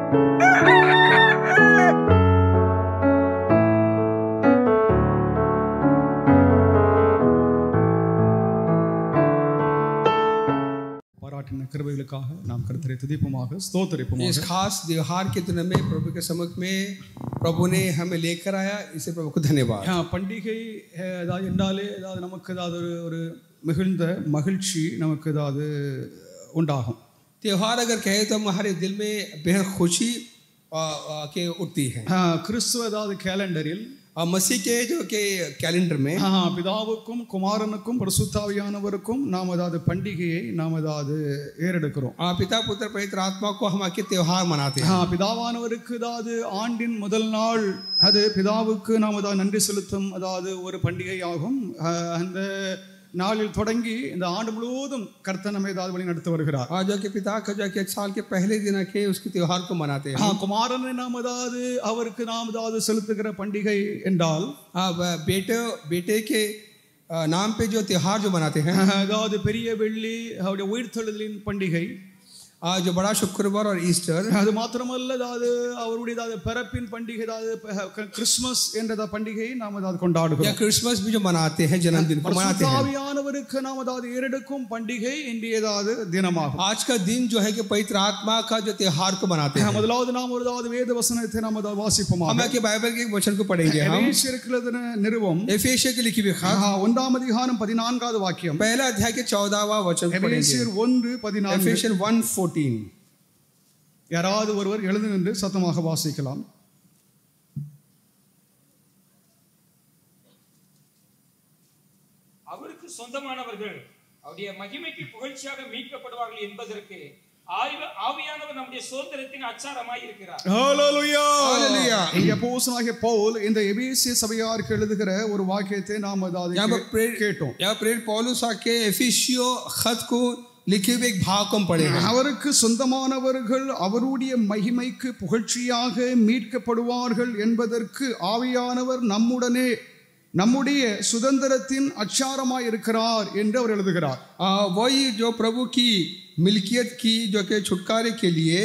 கிருபைகளுக்காக நாம் கர்த்தரை துதிப்போமாக ஸ்தோத்திரிப்போமாக। इस खास त्योहार के दिन में प्रभु के सम्मुख में प्रभु ने हमें लेकर आया, इसे प्रभु को धन्यवाद। பண்டிகை ஏதாவது என்றாலே ஏதாவது நமக்கு ஏதாவது ஒரு மிகுந்த மகிழ்ச்சி நமக்கு ஏதாவது உண்டாகும்। त्योहार अगर कहे तो हमारे दिल में बेहद खुशी के उठती है। கிறிஸ்துவ ஏதாவது கேலண்டரில் मसीह के जो के कैलेंडर में பிதாவுக்கும் குமாரனுக்கும் பரிசுத்தாவியானவருக்கும் நாம் ஏதாவது பண்டிகையை நாம் ஏதாவது ஏறெடுக்கிறோம்। पिता पुत्र पवित्र आत्मा को हम आके त्योहार मनाते हैं। பிதாவானவருக்கு ஏதாவது ஆண்டின் முதல் நாள் அது பிதாவுக்கு நாம் ஏதாவது நன்றி செலுத்தும் அதாவது ஒரு பண்டிகை ஆகும்। அந்த நாளில் தொடங்கி இந்த ஆண்டு முழுவதும் கர்த்தர் நம்மை ஏதாவது வழி நடத்தி வருகிறார்। जो कि पिता का जो कि साल के पहले दिन के उसके त्योहार को मनाते हैं। குமாரனை நாம் ஏதாவது அவருக்கு நாம் ஏதாவது செலுத்துகிற பண்டிகை என்றால் बेटे के नाम पे जो त्योहार जो मनाते हैं, அதாவது பெரிய வெள்ளி அவருடைய உயிர்த்தெழுதலின் பண்டிகை, जो बड़ा शुक्रवार और ईस्टर, அது மாத்திரமல்ல அதாவது அவருடைய அதாவது பிறப்பின் பண்டிகை அதாவது கிறிஸ்மஸ் என்ற பண்டிகையை நாம் அதாவது கொண்டாடுகிறோம்। या क्रिसमस भी जो मनाते हैं, जन्मदिन को मनाते हैं। ஆவியானவருக்கு நாம் அதாவது ஏறெடுக்கும் பண்டிகை இன்றையதாவது தினமாகும்। आज का दिन जो है कि पवित्र आत्मा का जो त्योहार को मनाते हैं। முதலாவது நாம் ஒரு வேத வசனத்தை நாம் அதாவது வாசிப்போமாக। हम के बाइबल के एक वचन को पढ़ेंगे। हम எபேசியருக்கு நிருபம் एफेसियों की लिखी हुई खास 1 அதிகாரம் 14வது வாக்கியம், पहला अध्याय के 14वां वचन पढ़ेंगे। எபேசியர் 1:14, एफेसियन 1:14। யாராவது ஒருவர் எழுந்து நின்று சத்தமாக வாசிக்கலாம்। அவருக்கு சொந்தமானவர்கள் அவருடைய மகிமைக்கு புகழ்ச்சியாக மீட்கப்படுவார்கள் என்பதற்கு ஆவியானவர் நம்முடைய சுதந்திரத்தின் அச்சாரமாய் இருக்கிறார்। ஹalleluya ஹalleluya। இங்கே அப்போஸ்தலனாகிய பவுல் இந்த எபேசிய சபையாருக்கு எழுதுகிற ஒரு வாக்கியத்தை நாம் அதாவது கேட்டோம்। या प्रेरित पौलुस आके एफेसियो खत को लिखे हुए एक भाग को पढ़ेंगे। அவருக்கு சொந்தமானவர்கள் அவருடைய மகிமைக்கு புகழ்ச்சியாக மீட்கப்படுவார்கள் என்பதற்கு ஆவியானவர் நம்முடைய சுதந்திரத்தின் அச்சாரமாய் இருக்கிறார் என்று அவர் எழுதுகிறார்। वही जो प्रभु की मिल्कियत की जो कि छुटकारे के लिए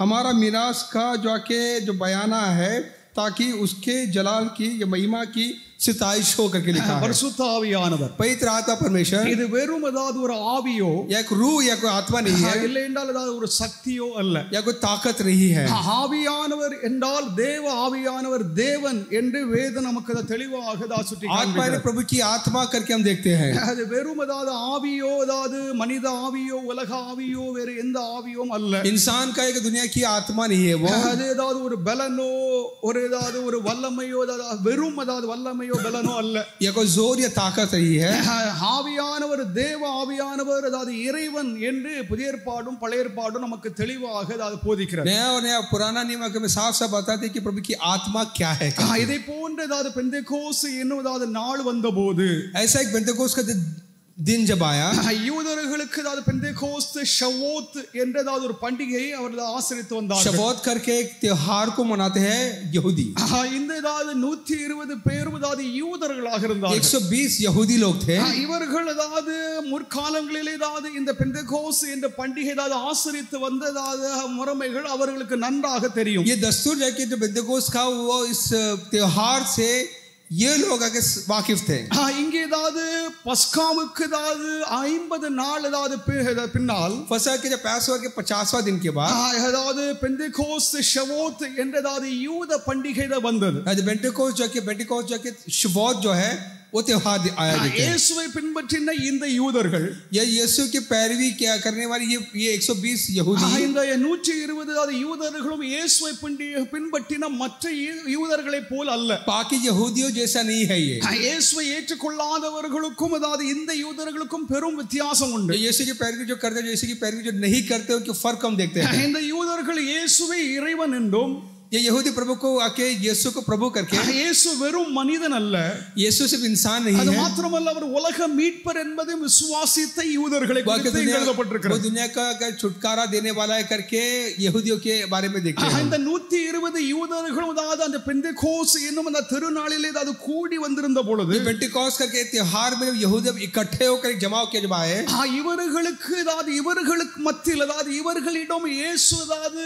हमारा मिरास का जो बयाना है, ताकि उसके जलाल की या महिमा की सिताइश हो करके लिखा है। பரிசுத்த ஆவியானவர், पवित्र आत्मा परमेश्वर, இது வெறும் ஏதாவது ஒரு ஆவியோ या कोई रूह या कोई आत्मा नहीं है, இல்லை என்றால் ஏதாவது ஒரு சக்தியோ அல்ல, या कोई ताकत नहीं है। ஆவியானவர் என்றால் தேவ ஆவியானவர் தேவன் என்று வேதம் நமக்கு தெளிவாக சுட்டி आत्मा ने प्रभु की आत्मा करके हम देखते हैं। அது வெறும் ஏதாவது ஆவியோ ஏதாவது மனித ஆவியோ உலக ஆவியோ வேறு எந்த ஆவியும் அல்ல। इंसान का एक दुनिया की आत्मा नहीं है वो, அது ஏதாவது ஒரு பலனோ ஒரு ஏதாவது ஒரு வல்லமையோ ஏதாவது வெறும் ஏதாவது வல்லமையோ பலனோ அல்ல, या कोई जोर या ताकत नहीं है। ஆவியானவர் தேவ ஆவியானவர் அதாவது இறைவன் என்று புதிய ஏற்பாடும் பழைய ஏற்பாடும் நமக்கு தெளிவாக அதாவது போதிக்கிறது। नया और नया पुराना नियम में साफ साफ बताते हैं कि प्रभु की आत्मा क्या है। இதை போன்ற அதாவது பெந்தேகோஸ்து என்னும் அதாவது நாள் வந்தபோது, ऐसा एक पेंटेकोस्त का दिन जब आया, யூதர்களுக்கு அதாவது பெந்தேகோஸ்து ஷவோத் என்ற அதாவது ஒரு பண்டிகையை அவர்கள் ஆசரித்து வந்தார்கள்। शवोत करके एक त्योहार को मनाते हैं यहूदी। இந்த அதாவது 120 பேர் அதாவது யூதர்களாக இருந்தார்கள்। 120 यहूदी लोग थे। இவர்கள் அதாவது முற்காலங்களிலே அதாவது இந்த பெந்தேகோஸ்து என்ற பண்டிகை அதாவது ஆசரித்து வந்த அதாவது முறைமைகள் அவர்களுக்கு நன்றாக தெரியும்। ये दस्तूर है कि जो पेंटेकोस्त का वो इस त्योहार से ये लोग आगे वाकिफ थे। இங்கே அதாவது பஸ்காவுக்கு அதாவது 50 நாள் அதாவது பின்னால் फसह के जब पैसवा के 50वां दिन के बाद அதாவது பெந்தேகோஸ்து ஷவோத் என்ற அதாவது யூத பண்டிகை வந்தது। पेंटेकोस्त जो कि शवोत जो है वो त्योहार आया। இயேசுவை பின்பற்றின இந்த யூதர்கள், ये यीशु की पैरवी क्या करने वाली ये 120 यहूदी, இந்த 120 அதாவது யூதர்களும் இயேசுவை பின்பற்றின மற்ற யூதர்களை போல் அல்ல। बाकी यहूदियों जैसा नहीं है ये। இயேசுவை ஏற்றுக்கொள்ளாதவர்களுக்கும் அதாவது இந்த யூதர்களுக்கும் பெரும் வித்தியாசம் உண்டு। यीशु की पैरवी जो करते हैं, यीशु की पैरवी जो नहीं करते, उनके फर्क हम देखते हैं। இந்த யூதர்கள் இயேசுவை இறைவன் என்றும், ये यहूदी प्रभु को आके यीशु को प्रभु करके, இயேசு வெறும் மனிதன் அல்ல, यीशु सिर्फ इंसान नहीं அது है, மாத்திரமல்ல அவர் உலக மீட்பர் என்பதை விசுவாசித்த யூதர்களை குறித்து எழுதப்பட்டிருக்கிறது। दुनिया का छुटकारा देने वाला है करके यहूदियों के बारे में देखते हैं। இந்த 120 யூதர்களும் அதாவது அந்த பெந்தேகோஸ்து என்னும் அந்த திருநாளிலே அதாவது கூடி வந்திருந்த பொழுது, पेंटेकोस्त करके त्योहार में यहूदी इकट्ठे होकर जमा होकर जब आए, இவர்களுக்கு அதாவது இவர்களுக்கு மத்தியில் அதாவது இவர்களிடம் இயேசு அதாவது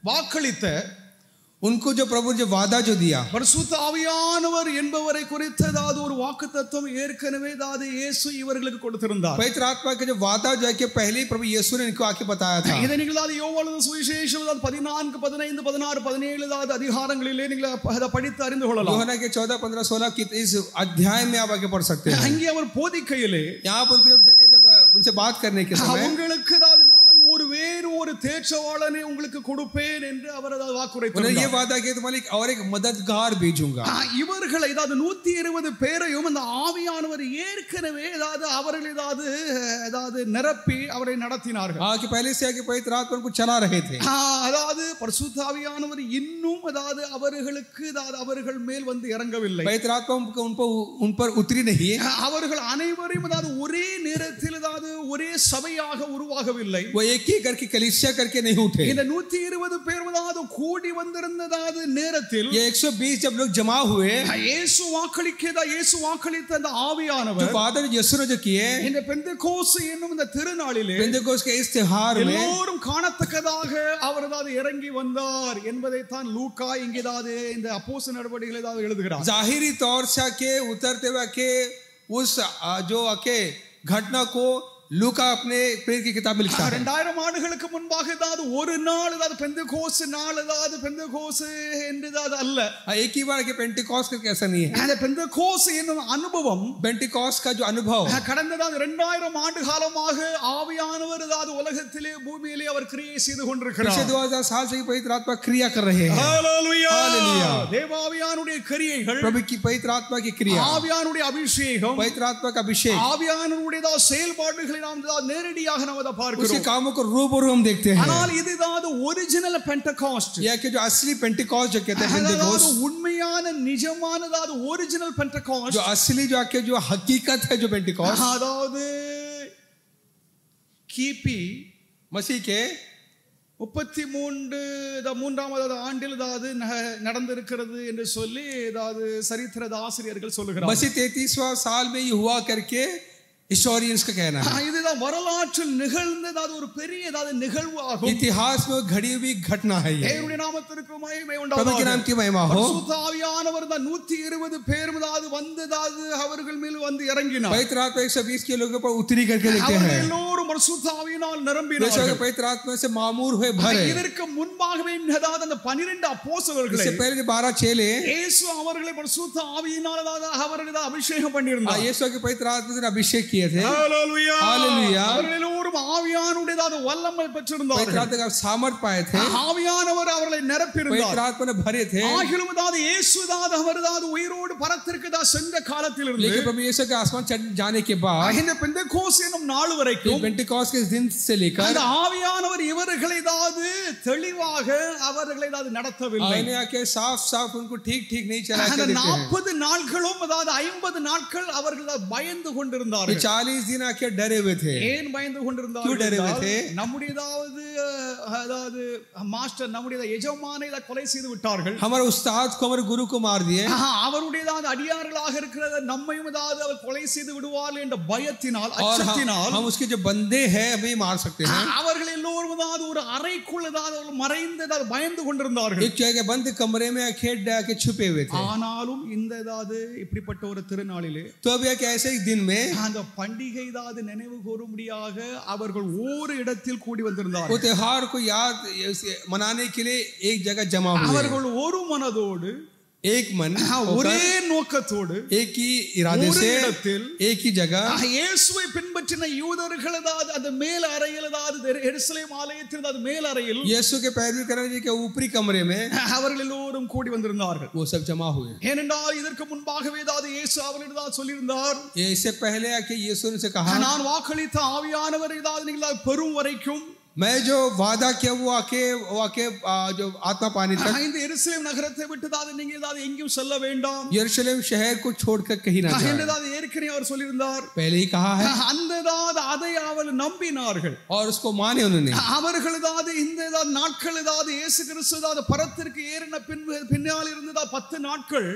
வாக்களித்த उनको जो प्रभु जो वादा जो दिया, பரிசுத்த ஆவியானவர் என்பவரை குறித்ததாவது ஒரு வாக்குத்தத்தம் ஏற்கனவே தாது இயேசு இவர்களுக்கு கொடுத்திருந்தார். पवित्र आत्मा का जो वादा जो है कि पहले ही प्रभु यीशु ने इनको आके बताया था. இதை நீங்கள் தாது யோவான் சுவிசேஷம் 14, 15, 16, 17 தாது அதிகாரங்களிலே நீங்கள் அதை படித்து அறிந்து கொள்ளலாம். यूहन्ना के 14, 15, 16 की इस अध्याय में आप आगे पढ़ सकते हैं. அங்கே அவர் போதிக்கையிலே यहाँ पर जब उनसे बात करने के समय உங்களுக்கு தாது நான் வேறு ஒரு தேற்றவாளனை உங்களுக்கு கொடுப்பேன் என்று அவர் அதை வாக்குரைத்தார். ये वादा किया तुम्हारे और एक मददगार भेजूंगा. இவர்களை ஏதாவது 120 பேரையும் அந்த ஆவியானவர் ஏற்கனவே ஏதாவது அவர்கள் ஏதாவது நிரப்பி அவரை நடத்தினார்கள். कि पहले से आके पवित्र आत्मा को चला रहे थे. அதாவது பரிசுத்த ஆவியானவர் இன்னும் ஏதாவது அவர்களுக்கு அவர்கள் மேல் வந்து இறங்கவில்லை. पवित्र आत्मा उन पर उतरी नहीं. அவர்கள் அனைவரையும் ஏதாவது ஒரே நேரத்தில் ஏதாவது ஒரே சபையாக உருவாகவில்லை. वो एक ही करके कलीसिया करके नहीं उठे. இந்த 120 பேர் ஏதாவது கூடி வந்திருந்ததாவது நேரத்தில் ये 120 जब लोग जमा हुए, இயேசு வாக்களித்த அந்த ஆவியானவர் जो वादा यीशु ने जो किए இந்த பெந்தெகோஸ்து என்னும் இந்த திருநாளிலே पेंटेकोस्ट के इस त्योहार में எல்லோரும் காணத்தக்கதாக அவர் ஏதாவது இறங்கி வந்தார் என்பதை தான் லூக்கா இங்கே ஏதாவது இந்த அப்போஸ்தலர் நடவடிக்கைகளை ஏதாவது எழுதுகிறார். जाहिरी तौर से आके उतरते हुए आके उस जो आके घटना को लूका अपने प्रेरित की किताब में लिखता है. 2000 ஆண்டுகளுக்கு முன்பாக ஏதாவது ஒரு நாள் ஏதாவது பெந்தெகோஸ்து நாள் ஏதாவது பெந்தெகோஸ்து என்றது அல்ல. एक ही बार के पेंटिकॉस्ट का कैसा नहीं है. அந்த பெந்தெகோஸ்து என்னும் அனுபவம் पेंटिकॉस्ट का जो अनुभव கடந்த 2000 ஆண்டு காலமாக ஆவியானவர் ஏதாவது உலகத்திலே பூமியிலே அவர் கிரியை செய்து கொண்டிருக்கிறார். पिछले 2000 साल से पवित्र आत्मा क्रिया कर रहे हैं. Hallelujah hallelujah. தேவாவியானுடைய கிரியைகள், प्रभु की पवित्र आत्मा की क्रिया, ஆவியானுடைய அபிஷேகம், पवित्र आत्मा का अभिषेक, ஆவியானுடைய செயல்பாடுகளை நாம் நேரடியாக நாம் அதை பார்க்கிறோம். उसके कामों को रूबरू हम देखते हैं. ஆனால் இதுதான் ஒரிஜினல் பெண்டெகாஸ்ட். यह कि जो असली पेंटिकॉस्ट जो कहते हैं पेंटिकॉस्ट, உண்மையான நிஜமானது ஒரிஜினல் பெண்டெகாஸ்ட், जो असली जो आके जो हकीकत है जो पेंटिकॉस्ट, அதாவது கிபி मसीह के 33வது ஆண்டில் ஏதாவது நடந்திருக்கிறது என்று சொல்லி ஏதாவது சரித்திர ஆசிரியர்கள் சொல்லுகிறார்கள். मसीह 33वां साल में ये हुआ करके हिस्टोरियंस का कहना है. இதுதான் வரலாற்றில் நிகழ்ந்தது ஒரு பெரிய நிகழ்வு ஆகும். इतिहास में घड़ी हुई घटना है ये. தேவனுடைய நாமத்திற்கு மகிமை प्रभु உண்டாவதாக. के नाम की महिमा हो. பரிசுத்த ஆவியானவர் 120 பேர் வந்ததாவது அவர்கள் மேல் வந்து இறங்கினார். पवित्र आत्मा 120 के लोगों पर उतरी करके देखते हैं. எல்லோரும் பரிசுத்த ஆவியினால் நிரம்பினார்கள். पवित्र आत्मा से मामूर हुए भरे. இதற்கு முன்பாகவே அந்த 12 அப்போஸ்தலர்களை इससे पहले जो 12 चेले இயேசு அவர்களை பரிசுத்த ஆவியினால் அவர்களை அபிஷேகம் பண்ணியிருந்தார். यीशु के पवित्र आत्मा से अभिषेक किए थे. हालेलुया. हालेलुया. அவர்கள் எல்லோரும் ஆவியானுடைய வல்லமை பெற்றிருந்தார்கள். पवित्र आत्मा का सामर्थ पाए थे. ஆவியானவர் அவர்களை நிரப்பியிருந்தார். पवित्र आत्मा ने भरे थे. ஆகிலும் இயேசு அவர் உயிரோடு பரத்திற்கு சென்ற காலத்தில் இருந்து, लेकिन प्रभु यीशु के आसमान चढ़ जाने के बाद இந்த பெந்தெகோஸ்து என்னும் நாள் வரைக்கும் पेंटिकॉस्ट के दिन से लेकर அந்த ஆவியானவர் இவர்களை தெளிவாக அவர்களை நடத்தவில்லை. आने आके साफ उनको ठीक नहीं चला के அந்த देते हैं. 40 நாட்களும் 50 நாட்கள் அவர்கள் பயந்து கொண்டிருந்தார்கள். 40 दिन आके डरे हुए थे. ஏன் பயந்து கொண்டிருந்தார்கள்? क्यों डरे हुए थे? நம்முடைய மாஸ்டர் நம்முடைய எஜமானை கொலை செய்து விட்டார்கள். हमारे उस्ताद को हमारे गुरु को मार दिए. அவருடைய அடியார்களாக இருக்கிற நம்மையும் அவர் கொலை செய்து விடுவார்கள் என்ற பயத்தினால், और அச்சத்தினால் हम उसके जो बंदे हैं हमें मार सकते हैं. அவர்கள் எல்லோரும் ஒரு அறைக்குள் மறைந்து பயந்து கொண்டிருந்தார்கள். एक जगह बंद कमरे में खेत के छुपे हुए थे. ஆனாலும் இந்த இப்படிப்பட்ட ஒரு திருநாளிலே तो अब एक ऐसे एक दिन में அந்த பண்டிகை நினைவு கூறும்படியாக அவர்கள் ஒரு இடத்தில் கூடி வந்திருந்தார்கள். वो त्योहार को याद मनाने के लिए एक जगह जमा हुए. அவர்கள் ஒரு மனதோடு, एक मन, ஒரே நோக்கத்தோடு, एक ही इरादे से, एक ही जगह இயேசுவை பின்பற்றின யூதர்கள் அந்த மேல் அறையில் எருசலேம் ஆலயத்தின் மேல் அறையில் यीशु के पैरवी करने के ऊपरी कमरे में அவர்கள் எல்லோரும் கூடி வந்திருந்தார்கள். वो सब जमा हुए. ஏனென்றால் இதற்கு முன்பாகவே இயேசு அவர்களிடம் சொல்லியிருந்தார், इससे पहले आके यीशु ने कहा, நான் வாக்களித்த ஆவியானவரை நீங்கள் பெறும் வரைக்கும் मैं जो वादा किया वो आके जो आत्मा पानी तक இந்த எருசலேம் நகரத்தை விட்டு நீங்கள் எங்கேயும் செல்ல வேண்டாம். यरूशलेम शहर को छोड़कर कहीं ना जाए. ஏற்கனவே அவர் சொல்லியிருந்தார். पहले ही कहा है. அதை அவர்கள் நம்பினார்கள். और उसको माने उन्होंने. அவர்கள் இந்த நாட்கள் இயேசு கிறிஸ்து பரத்திற்கு ஏறின பின்னால் இருந்த 10 நாட்கள்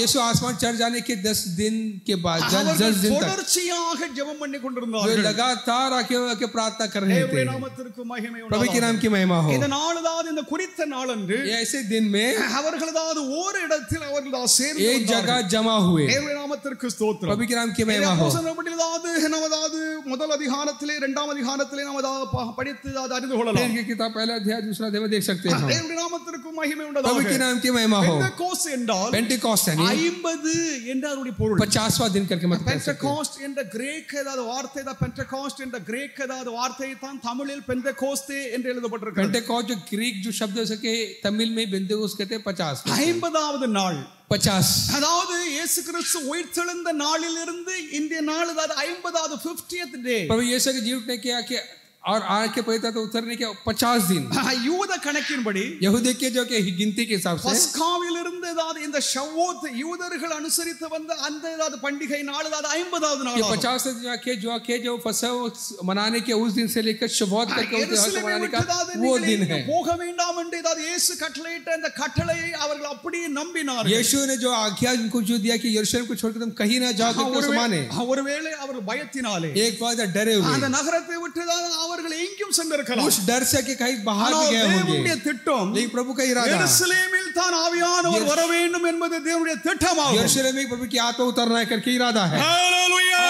यीशु आसमान चढ़ जाने के 10 दिन के बाद 10 दिन तक தொடர்ச்சியாக ஜெபம் பண்ணி கொண்டிருந்தார்கள். लगातार आके प्रार्थना कर रहे थे. நாமத்திற்கு மகிமை प्रभु के नाम की महिमा हो। இந்த நாள் அதாவது இந்த குறித்த நாளன்று ये ऐसे दिन में அவர்கள் அதாவது ஒரு இடத்தில் அவர்கள் சேர்ந்து एक जगह जमा हुए। தேவனுடைய நாமத்திற்கு ஸ்தோத்திரம்। प्रभु के नाम की महिमा हो। நமதாவது முதல் அதிகாரத்திலே இரண்டாம் அதிகாரத்திலே நாம் படித்து அதை அறிந்து கொள்ளலாம்। की किताब पहला अध्याय दूसरा अध्याय में देख सकते हैं। தேவனுடைய நாமத்திற்கு மகிமை உண்டாவதாக। प्रभु के नाम की महिमा हो। பெந்தெகோஸ்து என்றால் पेंटिकॉस्ट यानी 50 என்றாருடைய பொருள்। 50वां दिन करके मतलब பெந்தெகோஸ்ட் என்ற கிரேக்க ஏதாவது வார்த்தை தான் பெந்தெகோஸ்ட் என்ற கிரேக்க ஏதாவது வார்த்தை தான் தமிழில் பெந்தெகோஸ்தே என்று எழுதப்பட்டிருக்கு। पेंटिकॉस्ट जो ग्रीक जो शब्द है सके तमिल में पेंटिकॉस्ट कहते हैं 50। 50வது நாள் 50 அதாவது இயேசு கிறிஸ்து உயிர்த்தெழுந்த நாளிலிருந்து இன்றைய நாள் அதாவது 50வது 50th டே प्रभु यीशु के जीवन ने किया कि और आग के पवित्र तो उतरने के 50 दिन யூத கணக்கின்படி यहूदी के जो के गिनती के हिसाब से பஸ்காவிலிருந்து அதாவது இந்த ஷவ்வோத் யூதர்கள் அனுசரித்து வந்த அந்த அதாவது பண்டிகை நாள் அதாவது 50வது நாள் 50 दिन के जो फसह मनाने के उस दिन से लेकर शव्वात तक के त्योहार मनाने का वो दिन है। போக வேண்டாம் என்று அதாவது இயேசு கட்டளையிட்ட அந்த கட்டளையை அவர்கள் அப்படியே நம்பினார்கள்। यीशु ने जो आज्ञा उनको जो दिया कि यरूशलेम को छोड़कर तुम कहीं ना जाओ करके उसे माने। ஒருவேளை அவர்கள் பயத்தினாலே एक बार डरे हुए அந்த நகரத்தை விட்டு அவர்கள் எங்கேயும் சென்றிருக்கலாம்। उस डर से कि कहीं बाहर भी गए होंगे। தேவனுடைய திட்டம் लेकिन प्रभु का इरादा यरूशलेमिल தான் ஆவியானவர் வர வேண்டும் என்பது தேவனுடைய திட்டமாகும்। यरूशलेम में प्रभु की आत्मा उतरना है करके इरादा है। हालेलुया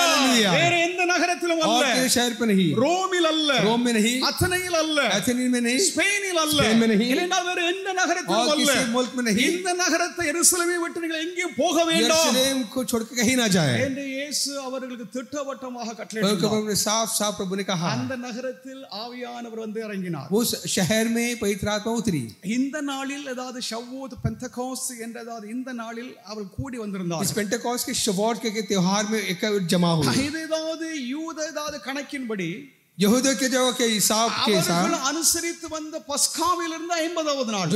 வேற எந்த நகரத்திலும் அல்ல, और किसी शहर पे नहीं, ரோமில் அல்ல, रोम में नहीं, அத்தனையில் அல்ல, एथेनी में नहीं, ஸ்பெயினில் அல்ல, स्पेन में नहीं, இல்லைன்னா வேற எந்த நகரத்திலும் और அல்ல, किसी मुल्क में नहीं। இந்த நகரத்தை எருசலேமை விட்டு நீங்கள் எங்கேயும் போக வேண்டாம் यरूशलेम को छोड़ के कहीं ना जाए என்று இயேசு அவர்களுக்கு திட்டவட்டமாக प्रभु கட்டளையிட்டார்। साफ साफ प्रभु ने कहा। அந்த நகரத்தில் ஆவியானவர் வந்து இறங்கினார்। उस शहर में पवित्र आत्मा उतरी। இந்த நாளில் அதாவது ஷவ்வோத் பெந்தெகோஸ்து என்ற அதாவது இந்த நாளில் அவர் கூடி வந்திருந்தார்। इस पेंटेकोस्ट के शव्वात के त्योहार में एक जमा हुए। இது அதாவது யூத அதாவது கணக்கின்படி यहूदियों के जो के हिसाब के அவர்கள் साथ அனுசரித்து வந்த பஸ்காவிலிருந்து 50வது நாள்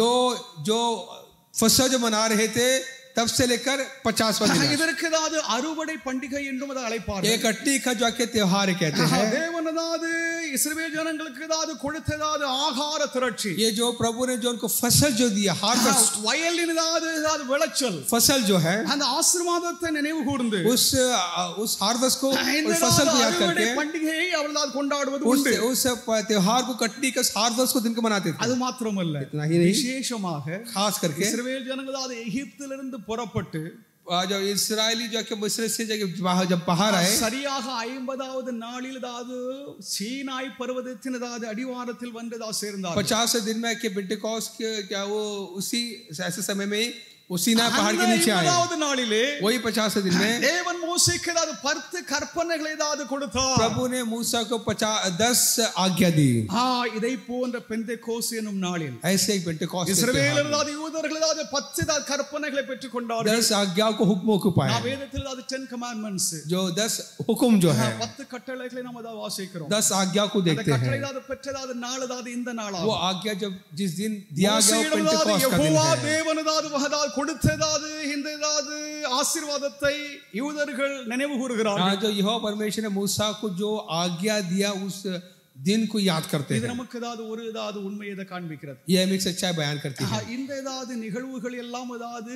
जो फसह जो मना रहे थे तब से लेकर 50वां दिन। இதற்கு அதாவது அறுவடை பண்டிகை என்றும் அதை அழைப்பார்கள்। एक कट्टी का जो के त्योहार कहते हैं। தேவன் அதாவது இஸ்ரவேல் ஜனங்களுக்கு அதாவது கொடுத்ததாவது ஆகார திரட்சி, ये जो प्रभु ने जो उनको फसल जो दिया हार्वेस्ट, வயலின் அதாவது விளைச்சல், फसल जो है அந்த ஆசீர்வாதத்தை நினைவு கூர்ந்து उस हार्वेस्ट को उस फसल को याद करके பண்டிகையை அவர்கள் கொண்டாடுவது உண்டு। उस त्योहार को कट्टी का हार्वेस्ट को दिन को मनाते थे। அது மாத்திரமல்ல, इतना ही नहीं, விசேஷமாக खास करके இஸ்ரவேல் ஜனங்கள் அதாவது எகிப்திலிருந்து புறப்பட்டு जो इस्राएली जो कि मिस्र से जब बाहर आए சரியாக 50வது நாளில் அதாவது சீனாய் பர்வதத்தின் அதாவது அடிவாரத்தில் வந்ததா சேர்ந்தார்கள்। 50 दिन में के पेंटेकोस्ट के क्या वो उसी ऐसे समय में उसी ना पहाड़ के नीचे आए। 50வது நாளிலே वही 50 दिन में தேவன் மோசேக்கு அதாவது 10 கற்பனைகளை அதாவது கொடுத்தார்। प्रभु ने मूसा को 10 आज्ञा दी। இதை போன்ற பெந்தெகோஸ்து என்னும் நாளில் ऐसे एक पेंटेकोस्ट இஸ்ரவேலர் அதாவது யூதர்கள் அதாவது 10 கற்பனைகளை பெற்றுக் கொண்டார்கள்। 10 आज्ञाओं को हुक्मों को पाए। வேதத்தில் அதாவது 10 commandments जो 10 हुक्म जो है 10 கட்டளைகளை நாம் அதாவது வாசிக்கிறோம்। 10 आज्ञा को देखते हैं। கட்டளை அதாவது பெற்றதாவது நாள் அதாவது இந்த நாளாகும்। वो आज्ञा जब जिस दिन दिया गया पेंटेकोस्ट का दिन है। தேவன் அதாவது கொடுத்ததாவது இந்த அதாவது ஆசீர்வாதத்தை யூதர்கள் நினைவு கூறுகிறார்கள்। जो यहोवा परमेश्वर ने मूसा को जो आज्ञा दिया उस दिन को याद करते இது हैं। நமக்கு அதாவது ஒரு அதாவது உண்மையை காண்பிக்கிறது। ये हमें सच्चाई बयान करती है। இந்த அதாவது நிகழ்வுகள் எல்லாம் அதாவது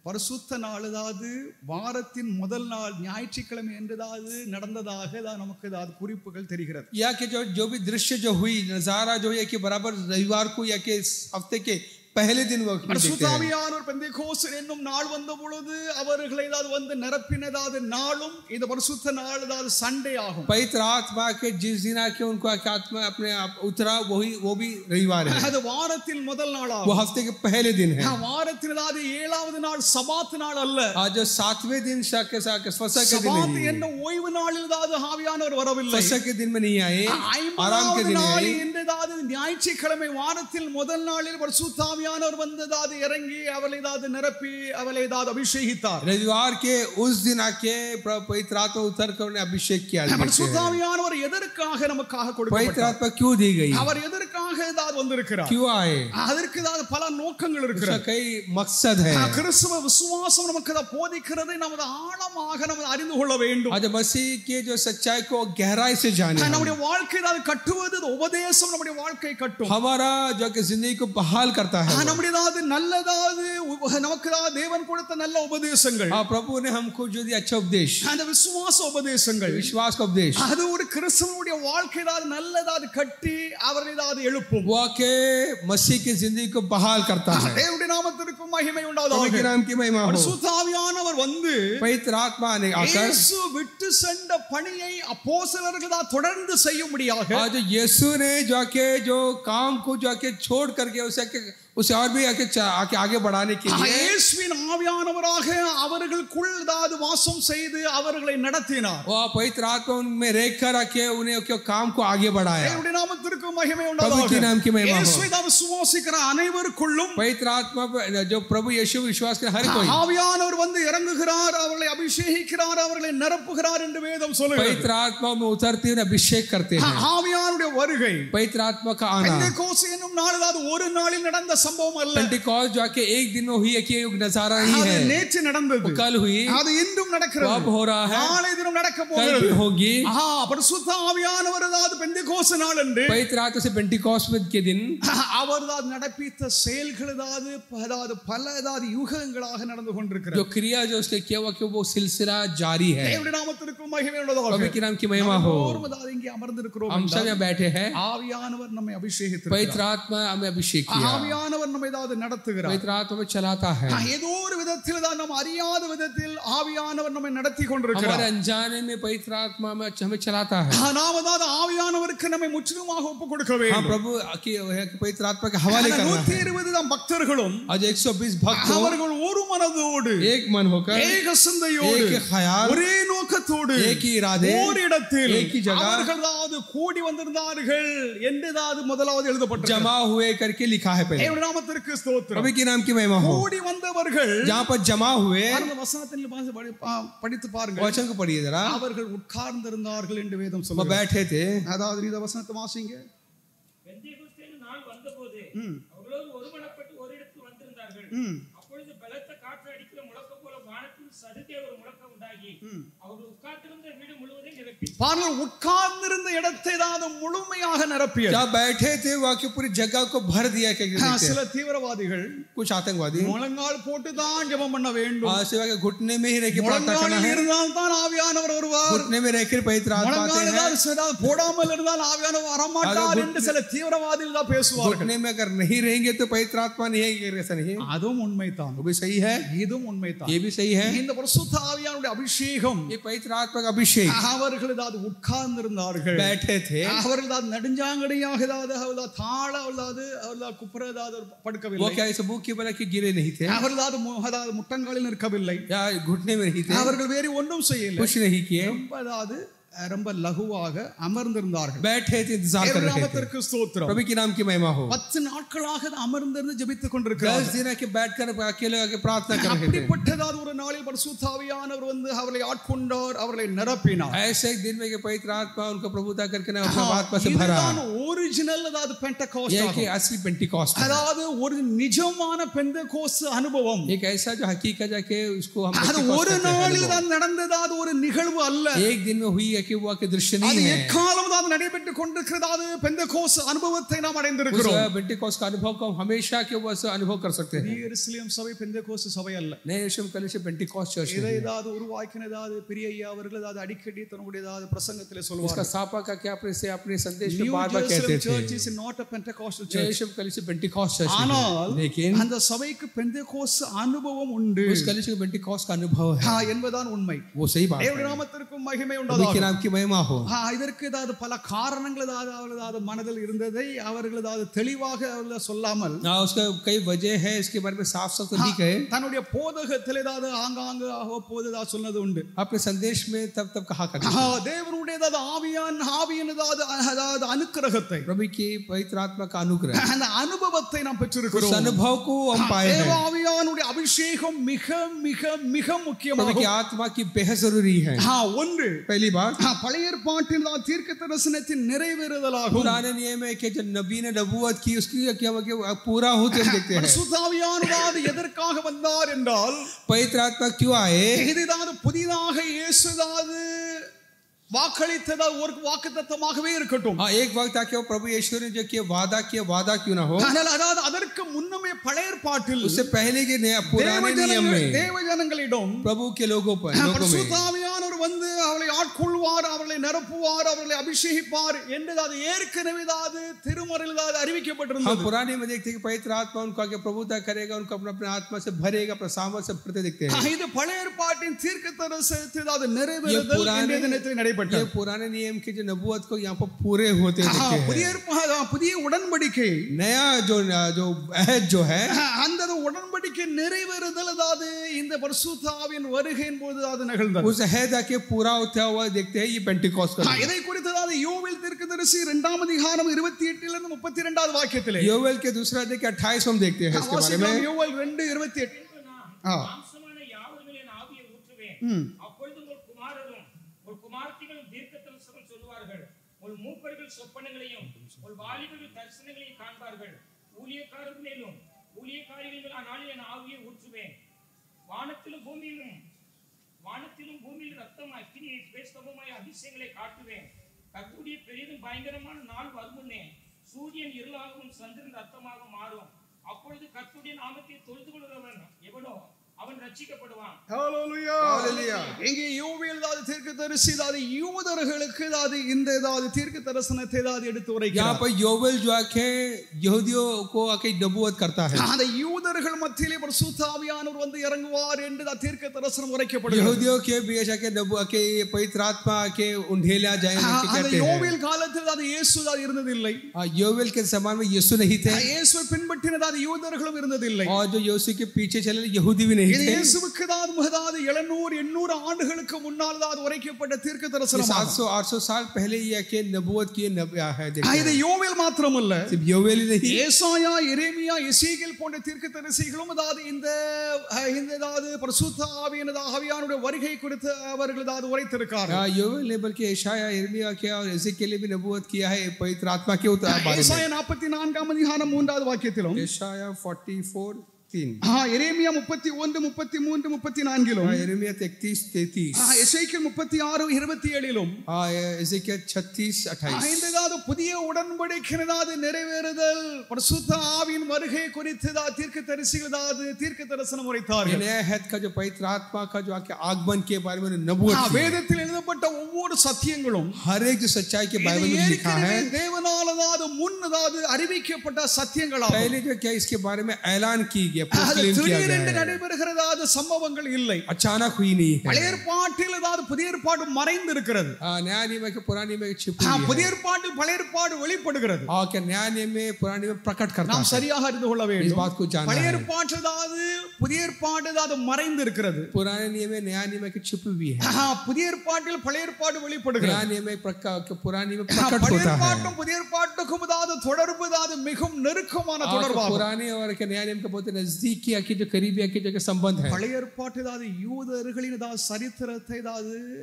பரிசுத்த நாள் அதாவது வாரத்தின் முதல் நாள் ஞாயிற்றுக்கிழமை என்றதாவது நடந்ததாக நமக்கு அதாவது குறிப்புகள் தெரிகிறது। या कि जो भी दृश्य जो हुई नजारा जो है कि बराबर रविवार को या कि हफ्ते के पहले दिन वो देखते हैं। பெந்தெகோஸ்து என்னும் நாள் வந்த பொழுது அவர்களை அதாவது வந்து நிரப்பினதாவது நாளும் இந்த பரிசுத்த நாள் அதாவது சண்டே ஆகும்। पवित्र आत्मा के जिस दिन आके उनको आत्मा अपने आप उतरा वो भी रविवार है। அது வாரத்தின் முதல் நாள் ஆகும்। वो हफ्ते के पहले दिन है। வாரத்தின் அதாவது 7வது நாள் சபாத் நாள் அல்ல। आज जो 7वें दिन फसह के दिन சபாத் नहीं। என்ற ஓய்வு நாளில் அதாவது ஆவியானவர் வரவில்லை। फसह के दिन में नहीं आए, आराम के दिन आए। என்றதாவது ஞாயிற்றுக்கிழமை வாரத்தில் முதல் நாளில் பரிசுத்த ஆவியானவர் வந்ததாவது இறங்கி அவளை அதாவது நிரப்பி அவளை அதாவது அபிஷேகித்தார்। रविवार के उस दिन आके पवित्र आत्मा उतर कर उन्हें अभिषेक किया। பரிசுத்த ஆவியானவர் எதற்காக நமக்காக पवित्र கொடுக்கப்பட்டார்? आत्मा क्यों दी गई? அவர் எதற்காக அதாவது வந்திருக்கிறார்? क्यों आए? அதற்கு அதாவது பல நோக்கங்கள் उसका இருக்கிறது। कई मकसद है। கிறிஸ்தவ விசுவாசம் நமக்கு அதை போதிக்கிறதை நமது ஆழமாக நம்ம அறிந்து கொள்ள வேண்டும்। आज मसीह के जो सच्चाई को गहराई से जाने, நம்முடைய வாழ்க்கையை அதாவது கட்டுவது உபதேசம் நம்முடைய வாழ்க்கை கட்டும். हमारा जो कि जिंदगी को बहाल करता है. நம்முடையதாவது நல்லதாவது நமக்கு தேவன் கொடுத்த நல்ல உபதேசங்கள், प्रभु ने हमको जो दिया अच्छा उपदेश, அந்த விசுவாச உபதேசங்கள், विश्वास का उपदेश, அது ஒரு கிறிஸ்தவனுடைய வாழ்க்கையில நல்லதாவது கட்டி அவரைதாவது எழுப்பும். वो के मसीह की जिंदगी को बहाल करता है. தேவனுடைய நாமத்திற்கு மகிமை प्रभु உண்டாவதாக. के नाम की महिमा हो. பரிசுத்த ஆவியானவர் வந்து पवित्र आत्मा ने आकर இயேசு விட்டு சென்ற பணியை அப்போஸ்தலர்கள் தான் தொடர்ந்து செய்யும்படியாக, आज यीशु ने जो काम को जो के छोड़ करके उसे और भी आगे बढ़ाने के लिए இயேசுவின் ஆவியானவராக அவர்களுக்குள் தாவது வாசம் செய்து அவர்களை நடத்தினார். वो पवित्र आत्मा उनमें रहकर आके उन्हें काम को आगे बढ़ाया. தேவனுடைய நாமத்திற்கு மகிமை प्रभु உண்டாவதாக. के नाम की महिमा हो. இயேசுவை தான் விசுவாசிக்கிற அனைவருக்குள்ளும் पवित्र आत्मा जो प्रभु यीशु विश्वास के हर कोई, ஆவியானவர் வந்து இறங்குகிறார், அவர்களை அபிஷேகிக்கிறார், அவர்களை நிரப்புகிறார் என்று வேதம் சொல்லுகிறது. पवित्र आत्मा में उतरते हैं, अभिषेक करते हैं. ஆவியானுடைய வருகை पवित्र आत्मा का आना பெந்தெகோஸ்து என்னும் நாளில் ஒரு நாளில் நடந்த சம்பவம் அல்ல. पेंटिकॉस्ट जो कि एक दिन में हुई है कि एक नजारा नहीं அது है. நேற்று நடந்தது, वो कल हुई, அது இன்றும் நடக்கிறது, अब हो रहा है, நாளை தினம் நடக்க कल போகிறது. भी होगी. பரிசுத்த ஆவியானவர் அதாவது பெந்தெகோஸ்து நாள் என்று पवित्र आत्मा से पेंटिकॉस्ट के दिन அவர் தான் நடப்பித்த செயல்கள் அதாவது பல யுகங்களாக நடந்து जो கொண்டிருக்கிறது. क्रिया जो उसने किया हुआ कि वो सिलसिला जारी है. தேவனுடைய நாமத்திற்கு மகிமை உண்டாவதாக. प्रभु के नाम की महिमा हो. இங்கே அமர்ந்திருக்கிறோம், हम सब यहाँ बैठे हैं, ஆவியானவர் நம்மை அபிஷேகித்திருக்கிறார். पवित्र आत्मा हमें अभिषेक किया, ஆவியானவர் நம்மை ஏதாவது நடத்துகிறார். पवित्र आत्मा में चलाता है. ஏதோ ஒரு விதத்தில் தான் நாம் அறியாத விதத்தில் ஆவியானவர் நம்மை நடத்தி हमारे கொண்டிருக்கிறார். अनजाने में पवित्र आत्मा में हमें चलाता है. நாம் அதாவது ஆவியானவருக்கு நம்மை முற்றிலுமாக ஒப்புக் கொடுக்க हाँ வேண்டும். प्रभु की पवित्र आत्मा के हवाले करना है. 120 பக்தர்களும் आज 120 भक्त அவர்கள் ஒரு மனதோடு एक मन होकर, ஏக சிந்தையோடு एक ख्याल, ஒரே நோக்கத்தோடு एक ही इरादे, ஒரு இடத்தில் एक ही जगह அவர்களாவது கூடி வந்திருந்தார்கள் என்றுதாவது முதலாவது எழுதப்பட்டிருக்கிறது. जमा हुए करके लिखा है पहले. தேவனுடைய நாமத்திற்கு ஸ்தோத்திரம். प्रभु के नाम की महिमा हो. கூடி வந்தவர்கள் जहाँ पर जमा हुए, அந்த வசனத்தில் படித்து பாருங்கள், वचन को पढ़िए जरा. அவர்கள் உட்கார்ந்திருந்தார்கள் என்று வேதம் वो சொல்லுகிறது. बैठे थे. அதாவது இந்த வசனத்தை வாசிங்க. பெந்தெகோஸ்தே நாள் வந்தபோது அவர்களோடு ஒருமனப்பட்டு ஒரு இடத்தில் வந்திருந்தார்கள். அப்பொழுது பலத்த காற்று அடிக்கிற முழக்கம் போல வானத்தில் சதுக்கே ஒரு முழக்கம் உண்டாகி அவர்கள் உட்கார்ந்திருந்த வீடு முழுவதும் நிரப்பி, பாருங்கள், உட்கார்ந்திருந்த இடத்தை தான் முழுமையாக நிரப்பியது. जहाँ बैठे थे वहाँ की पूरी जगह को भर दिया. சில தீவிரவாதிகள் कुछ आतंकवादी முழங்கால் போட்டு தான் ஜெபம் பண்ண வேண்டும், सेवा के घुटने में ही रह के प्रार्थना करना है. இருந்தால் தான் ஆவியானவர் வருவார், घुटने में रहकर पवित्र आत्मा आते हैं. முழங்கால் போடாமல் இருந்தால் ஆவியானவர் வரமாட்டார் என்று சில தீவிரவாதிகள் தான் பேசுவார்கள். घुटने में अगर नहीं रहेंगे तो पवित्र आत्मा नहीं है, ऐसा नहीं. அதுவும் உண்மைதான், वो भी सही है, இதுவும் உண்மைதான். ये भी सही है. இந்த பரிசுத்த ஆவியானுடைய அபிஷேகம், ये पवित्र आत्मा का अभिषेक, அவர்கள் ஏதாவது உட்கார்ந்திருந்தார்கள், बैठे थे. அவர்கள் ஏதாவது நடுஞ்சாங்கடியாக ஏதாவது தாழ ஏதாவது குப்புற ஏதாவது वो படுக்கவில்லை, क्या इस मुंह की बना के गिरे नहीं थे, அவர்கள் ஏதாவது முட்டங்காலில் நிற்கவில்லை, या घुटने में नहीं थे, அவர்கள் வேறு ஒன்றும் செய்யல, कुछ नहीं किए, ரொம்ப லகுவாக அமர்ந்திருந்தார்கள். बैठे थे, इंतजार कर रहे थे. நாமத்திற்கு ஸ்தோத்திரம். प्रभु के नाम की महिमा हो. 10 நாட்களாக அமர்ந்திருந்து ஜெபித்துக் 10 கொண்டிருக்கிறார்கள். दिन के बैठकर अकेले आके प्रार्थना कर रहे थे. அப்படிப்பட்டதான ஒரு நாளில் பரிசுத்த ஆவியானவர் வந்து அவர்களை ஆட்கொண்டார், அவர்களை நிரப்பினார். ऐसे एक दिन में के पवित्र आत्मा उनको प्रभुता करके ना अपने आत्मा से भरा. ஒரிஜினல் அதாவது பெந்தெகோஸ்து, ये कि असली पेंटिकॉस्ट, அதாவது ஒரு நிஜமான பெந்தெகோஸ்து அனுபவம். एक ऐसा जो हकीकत है कि उसको हम அது ஒரு நாளில் தான் நடந்ததாது ஒரு நிகழ்வு அல்ல, एक दिन में हुई है कि वो के दृश्य அது नहीं है. எக்காலமும் அது நடைபெற்றுக் கொண்டிருக்கிறதாது பெந்தெகோஸ்து அனுபவத்தை நாம் அடைந்திருக்கிறோம். उस पेंटिकॉस्ट का अनुभव को हम हमेशा के वो अनुभव कर सकते हैं. எருசலேம் சபை பெந்தெகோஸ்து சபை அல்ல. नए यरूशलेम कलीसिया पेंटिकॉस्ट चर्च இதை है. ஏதாவது உருவாக்கினதாது பெரிய ஐயா அவர்கள் ஏதாவது அடிக்கடி தன்னுடைய பிரசங்கத்திலே उसका சொல்வார்கள். सापा का क्या अपने संदेश में New बार-बार कहते Jerusalem थे. Church is not a Pentecostal नए church. यरूशलेम कलीसिया पेंटिकॉस्ट चर्च है. ஆனால் लेकिन அந்த சபைக்கு பெந்தெகோஸ்து அனுபவம் உண்டு उस कलीसिया का पेंटिकॉस्ट का अनुभव है. என்பதுதான் உண்மை. वो सही बात தேவனுடைய है. நாமத்திற்கு மகிமை प्रभु உண்டாதாக. के नाम की महिमा हो. இதற்கு ஏதாவது பல காரணங்கள் ஏதாவது மனதில் இருந்ததை அவர்கள் ஏதாவது தெளிவாக சொல்லாமல் उसका कई वजह है, इसके बारे में साफ-साफ तो नहीं कहे. தன்னுடைய போதகத்தில் ஏதாவது ஆங்காங்கு அவ்வப்போது சொன்னது உண்டு. अपने संदेश में तब कहा करते. தேவனுடைய ஆவியின் ஏதாவது அனுக்கிரகத்தை, प्रभु की पवित्र आत्मा का अनुग्रह, அந்த அனுபவத்தை நாம் उस பெற்றிருக்கிறோம். अनुभव को हम पाए தேவ हैं. ஆவியானுடைய அபிஷேகம் மிக மிக மிக प्रभु की முக்கியமாகும். आत्मा की बेहद जरूरी है. ஒன்று पहली बात, பழைய ஏற்பாட்டின் தீர்க்க தரிசனத்தின் நிறைவேறுதலாகும். पुराने नियम में कि जो नबी ने नबूवत की उसकी क्या पूरा होते हम देखते हैं. பரிசுத்த ஆவியானவர் எதற்காக வந்தார் என்றால், पवित्र आत्मा क्यों आए? இதுதான் புதிதாக இயேசுதாது வாக்களித்ததா ஒரு வாக்குத்தத்தமாகவே இருக்கட்டும். हाँ, एक वक्त आके वो प्रभु यीशु ने जो किया वादा क्यों ना हो, ஆனால் அதாவது அதற்கு முன்னமே பழைய ஏற்பாட்டில் उससे पहले के नया पुराने नियम में தேவ ஜனங்களிடம் प्रभु के लोगों में பரிசுத்த ஆவியானவர் வந்து அவர்களை ஆட்கொள்வார், அவர்களை நிரப்புவார், அவர்களை அபிஷேகிப்பார் என்று அது ஏற்கனவே அது திருமறையில் அது அறிவிக்கப்பட்டிருந்தது. हम पुराने में देखते हैं कि पवित्र आत्मा उनको आगे प्रभुता करेगा, उनको अपने आत्मा से भरेगा, अपने सामर्थ से भरते दिखते हैं. இது பழைய ஏற்பாட்டின் தீர்க்கதரிசனத்தில் அது நிறைவேறுதல் இந்த தினத்தில் நடைபெற்றது. ये पुराने नियम के जो नबूवत को यहाँ पर पूरे होते दिखते हैं. புதிய உடன்படிக்கை नया जो अहद जो है, அந்த உடன்படிக்கை நிறைவேறுதல் அதாவது இந்த பரிசுத்த ஆவியின் வருகையின் போது அது நிகழ்ந்தது. उस अहद आके पूरा होता हुआ देखते हैं ये पेंटिकॉस्ट का. இதை குறித்து அதாவது யோவேல் தீர்க்கதரிசி 2ஆம் அதிகாரம் 28 லிருந்து 32வது வாக்கியத்திலே योवेल के दूसरा अध्याय के 28 हम देखते हैं इसके बारे में. யோவேல் 2:28 மாம்சமான யாவர் மேல் என் ஆவியை ஊற்றுவேன், அப்பொழுது உங்கள் குமாரரும் உங்கள் குமாரத்திகளும் தீர்க்கதரிசனம் சொல்லுவார்கள், உங்கள் மூப்பர்கள் சொப்பனங்களையும் உங்கள் வாலிபர்கள் தரிசனங்களையும் காண்பார்கள். ஊழியக்காரர் மேலும் ஊழியக்காரிகள் மேல் அந்நாளில் என் ஆவியை ஊற்றுவேன். வானத்திலும் பூமியிலும் ரத்தம் அக்கினியை பேஸ்தவமாய் அதிசயங்களை காட்டுவேன். கர்த்தருடைய பெரிதும் பயங்கரமான நாள் வரும் முன்னே சூரியன் இருளாகவும் சந்திரன் ரத்தமாக மாறும். அப்பொழுது கர்த்தருடைய நாமத்தை தொழுது கொள்கிறவன் எவனோ அவன் ரட்சிக்கப்படுவான். ஹalleluya ஹalleluya. இங்கே யோவேல் தீர்க்கதரிசி யூதர்களுக்கு இந்த தீர்க்கதரிசனத்தை எடுத்து உரைக்கிறார். यहाँ पर योवेल जो आके यहूदियों को आके नबूवत करता है. அந்த யூதர்கள் மத்தியிலே பரிசுத்த ஆவியானவர் வந்து இறங்குவார் என்று தீர்க்கதரிசனம் உரைக்கப்படுகிறது. यहूदियों के बीच आके नबूवत पवित्र आत्मा आके उंडेला जाएगा कहते हैं. யோவேல் காலத்தில் இயேசு இருந்ததில்லை. योवेल के समय में यीशु नहीं थे. இயேசுவை பின்பற்றின யூதர்களும் இருந்ததில்லை. और जो यीशु के पीछे चले यहूदी भी नहीं थे. இயேசுவுக்கு 700-800 ஆண்டுகளுக்கு முன்னால் உரைக்கப்பட்ட தீர்க்கதரிசனம். 700-800 साल पहले ये आके नबूवत किए है. இது யோவேல் மாத்திரமல்ல, सिर्फ योवेल ही नहीं, ஏசாயா, எரேமியா, எசேக்கியேல் போன்ற தீர்க்கதரிசிகளும் இந்த பரிசுத்த ஆவியானுடைய வருகை குறித்து அவர்கள் உரைத்திருக்கிறார்கள். योवेल ने बल्कि यशाया, यिर्मयाह किया और एजेकियेल भी नबूवत किया है पवित्र आत्मा के बारे में. ஏசாயா 44ஆம் அதிகாரம் 3வது வாக்கியத்திலும், यशाया 44:3, எரேமியா 31, 33, 34லும், यिर्मयाह 33-33, எசேக்கியேல் 36:27லும், எசேக்கியேல் 36:28. இந்த புதிய உடன்படிக்கையினது நிறைவேறுதல் பரிசுத்த ஆவியின் வருகை குறித்து தீர்க்கதரிசிகள் தீர்க்கதரிசனம் உரைத்தார்கள். नया अहद का जो पवित्र आत्मा का जो आके आगमन के बारे में नबूवत की. வேதத்தில் எழுதப்பட்ட ஒவ்வொரு சத்தியங்களும் हर एक जो सच्चाई के बाइबल में लिखा है, தேவனால் அறிவிக்கப்பட்ட சத்தியங்களாகும். पहले जो क्या इसके बारे में ऐलान की गया, திடீரென்று நடைபெறுகிறது சம்பவங்கள் இல்லை, अचानक हुई नहीं है. பழைய ஏற்பாட்டில் புதிய ஏற்பாடு மறைந்து இருக்கிறது. नया नियम में पुराने में छिपी है. புதிய ஏற்பாட்டில் பழைய ஏற்பாடு வெளிப்படுகிறது. और क्या नया नियम में पुराने में प्रकट करता है. நாம் சரியாக அறிந்து கொள்ள வேண்டும். इस बात को जानना பழைய है. ஏற்பாட்டில் புதிய ஏற்பாடு மறைந்து இருக்கிறது. पुराने नियम में नया नियम में छिपी हुई है. புதிய ஏற்பாட்டில் பழைய ஏற்பாடு வெளிப்படுகிறது. नया नियम में पुराने में प्रकट होता है. பழைய ஏற்பாட்டும் புதிய ஏற்பாட்டுக்கும் தொடர்பு மிகவும் நெருக்கமான தொடர்பாகும். पुराने और नया नियम के बहुत नजदीकी आके जो करीबी आके जो संबंध है. பழைய ஏற்பாட்டில் யூதர்களின் சரித்திரத்தை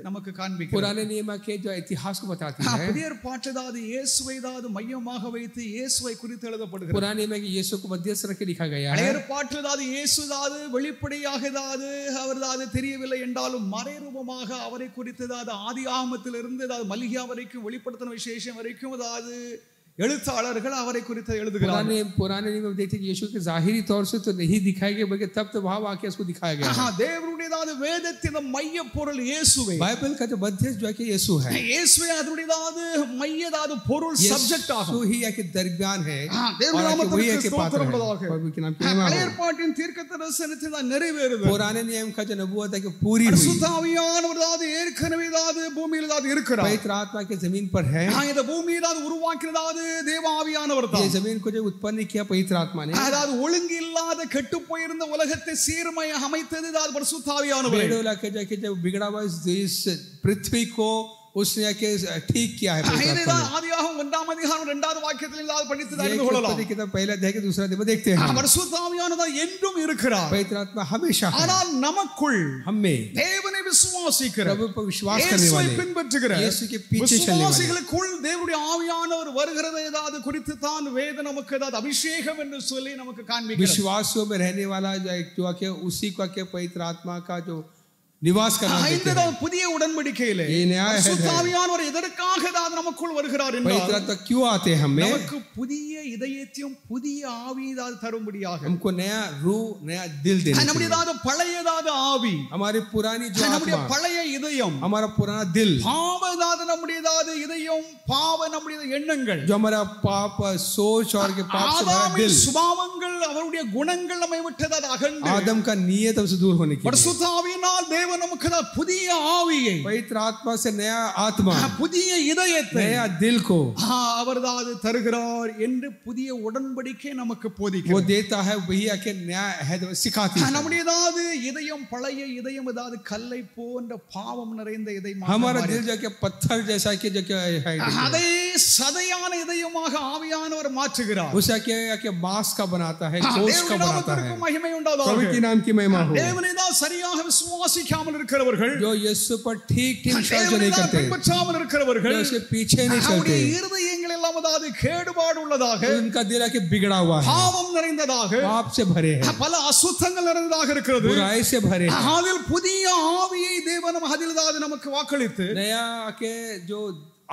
நமக்கு காண்பிக்கிறது. पुराने नियम के जो इतिहास को बताती है. புதிய ஏற்பாட்டில் இயேசுவை மையமாக வைத்து இயேசுவை குறித்து எழுதப்படுகிறது. पुराने में यीशु को मध्यस्थ रख के लिखा गया है. பழைய ஏற்பாட்டில் இயேசு வெளிப்படையாக அவர் தெரியவில்லை என்றாலும் மறைரூபமாக அவரை குறித்து ஆதி ஆகமத்திலிருந்து மல்கியா வரைக்கும் வெளிப்படுத்தின விசேஷம் வரைக்கும் எழுத்தாளர்கள் அவரை குறித்து எழுதுகிறார்கள். पुराने नियम में देखते हैं यीशु के जाहिरी तौर से तो नहीं दिखाया गया, बल्कि तब तो वहां आके उसको दिखाया गया है. தேவனுடைய வேதத்தின் மைய பொருள் இயேசுவே. बाइबल का जो मध्यस्थ जो है यीशु है. இயேசுவே அதனுடைய மைய பொருள் சப்ஜெக்ட் ஆகும். यीशु ही आके दरमियान है. தேவனுடைய நாமத்துக்கு ஸ்தோத்திரம் உண்டாவதாக. प्रभु के नाम पे பழைய ஏற்பாட்டின் தீர்க்கதரிசனத்தை நிறைவேறுதல். पुराने नियम का जो नबूवत है कि पूरी हुई. பரிசுத்த ஆவியானவர் ஏற்கனவே பூமியில் இருக்கிறார். पवित्र आत्मा के जमीन पर है. இந்த பூமியை உருவாக்கினது தேவ ஆவியானவர் தான். ये जमीन को जो उत्पन्न किया पवित्र आत्मा ने. ஒழுங்கு இல்லாத கெட்டு போயிருந்த உலகத்தை சீர்மையாக அமைத்தது பரிசுத்த ஆவியானவர். बेडोला के जो बिगड़ा हुआ इस पृथ्वी को उसने आके ठीक किया है. ஆதியாகமம் 1ஆம் அதிகாரம் 2வது வாக்கியத்தில் படித்து அறிந்து கொள்ளலாம். किताब पहला अध्याय के दूसरा अध्याय में देखते हैं. பரிசுத்த ஆவியானவர் என்றும் இருக்கிறார். पवित्र आत्मा हमेशा है. ஆனால் நமக்குள் हमें தேவனை விசுவாசிக்கிற, प्रभु पर विश्वास करने वाले, பின்பற்றுகிற यीशु के पीछे चलने वाले விசுவாசிகளுக்குள் தேவனுடைய ஆவியானவர் வருகிறதை குறித்து தான் வேதம் நமக்கு அபிஷேகம் என்று சொல்லி நமக்கு காண்பிக்கிறது. विश्वासियों में रहने वाला जो आके उसी को आके पवित्र आत्मा का जो निवास करना देते हैं। புதிய உடன்படிக்கையிலே ये नया है பரிசுத்த ஆவியானவர் எதற்காக நமக்குள் வருகிறார் என்றால் पवित्र आत्मा क्यों आते हैं हमें? நமக்கு புதிய இதயத்தையும் புதிய ஆவியை தரும்படியாக, हमको नया रूह नया दिल देने, நம்முடைய பழையதாத ஆவி, हमारी पुरानी जो நம்முடைய आत्मा, பழைய இதயம், हमारा पुराना दिल, பாவதாத நம்முடையதாத இதயம், பாவ நம்முடைய எண்ணங்கள், जो हमारा पाप सोच और के पाप से भरा दिल, சுபாவங்கள், அவருடைய குணங்கள் நம்மை விட்டதாத அகன்று आदम का नियत हमसे दूर होने के लिए பரிசுத்த ஆவியினால் தேவன் நமக்கு புதிய ஆவியை, पवित्र आत्मा से नया आत्मा, புதிய இதயத்தை, नया दिल को அவர்தான் தருகிறார் என்று புதிய உடன்படிக்கை நமக்கு वो போதிக்கிறது. देता है, वही आके नया है सिखाती है। நம்முடையதாது இதயம் பழைய இதயம், அதாவது கல்லை போன்ற பாவம் நிறைந்த இதயம், हमारा दिल जो कि पत्थर जैसा कि जो है அதை சதையான இதயமாக ஆவியானவர் மாற்றுகிறார். उसे आके मांस का बनाता है, गोश्त का बनाता है। மகிமை உண்டாதாக. प्रभु के नाम की महिमा हो। தேவனை தான் சரியாக விசுவாசிக்காமல் இருக்கிறவர்கள், जो यीशु पर ठीक विश्वास जो नहीं करते, பின்பற்றாமல் இருக்கிறவர்கள், जो उसके पीछे नहीं चलते, அவருடைய இருதயங்கள் எல்லாம் அதாவது கேடுபாடு உள்ளதாக, उनका दिल आके बिगड़ा हुआ है, பாவம் நிறைந்ததாக, पाप से भरे हैं, பல அசுத்தங்கள் நிறைந்ததாக இருக்கிறது. बुराई से भरे हैं। அதில் புதிய ஆவியை தேவன் அதில் நமக்கு வாக்களித்து नया आके जो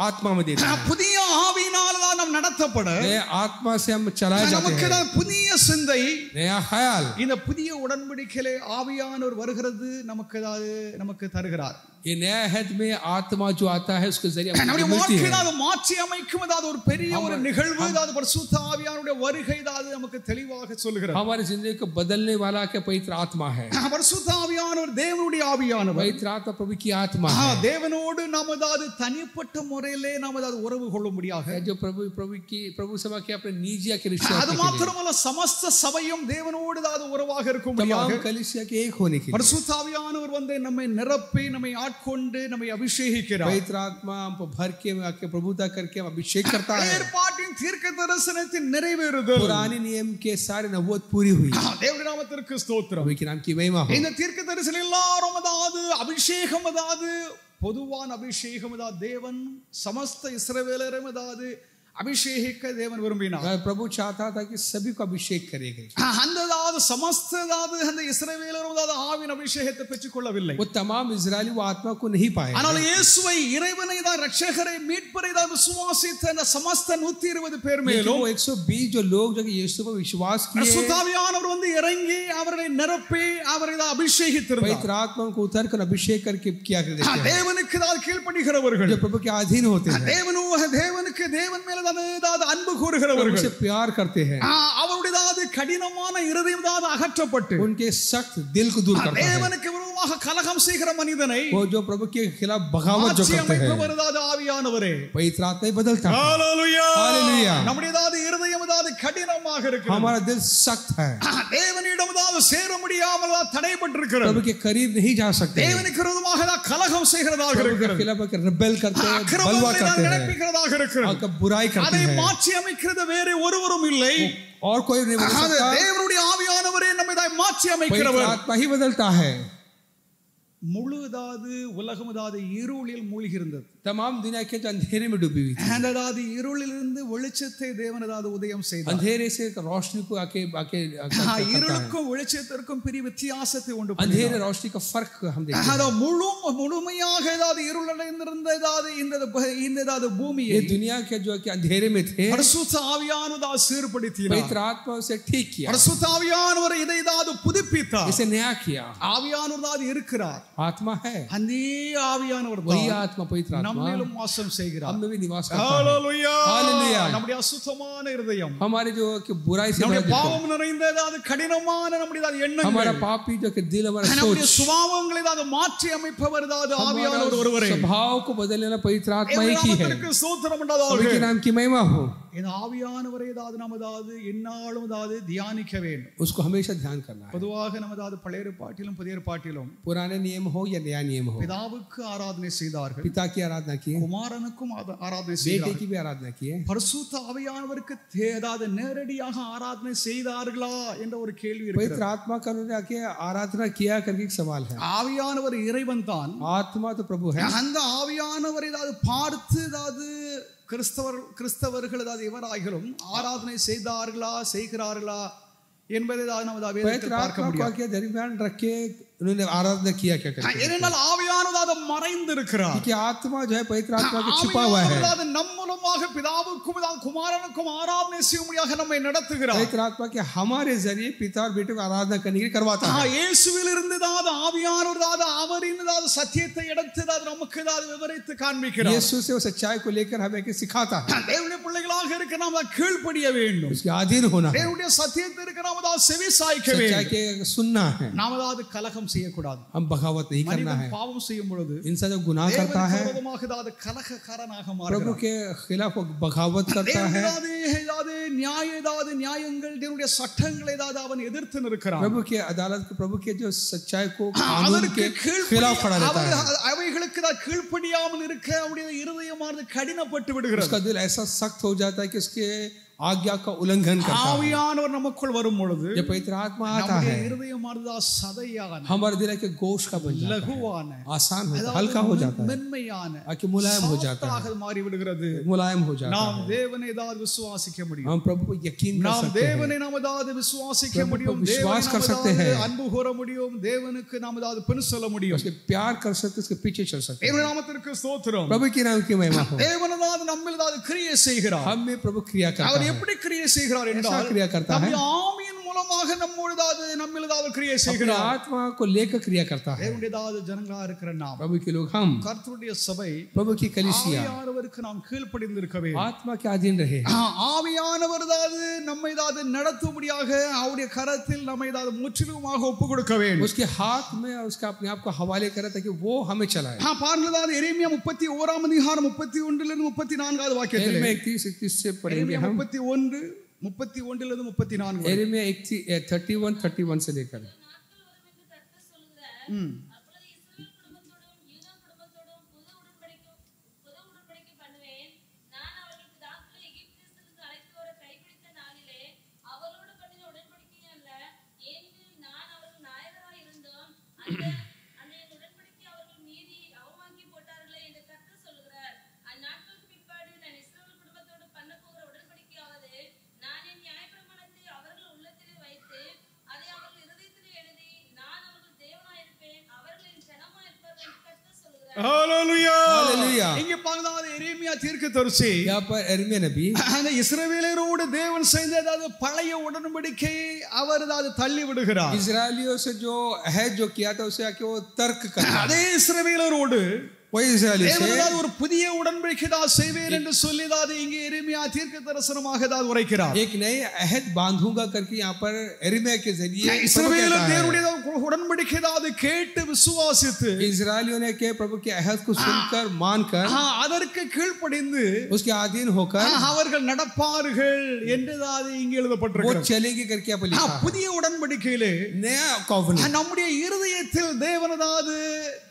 आत्मा में देता है, புதிய ஆவியினால் தான் நாம் நடத்தப்பட, नया आत्मा से हम चलाए जाते நமக்கு हैं, புதிய சிந்தை, नया ख्याल, இந்த புதிய உடன்படிக்கையிலே ஆவியானவர் வருகிறது நமக்கு தருகிறார். ये नया हैद में आत्मा जो आता है उसके जरिए நம்முடைய मिलती है। வாழ்க்கையை மாற்றி அமைக்கும் ஒரு பெரிய ஒரு நிகழ்வு, பரிசுத்த ஆவியானவருடைய வருகை நமக்கு தெளிவாக சொல்கிறது. हमारी जिंदगी को बदलने वाला के पवित्र आत्मा है। பரிசுத்த ஆவியானவர் தேவனுடைய ஆவியானவர், पवित्र आत्मा प्रभु की आत्मा है। தேவனோடு நாம் தனிப்பட்ட முறையிலே நாம் உறவு கொள்ளும்படியாக, जो प्रभु सभा के अपने निजी के रिश्ते, அது மாத்திரமல்ல சமஸ்த சபையும் தேவனோடு உறவாக இருக்கும்படியாக तमाम कलीसिया के एक होने के लिए பரிசுத்த ஆவியானவர் நம்மை நிரப்பி, நம்மை ஆட்கொண்டு, நம்மை அபிஷேகிக்கிறார். पवित्र आत्मा हमको भर के आके प्रभुता करके अभिषेक करता है। ஏற்பாட்டின் தீர்க்க தரிசனத்தின் நிறைவேறுதல், पुराने नियम के सारे नबूवत पूरी हुई। தேவனுடைய நாமத்திற்கு ஸ்தோத்திரம். प्रभु के नाम की महिमा हो। இந்த தீர்க்க தரிசனம் எல்லாரும் அபிஷேகம், பொதுவான அபிஷேகம், தேவன் சமஸ்த இஸ்ரவேலரும் அபிஷேகிக்க தேவன் விரும்பினார். प्रभु चाहता था कि सभी को अभिषेक करेगा। அந்த சமஸ்த அந்த இஸ்ரவேலரும் ஆவின் அபிஷேகத்தை பெற்றுக்கொள்ளவில்லை. वो तमाम इजरायली वो आत्मा को नहीं पाए। ஆனால் இயேசுவை, இறைவனை ரட்சகரை மீட்பரை விசுவாசித்த அந்த சமஸ்த 120 பேர் மேலும் 120 जो लोग जो यीशु पर विश्वास किए, பரிசுத்த ஆவியானவர் இறங்கி அவரை நிரப்பி அவரை அபிஷேகித்திருந்தார். पवित्र आत्मा को उतर कर अभिषेक करके किया करते हैं। தேவனுக்கு கீழ்ப்படிகிறவர்கள், जो प्रभु के अधीन होते हैं, தேவனுக்கு தேவன் மேல அன்பு கூறுகிறவர்கள், उसे प्यार करते हैं, அவருடைய கடினமான இருதயம் அகற்றப்பட்டு उनके सख्त दिल को दूर करता है। தேவனுக்கு விரோதமாக கலகம் செய்கிற மனிதனை वो जो प्रभु के खिलाफ बगावत जो करते हैं, ஆவியானவரே पवित्र आत्मा ही बदलता है। ஹalleluya, हालेलुया। நம்முடைய இருதயம் கடினமாக இருக்கிறது, हमारा दिल सख्त है, தேவனிடம் சேர முடியாமல் தடைபட்டிருக்கிறது, प्रभु के करीब नहीं जा सकते, தேவனுக்கு விரோதமாக கலகம் செய்கிறதாக प्रभु के இருக்கிறது, खिलाफ रिबेल करते हैं, बलवा करते हैं, நடப்பிக்கிறதாக இருக்கிறது, और बुराई करते அதை हैं। மாற்றி அமைக்கிறது வேறு ஒருவரும் இல்லை, और कोई नहीं बदल सकता। தேவனுடைய ஆவியானவரே நம்மை மாற்றி पवित्र அமைக்கிறவர். आत्मा ही बदलता है। முழு உலகம் இருளில் மூழ்கி இருந்தது, तमाम दुनिया के अंधेरे में डूबी हुई थी। இருளிலிருந்து வெளிச்சத்தை தேவன் உதயம் செய்தார். अंधेरे से रोशनी को आके இருளுக்கும் வெளிச்சத்திற்கும் பெரிய வித்தியாசத்தை உண்டு பண்ணினார். अंधेरे रोशनी का फर्क हम देखते हैं। முழுமையாக இருளடைந்திருந்த இந்த பூமியை ये दुनिया के जो कि अंधेरे में थे, பரிசுத்த ஆவியானவர் சீர்படுத்தினார். पवित्र आत्मा उसे ठीक किया, பரிசுத்த ஆவியானவர் இதை புதுப்பித்தார். इसे नया किया। ஆவியானவர் இருக்கிறார், आत्मा है, அந்த ஆவியானவர் वही आत्मा पवित्र आत्मा நம்மிலும் வாசம் செய்கிறார். हम में भी निवास करता है। ஹalleluya, हालेलुया। நம்முடைய அசுத்தமான இருதயம், हमारे जो कि बुराई से நம்முடைய भरा दिल, பாவம் நிறைந்த கடினமான நம்முடைய எண்ணங்கள், हमारा पापी जो कि दिल, हमारा நம்முடைய सोच, சுபாவங்களை மாற்றி அமைப்பவர் ஆவியானவர் ஒருவரே. हमारा स्वभाव को बदलने वाला पवित्र आत्मा ही है। நாமத்திற்கு ஸ்தோத்திரம் உண்டாதாக. प्रभु के नाम की महिमा हो। இந்த ஆவியானவரை நாம் எந்நாளும் தியானிக்க வேண்டும். उसको हमेशा ध्यान करना है। பொதுவாக நம்ம பழைய ஏற்பாட்டிலும் புதிய ஏற்பாட்டிலும் पुराने नियम हो या नया नियम हो, பிதாவுக்கு ஆராதனை செய்தார்கள், पिता की आराधना की, குமாரனுக்கும் ஆராதனை बेटे செய்தார்கள், की भी आराधना की है। பரிசுத்த ஆவியானவருக்கு நேரடியாக ஆராதனை செய்தார்களா என்ற ஒரு கேள்வி पवित्र இருக்கிறது. आत्मा का उन्होंने आके आराधना किया करके एक सवाल है। ஆவியானவர் இறைவன் தான், आत्मा तो प्रभु है। அந்த ஆவியானவர் பார்த்து கிறிஸ்தவர்கள் எவராகிலும் ஆராதனை செய்தார்களா செய்கிறார்களா என்பதை पवित्र பார்க்க आत्मा को முடியாது. आके दरमियान रख के उन्होंने आराधना किया क्या करके? ஏனென்றால் ஆவியானவர் மறைந்து இருக்கிறார். क्योंकि आत्मा जो है पवित्र आत्मा के छुपा हुआ है. ஆவியானவர் நம் மூலமாக பிதாவுக்கும் குமாரனுக்கும் ஆராதனை செய்யும்படியாக நம்மை நடத்துகிறார். पवित्र आत्मा के हमारे जरिए पिता और बेटे को आराधना करने के लिए करवाता है. இயேசுவிலிருந்து ஆவியானவர் அவரின் சத்தியத்தை எடுத்து நமக்கு விவரித்து காண்பிக்கிறார். यीशु से वो सच्चाई को लेकर हमें के सिखाता है. தேவனுடைய பிள்ளைகளாக இருக்க நாம் கீழ்ப்படிய வேண்டும். उसके अधीन होना है. தேவனுடைய சத்தியத்தை இருக்க நாம் செவி சாய்க்க வேண்டும். सच्चाई के सुनना है. நாம் கலகம் செய்யக்கூடாது. हम बगावत नहीं करना है. பாவம் செய்யும் பொழுது इंसान जब गुनाह करता है கலகக்காரனாக மாறுகிறார். प्रभु के खिलाफ बगावत करता है. நியாயங்கள் தேவனுடைய சட்டங்களை அவன் எதிர்த்து நிற்கிறான். प्रभु के अदालत को प्रभु के जो सच्चाई को कानून के खिलाफ खड़ा रहता है. அவைகளுக்கு கீழ்ப்படியாமல் இருக்க அவருடைய இருதயமானது கடினப்பட்டு விடுகிறது. उसका दिल ऐसा सख्त हो जाता है कि उसके आज्ञा का उल्लंघन करता है. ஆவியானவர் நமக்குள் வரும் பொழுது जब पवित्र आत्मा आता है இருதயமானது சதையான हमारे दिल के गोश्त का बन जाता है. लघुवान आसान होता है, हल्का हो जाता है, மென்மையான आके मुलायम हो जाता है, மாறி விடுகிறது. मुलायम हो जाता நாம் है. தேவனை விசுவாசிக்க முடியும். हम प्रभु को यकीन कर நாம் सकते हैं. தேவனை விசுவாசிக்க முடியும். विश्वास कर सकते हैं. அன்பு கூற முடியும். தேவனுக்கு நாம் பின் செல்ல முடியும். उसके प्यार कर सकते, उसके पीछे चल सकते हैं. தேவனுடைய நாமத்திற்கு ஸ்தோத்திரம். प्रभु के नाम की महिमा हो. தேவனாவது நம்மில் கிரியை செய்கிறார். हम में प्रभु क्रिया करता அவர் है. எப்படி கிரியை செய்கிறார் என்றால் क्रिया करता है. ஆவியின் மூலமாக நம்மில் கிரியை செய்கிறார். आत्मा को लेकर क्रिया करता है. தேவனுடைய ஜனங்களா இருக்கிற நாம், प्रभु के लोग हम, கர்த்தருடைய சபை, प्रभु की कलीसिया ஆவியானவருக்கு நாம் கீழ்ப்படிந்து இருக்க வேண்டும். आत्मा के अधीन रहे. ஆவியானவர் நம்மை நடத்தும்படியாக அவருடைய கரத்தில் நம்மை முற்றிலுமாக ஒப்பு கொடுக்க வேண்டும். उसके हाथ में उसका अपने आप को हवाले करे ताकि वो हमें चलाए. பாருங்கள் எரேமியா 31ஆம் அதிகாரம் 31லிருந்து 34வது வாக்கியத்தில், एरेमिया 31 से पढ़ेंगे हम. 31லிருந்து 34. एरेमिया 31 से लेकर ஹalleluya. இங்க பாருங்க எரேமியா தீர்க்கதரிசி, यहाँ पर एरेमिया नबी அந்த இஸ்ரவேலரோடு தேவன் செய்த பழைய உடன்படிக்கையை அவர் தள்ளி விடுகிறார். इजरायलियों से जो अहद जो किया था उसे आके वो तर्क करता है. அதே இஸ்ரவேலரோடு वही इजरायली से ஒரு புதிய உடன்படிக்கை செய்வேன் என்று சொல்லி இங்கே எரேமியா தீர்க்கதரிசனமாக உரைக்கிறார். एक नई अहद बांधूंगा करके यहाँ पर एरेमिया के जरिए இஸ்ரவேலர் தேவனுடைய உடன்படிக்கை கேட்டு விசுவாசித்து, इजरायलियों ने के प्रभु के अहद को सुनकर मानकर அதற்கு கீழ்ப்படிந்து उसके अधीन होकर அவர்கள் நடப்பார்கள் என்று இங்கே எழுதப்பட்டிருக்கிறது. वो चलेंगे करके आप लिखा है. புதிய உடன்படிக்கையிலே नया कॉवेनेंट நம்முடைய இருதயத்தில்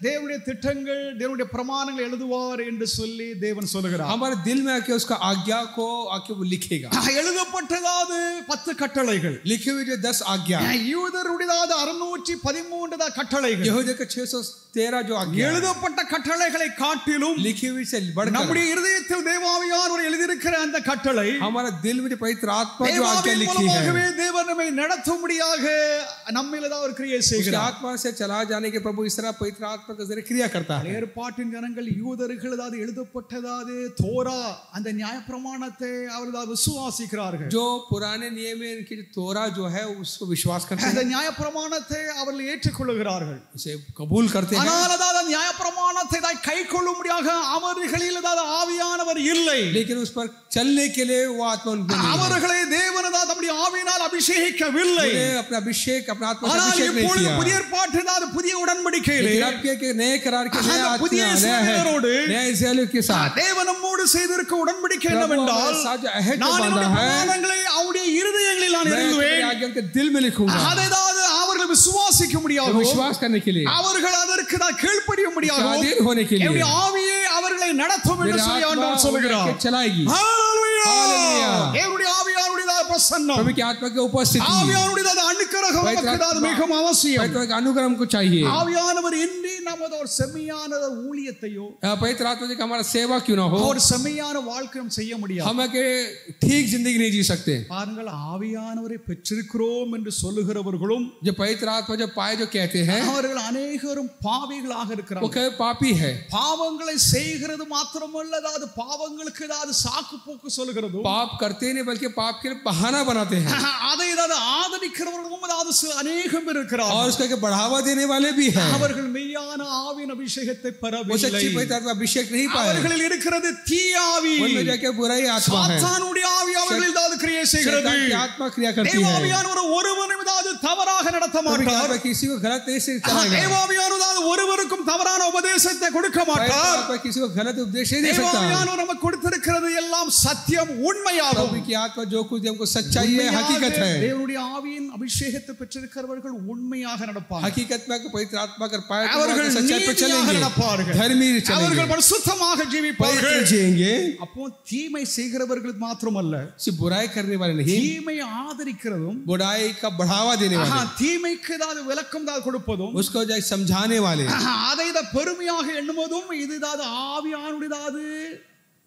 தேவனுடைய திட்டங்கள், தேவனுடைய பிரமாணங்கள் எழுதுவார் என்று சொல்லி தேவன் சொல்லுகிறார். हमारे दिल में आके उसका आज्ञा को आके वो लिखेगा. எழுதப்பட்டதாவது 10 கட்டளைகள், लिखे हुए जो 10 आज्ञा, யூதருடைய 613 கட்டளைகள், यहूदियों के 613 जो आज्ञा, எழுதப்பட்ட கட்டளைகளை காட்டிலும் लिखी हुई से बढ़कर நம்முடைய இருதயத்தில் தேவாவியானவர் எழுதியிருக்கிற அந்த கட்டளை, हमारा दिल में पवित्र आत्मा जो आज्ञा लिखी है, தேவன் நம்மை நடத்தும்படியாக நம்மில் ஒரு கிரியை செய்கிறார். आत्मा से चला जाने के प्रभु इस तरह पवित्र आत्मा के जरिए क्रिया करता है. ஏற்பாட்டின் ஜனங்கள் யூதர்கள் எழுதப்பட்டதாவது தோரா அந்த நியாயப்பிரமாணத்தை அவர்கள் விசுவாசிக்கிறார்கள். जो पुराने नियम में इनकी तोरा जो है उसको विश्वास करते हैं, அந்த நியாயப்பிரமாணத்தை அவர்கள் ஏற்றுக்கொள்கிறார்கள், इसे कबूल करते हैं. ஆனால் அந்த நியாயப்பிரமாணத்தை கைக்கொள்ளும்படியாக அவர்களில் ஆவியானவர் இல்லை. लेकिन उस पर चलने के लिए वो आत्मा उनमें नहीं है. அவர்களை தேவன் தம்முடைய ஆவியினால் அபிஷேகிக்கவில்லை. अपना अभिषेक अपना आत्मा से ஆனால் अभिषेक नहीं இப்பொழுது किया. புதிய ஏற்பாட்டில் புதிய உடன்படிக்கையிலே नए करार के नया புதிய இஸ்ரவேலரோடு नया इस्राएलियों के साथ தேவன் நம்மோடு செய்திருக்க உடன்படிக்கை என்னவென்றால், நான் என்னுடைய பிரமாணங்களை அவருடைய இருதயங்களில் நான் எழுதுவேன், आज्ञा के दिल में लिखूंगा. அதை அவர்கள் விசுவாசிக்க முடியாது, विश्वास करने के लिए, அவர்கள் அதற்கு கீழ்ப்படிய முடியாது, अधीन होने के लिए என்னுடைய ஆவியே அவர்களை நடத்தும் என்று சொல்லி ஆண்டவர் சொல்கிறார். चलाएगी. ஹalleluya. தேவனுடைய ஆவியானவருடைய பிரசன்னம், प्रभु की आत्मा की उपस्थिति, ஆவியானவருடைய அனுக்கிரகம் நமக்கு அதாவது மிகவும் அவசியம். पवित्र अनुग्रह हमको चाहिए. ஆவியானவர் இன்றி நமது ஒரு செம்மையான ஊழியத்தையோ पवित्र आत्मा जी का हमारा सेवा क्यों ना हो, ஒரு செம்மையான வாழ்க்கை நாம் செய்ய முடியாது. हम के ठीक जिंदगी नहीं जी सकते. பாருங்கள், ஆவியானவரை பெற்றிருக்கிறோம் என்று சொல்லுகிறவர்களும் जो पवित्र आत्मा जो पाए जो कहते हैं அவர்கள் அநேகரும் பாவிகளாக वो இருக்கிறார்கள். कहे पापी है. பாவங்களை செய்கிறது மாத்திரமல்ல, அதாவது பாவங்களுக்கு ஏதாவது சாக்கு போக்கு சொல்லுகிறது, पाप करते नहीं बल्कि पाप के लिए बहाना बनाते हैं. அதை ஏதாவது ஆதரிக்கிறவர்களும் அதாவது அநேகம் பேர் இருக்கிறார்கள். और उसका बढ़ावा देने वाले भी हैं. அவர்கள் மெய்யான ஆவியின் அபிஷேகத்தை वो பெறவில்லை. सच्ची पवित्र आत्मा अभिषेक नहीं पाए. அவர்களில் இருக்கிறது தீய ஆவி. उनमें जाके बुराई आत्मा है. சாத்தானுடைய ஆவி அவர்களில் ஏதாவது கிரியை செய்கிறது. शैतान की आत्मा क्रिया करती है. தேவாவியானவர் ஒருவனும் ஏதாவது தவறாக நடத்த மாட்டார். किसी को गलत नहीं से चलाएगा. தேவாவியானவர் ஒருவருக்கும் தவறான உபதேசத்தை கொடுக்க மாட்டார். किसी को गलत उपदेश नहीं दे सकता. தேவாவியானவர் நமக்கு கொடுத்திருக்கிறது எல்லாம் சத்தியம், உண்மையாகும். प्रभु की आत्मा जो कुछ हमको सच्चाई है, हकीकत है. தேவனுடைய ஆவியின் அபிஷேகத்தை பெற்றிருக்கிறவர்கள் உண்மையாக நடப்பார்கள். हकीकत में पवित्र आत्मा कर पाए அவர்கள் तो सच्चाई पे चलेंगे, धर्मी चलेंगे, அவர்கள் பரிசுத்தமாக ஜீவிப்பார்கள். जिएंगे. அப்போ தீமை செய்கிறவர்களுக்கு மாத்திரமல்ல, सिर्फ बुराई करने वाले नहीं, தீமை ஆதரிக்கிறதும் बुराई का बढ़ावा देने वाले, தீமைக்கு ஏதாவது விளக்கம் தான் கொடுப்பதும், उसको जाए समझाने वाले, அதை பெருமையாக எண்ணுவதும் இதுதான் ஆவியானுடையது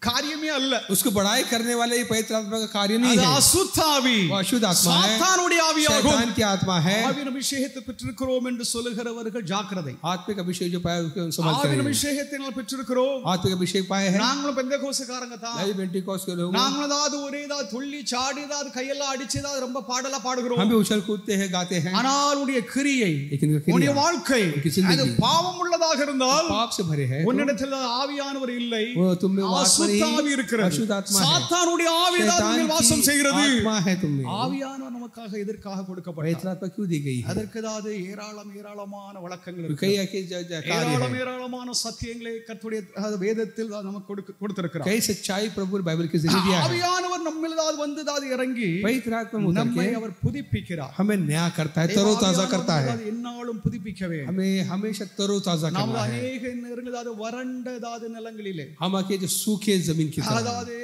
காரியமே அல்ல. उसको बड़ाई करने वाले ही पवित्र आत्मा का कार्य नहीं है. அசுத்த ஆவி, वो अशुद्ध आत्मा है, சாத்தானுடைய ஆவியாகும். शैतान की आत्मा है. ஆவியின் அபிஷேகத்தை பெற்றிருக்கிறோம் என்று சொல்லுகிறவர்கள் ஜாக்கிரதை. आत्मिक अभिषेक जो पाया उसको समझ ஆவியின் करें. அபிஷேகத்தை நாம் பெற்றிருக்கிறோம். आत्मिक अभिषेक पाए हैं. நாங்களும் பெந்தேகோஸ்தேக்காரங்க தான். नहीं पेंटिकॉस्ट के लोग, நாங்களும் ஏதாவது ஒரே ஏதாவது துள்ளி சாடி ஏதாவது கையெல்லாம் அடிச்சு ஏதாவது ரொம்ப பாடலா பாடுகிறோம். हम भी उछल कूदते हैं, गाते हैं. ஆனால் உடைய கிரியை, लेकिन उनका உடைய क्रिया வாழ்க்கை उनकी जिंदगी அது பாவம் உள்ளதாக இருந்தால், पाप से भरे हैं, உன்னிடத்தில் ஆவியானவர் இல்லை, वो तुम में वो आत्मा அசுத்த ஆவி नहीं, இருக்கிறது. अशुद्ध आत्मा है, சாத்தானுடைய ஆவி தான் शैतान உன்னில் வாசம் की செய்கிறது. आत्मा है तुम में. ஆவியானவர் நமக்காக எதற்காக கொடுக்கப்பட்டார்? पवित्र आत्मा क्यों दी गई है? அதற்கு ஏதாவது ஏராளமான வழக்கங்கள் இருக்கு. कई ऐसे कार्य हैं, ஏராளமான சத்தியங்களை கர்த்தருடைய வேதத்தில் நமக்கு கொடுத்திருக்கிறார். कई सच्चाई प्रभु ने बाइबल के जरिए दिया है. ஆவியானவர் நம்மில் ஏதாவது வந்து ஏதாவது இறங்கி पवित्र आत्मा उतर நம்மை के அவர் புதுப்பிக்கிறார். हमें नया करता है, तरोताजा करता है, என்னாலும் புதுப்பிக்கவே. हमें हमेशा तरोताजा நாம் करना है. அநேக நேரங்களில் ஏதாவது வறண்ட ஏதாவது நிலங்களிலே, हम आके जो सूखे जमीन की तरह, அதாவது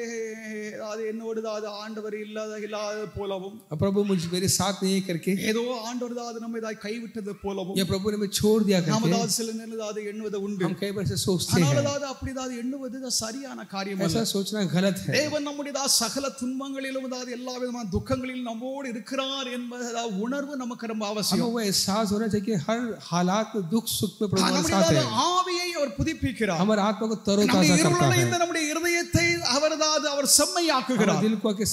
என்னோடு ஏதாவது ஆண்டவர் இல்லாத போலவும், प्रभु मुझे मेरे साथ नहीं करके, ஏதோ ஆண்டவர் ஏதாவது நம்மை ஏதாவது கைவிட்டது போலவும், या प्रभु ने हमें छोड़ दिया நாம் करके ஏதாவது சில நேரம் ஏதாவது எண்ணுவது உண்டு. हम कई बार से सोचते ஆனால் हैं. ஏதாவது அப்படி ஏதாவது எண்ணுவது சரியான காரியம் அல்ல. ऐसा सोचना गलत है. தேவன் நம்முடைய சகல துன்பங்களிலும் அதாவது எல்லா விதமான துக்கங்களிலும் நம்மோடு இருக்கிறார் என்பது உணர்வு நமக்கு ரொம்ப हमें அவசியம். वो एहसास होना चाहिए कि हर हालात में, दुख सुख में प्रभु हमारे साथ நம்முடைய है. ஆவியை அவர் புதுப்பிக்கிறார். हमारे आत्मा को तरोताजा நம்முடைய करता है, இருளுள்ள நம்முடைய இருதயத்தை அவர் செம்மையாக்குகிறார். दिल को के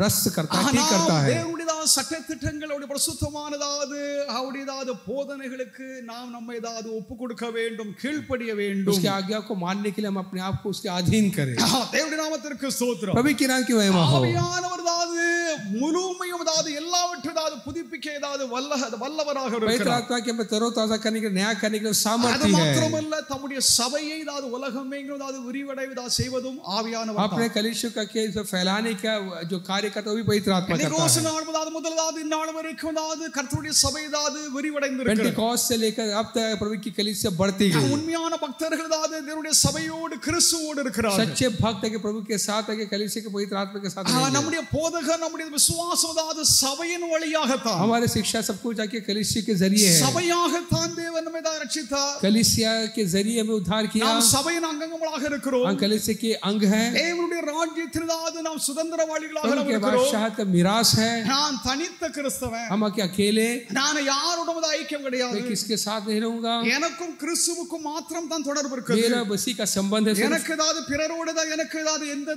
रस करता है, ठीक करता है. தேவனுடைய சட்டதிட்டங்கள் அவருடைய பரிசுத்தமானதாவது அவருடைய போதனைகளுக்கு நாம் நம்மை ஏதாவது ஒப்பு கொடுக்க வேண்டும், கீழ்ப்படிய வேண்டும். उसकी आज्ञा को मानने के लिए हम अपने आप को उसके अधीन करें. தேவனுடைய நாமத்திற்கு ஸ்தோத்திரம். प्रभु के नाम की महिमा हो. ஆவியானவர் அதாவது முழுமையும் அதாவது எல்லாவற்றையும் அதாவது புதுப்பிக்க ஏதாவது வல்லவராக पवित्र இருக்கிறார். आत्मा के हमें तरोताजा करने के लिए, नया करने के लिए அது सामर्थ्य है. மாத்திரமல்ல, தம்முடைய சபையை அதாவது உலகமெங்கும் அதாவது விரிவடைவதாக செய்வதும் ஆவியானவர் தான். अपने कलीसिया का के फैलाने का जो कार्य करता है वो भी पवित्र आत्मा करता பெந்தேகோஸ்து है. நாள் முதல் முதலாவது இந்நாள் வரைக்கும் அதாவது கர்த்தருடைய சபை அதாவது விரிவடைந்திருக்கிறது. पेंटिकॉस्ट से लेकर अब तक प्रभु की कलीसिया बढ़ती गई. உண்மையான பக்தர்கள் அதாவது தேவனுடைய சபையோடு கிறிஸ்துவோடு இருக்கிறார்கள். सच्चे भक्त के प्रभु के साथ है, कलीसिया के पवित्र आत्मा के साथ रहेंगे. நம்முடைய போதகர் நம்முடைய விசுவாசம் அதாவது சபையின் வழியாகத்தான், हमारे शिक्षा सब कुछ जाके कलीसिया के जरिए है. சபையாகத்தான் தேவன் நம்மை ரட்சித்தார். कलीसिया के जरिए हमें उद्धार किया. நாம் சபையின் அங்கங்களாக இருக்கிறோம். हम कलीसिया के अंग हैं. தேவனுடைய ராஜ்யத்தில் அதாவது நாம் சுதந்திரவாளிகளாக प्रभु के இருக்கிறோம். बादशाह का मिरास है. நான் தனித்த கிறிஸ்தவன், हम आके अकेले, நான் யாரோடும் ஐக்கியம் கிடையாது. मैं किसके साथ नहीं रहूंगा. எனக்கும் கிறிஸ்துவுக்கும் மாத்திரம் தான் தொடர்பு இருக்குது. मेरा बसी का संबंध है. எனக்கு ஏதாவது பிறரோடு எனக்கு ஏதாவது எந்த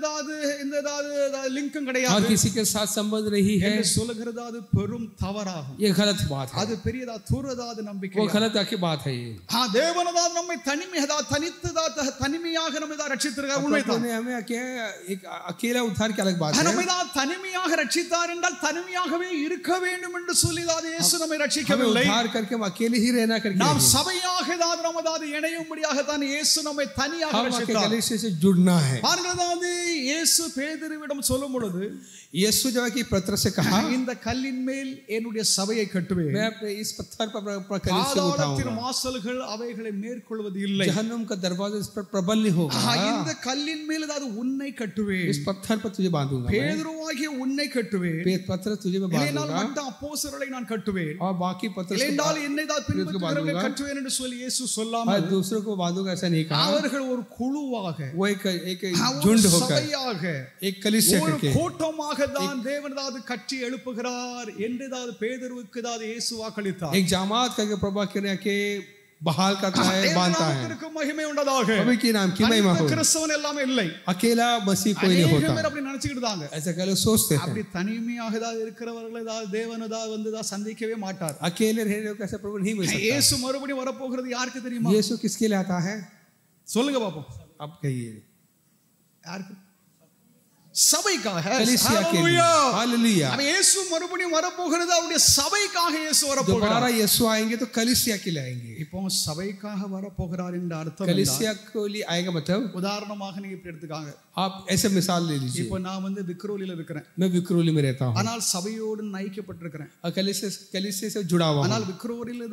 லிங்கும் और கிடையாது किसी के साथ संबंध नहीं है. என்று சொல்லுகிறது அது பெரும் தவறாகும். ये गलत बात है. அது பெரியதா தூரதாவது நம்பிக்கை. वो गलत की बात है. ये தேவனதாவது நம்மை தனிமையாக நம்மை ரட்சித்திருக்கிறார். உண்மைதான். हमें एक अकेला उद्धार की अलग बात है. நம்மை தனிமையாக ரட்சித்தார் என்றால் தனிமையாகவே இருக்க வேண்டும் என்று சொல்லி இயேசு நம்மை हमें ரட்சிக்கவில்லை. उद्धार करके हम अकेले ही रहना करके நாம் சபையாக நமது இணையும்படியாக தான் இயேசு நம்மை தனியாக हम ரட்சித்தார். कलीसिया से जुड़ना है. பாருங்கள், இயேசு பேதுருவிடம் சொல்லும் பொழுது यीशु जब की पत्र से कहा, இந்த கல்லின் மேல் என்னுடைய சபையை கட்டுவேன், मैं अपने इस पत्थर पर कलीसिया பாதாளத்தின் उठाऊंगा, வாசல்கள் அவைகளை மேற்கொள்வது இல்லை. जहन्नुम का दरवाजा इस पर प्रबल नहीं होगा. இந்த கல்லின் மேல் அதாவது உன்னை உன்னை கட்டுவேன், इस पत्थर पर तुझे बांधूंगा, பேதுருவாகிய உன்னை கட்டுவேன், पत्थर तुझे मैं இல்லையென்றால் बांधूंगा மற்ற அப்போஸ்தலரை நான் கட்டுவேன், और बाकी पत्थर இல்லையென்றால் என்னை தான் பின்பற்றுகிறவர்களை கட்டுவேன் என்று சொல்லி இயேசு और சொல்லாமல் दूसरों को बांधूंगा ऐसा नहीं कहा। அவர்கள் ஒரு குழுவாக, वो एक ஒரு झुंड होकर, சபையாக, एक कलिसिया ஒரு करके கூட்டமாக தான் தேவன் ஏதாவது கட்டி எழுப்புகிறார் என்று ஏதாவது பேதுருவுக்கு ஏதாவது இயேசு வாக்களித்தார்। एक जमात करके प्रभु के बहाल करता है, बांधता है। மகிமை உண்டதாக, प्रभु के नाम की महिमा हो। கிறிஸ்தவன் எல்லாமே இல்லை, अकेला मसीह कोई नहीं होता, அப்படி நினைச்சுக்கிட்டாங்க। ऐसा कल सोचते हैं। அப்படி தனிமையாக ஏதாவது இருக்கிறவர்கள் ஏதாவது தேவன் ஏதாவது வந்து ஏதாவது சந்திக்கவே மாட்டார்। अकेले रहने को ऐसा प्रभु नहीं मिल सकता। இயேசு மறுபடியும் வரப்போகிறது யாருக்கு தெரியுமா? यीशु किसके लिए आता है? சொல்லுங்க பாப்போம், आप कहिए। யாருக்கு? சபைக்காக, कलीसिया के लिए। हालेलुया। अब இயேசு மறுபடியும் வரப்போகிறது அவருடைய சபைக்காக இயேசு வரப்போகிறார்। दोबारा यीशु आएंगे तो कलीसिया के लिए आएंगे। இப்போ சபைக்காக வரப்போகிறார் என்ற அர்த்தம் कलीसिया के लिए आएगा मतलब, உதாரணமாக நீங்க இப்படி எடுத்துக்காங்க, आप ऐसे मिसाल ले लीजिए। இப்போ நான் வந்து விக்ரோலில இருக்கிறேன், मैं विक्रोली में रहता हूँ, ஆனால் சபையோடு ஐக்கியப்பட்டிருக்கிறேன், कलीसिया से जुड़ा हुआ हूँ। ஆனால் விக்ரோலில்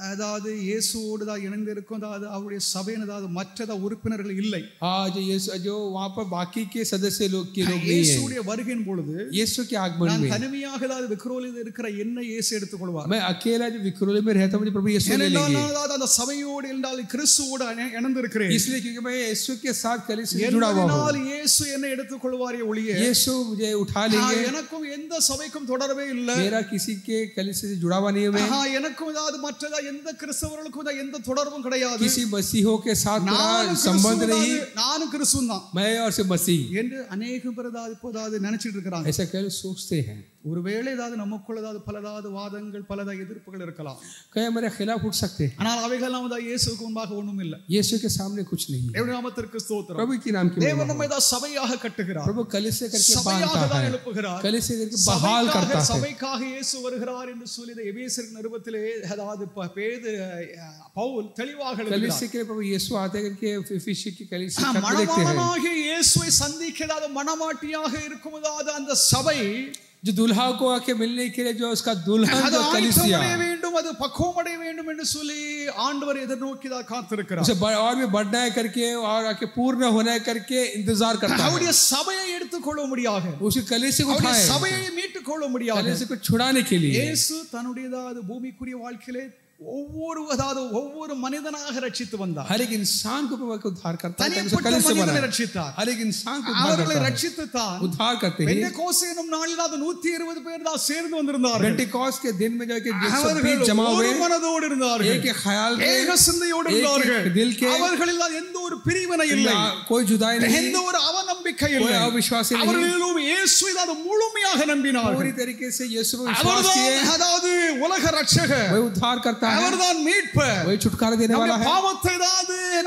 அதாவது இயேசுவோடு தான் இணைந்து இருக்கும், அதாவது அவருடைய சபையின் அதாவது மற்ற உறுப்பினர்கள் இல்லை। आज यीशु जो वहाँ पर बाकी के सदस्य लोग के लोग नहीं है। இயேசுடைய வருகையின் பொழுது यीशु के आगमन நான் में தனிமையாக அதாவது விக்ரோலில் இருக்கிற என்ன இயேசு எடுத்துக்கொள்வார்। मैं अकेला जो विक्रोली में रहता हूँ, मुझे प्रभु यीशु ले लेंगे, அந்த சபையோடு என்றால் கிறிஸ்துவோடு இணைந்து இருக்கிறேன், इसलिए क्योंकि मैं यीशु के साथ कलीसिया से जुड़ा हुआ हूँ। இயேசு என்னை எடுத்துக்கொள்வாரே ஒழிய यीशु मुझे उठा लेंगे, எனக்கும் எந்த சபைக்கும் தொடர்பே இல்லை, मेरा किसी के कलीसिया से जुड़ा हुआ नहीं है, எனக்கும் அதாவது மற்றதா எந்த கிறிஸ்தவர்களுக்கும் எந்த தொடர்பும் கிடையாது, किसी मसीहों के साथ मेरा संबंध नहीं, நானும் கிறிஸ்துவன் தான், मैं और सिर्फ मसीह என்று அநேகம் பேர் இப்போதாவது நினைச்சிட்டு இருக்காங்க। ऐसा कल सोचते हैं। ஒருவேளை ஏதாவது நமக்குள்ள ஏதாவது பலதாவது வாதங்கள் பலத எதிர்ப்புகள் இருக்கலாம், कहीं हमारे खिलाफ उठ सकते हैं, ஆனால் அவைகள் நாம் இயேசுவுக்கு முன்பாக ஒண்ணும் இல்லை। यीशु के सामने कुछ नहीं है। தேவனுடைய நாமத்திற்கு ஸ்தோத்திரம்। प्रभु के नाम की தேவன் நம்மை சபையாக கட்டுகிறார், प्रभु कलीसिया करके சபையாக बांधता தான் है, எழுப்புகிறார், कलीसिया करके बहाल करता है। சபைக்காக இயேசு வருகிறார் என்று சொல்லி எபேசியர் நிருபத்திலே அதாவது பவுல் தெளிவாக எழுதுகிறார்। कलीसिया के लिए प्रभु यीशु आते करके एफिसी की कलीसिया करके देखते हैं। மணவாளனாகிய இயேசுவை சந்திக்கிறது மணவாட்டியாக இருக்கும்போது அந்த சபை जो दुल्हा को आके मिलने के लिए जो उसका दुल्हन जो कलीसिया வேண்டும், அது பக்குவமடைய வேண்டும் என்று சொல்லி ஆண்டவர் எதிர்நோக்கி காத்திருக்கிறார்। उसे और भी बढ़ना है करके और आके पूर्ण होना है करके इंतजार करता है। அவருடைய சபையை எடுத்துக்கொள்ள முடியாது, उसी कलीसिया को उठाए, சபையை மீட்டுக் கொள்ள முடியாது, कलीसिया को छुड़ाने के लिए இயேசு தன்னுடையதாவது பூமிக்குரிய வாழ்க்கையிலே ஒவ்வொரு மனிதனாக ரட்சித்து வந்தார்। हर एक इंसान को प्रभु उद्धार करता है, தனிப்பட்ட மனிதனை ரட்சித்தார், हर एक इंसान को அவர்களை ரட்சித்து தான் उद्धार करते हैं। பெந்தெகோஸ்தே என்னும் நாளில் 120 பேர் தான் சேர்ந்து வந்திருந்தார்கள்। पेंटेकोस्ट के दिन में जाके 120 जमा हुए, ஒரு மனதோடு இருந்தார்கள், एक ख्याल में, ஏக சிந்தையோடு இருந்தார்கள், दिल के, அவர்களில் எந்த ஒரு பிரிவினை இல்லை, कोई जुदाई नहीं, எந்த ஒரு அவநம்பிக்கை இல்லை, कोई अविश्वास नहीं, அவர்களும் இயேசுவை முழுமையாக நம்பினார்கள்। पूरी तरीके से यीशु पर विश्वास किए, அதாவது உலக ரட்சகர், वही उद्धार करता है, அவர்தான் மீட்பர், वही छुटकारा देने वाला है, பாவத்தை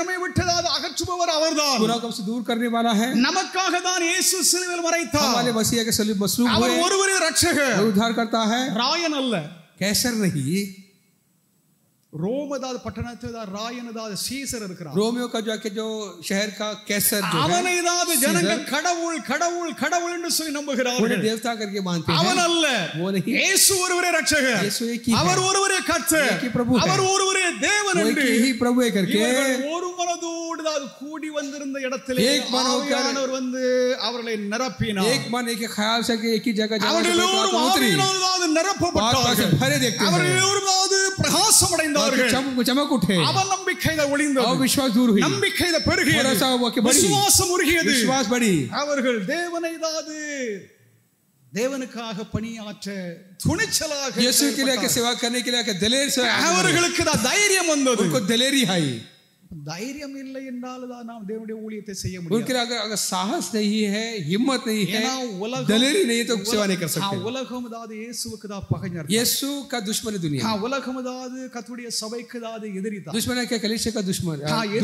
நம்மை விட்டதாவது அகற்றுபவர் அவர்தான், गुनाह को दूर करने वाला है, நமக்காக தான் இயேசு சிலுவையில் மரித்தார், हमारे मसीह के सलीब मसलूब हुए, அவர் ஒருவரே ரட்சகர், वही उद्धार करता है, ராயன் அல்ல, कैसर नहीं। ரோமதாது பட்டணத்தில் ராயனதாது சீசர் இருக்கிறார், रोमियो का जो शहर का कैसर जो है, அவனைதாவது ஜனங்கள் கடவுள் கடவுள் கடவுள் என்று சொல்லி நம்புகிறார்கள், देवता करके मानते हैं, அவன் அல்ல, वो नहीं, இயேசு ஒருவரே ரட்சகர், यीशु एक ही है, அவர் ஒருவரே கர்த்தர், एक ही प्रभु है, அவர் ஒருவரே தேவன் என்று एक ही प्रभु है करके ஒரு மனதோடு கூடி வந்திருந்த இடத்திலே ஆவியானவர் வந்து அவர்களை நிரப்பினார், एक मन एक ख्याल से एक ही जगह அவர்கள் ஆவியானவரால் நிரப்பப்பட்டார்கள், அவர்கள் எல்லோரும் பிரகாசம் அடைந்தார்கள், चमक उठे, அவநம்பிக்கையில் ஒளிந்தது, विश्वास दूर हुई, நம்பிக்கையில் பெருகியது, விசுவாசம் உருகியது, विश्वास बढ़ी, அவர்கள் தேவனுக்காக பணியாற்ற துணிச்சலாக यीशु के लिए सेवा करने के लिए दिलेर से அவர்களுக்கு தைரியம் வந்தது, उनको दिलेरी आई। தைரியம் இல்லை என்றால் தான் நாம் தேவனுடைய ஊழியத்தை செய்ய முடியும்। उनके अगर साहस नहीं है, हिम्मत नहीं है, दिलेरी नहीं तो सेवा नहीं कर सकते। உலகம் அதாவது இயேசுவுக்கு தான் பகைஞர், यीशु का दुश्मन है दुनिया, உலகம் அதாவது கர்த்தருடைய சபைக்கு அதாவது எதிரி தான், दुश्मन है क्या कलीसिया का दुश्मन,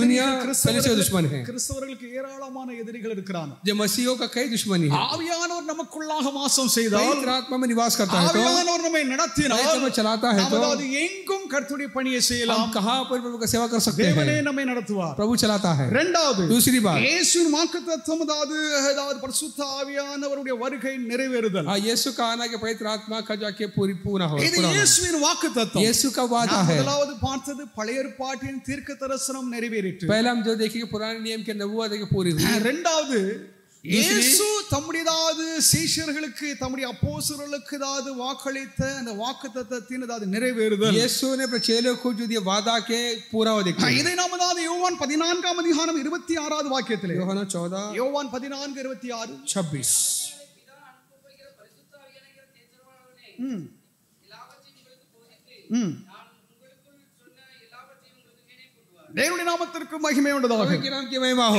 दुनिया कलीसिया का दुश्मन है, கிறிஸ்தவர்களுக்கு ஏராளமான எதிரிகள் இருக்கிறாங்க, जो मसीहों का कई दुश्मनी है। ஆவியானவர் நமக்குள்ளாக வாசம் செய்தால், पवित्र आत्मा में निवास करता है तो, ஆவியானவர் நம்மை நடத்தினால், चलाता है तो அதாவது எங்கும் கர்த்தருடைய பணியை செய்யலாம், कहां पर प्रभु का सेवा कर सकते हैं, நம்மை நடத்துவார். प्रभु चलाता है. இரண்டாவது, दूसरी बात, இயேசுவின் வாக்குத்தத்தம் அதாவது பரிசுத்த ஆவியானவருடைய வருகை நிறைவேறுதல். यीशु का आना के पवित्र आत्मा का जाके पूरा हो. இது இயேசுவின் வாக்குத்தத்தம். यीशु का वादा है. முதலாவது பார்த்தது பழைய ஏற்பாட்டின் தீர்க்கதரிசனம் நிறைவேறிற்று. पहले हम जो देखेंगे पुराने नियम के नबूवत के पूरी हुई. இரண்டாவது, இயேசு தம்முடையதாவது சீஷர்களுக்கு தம்முடைய அப்போஸ்தலர்களுக்கு அதாவது வாக்களித்த அந்த வாக்குத்தத்தத்தின் அதாவது நிறைவேறுதல். यीशु ने अपने चेलों को जो दिया वादा के पूरा हो देखा. இதை நாம் அதாவது யோவான் 14ஆம் அதிகாரம் 26வது வாக்கியத்திலே, யோவான் 14 யோவான் 14:26 26 தேவனுடைய நாமத்திற்கு மகிமை உண்டாக.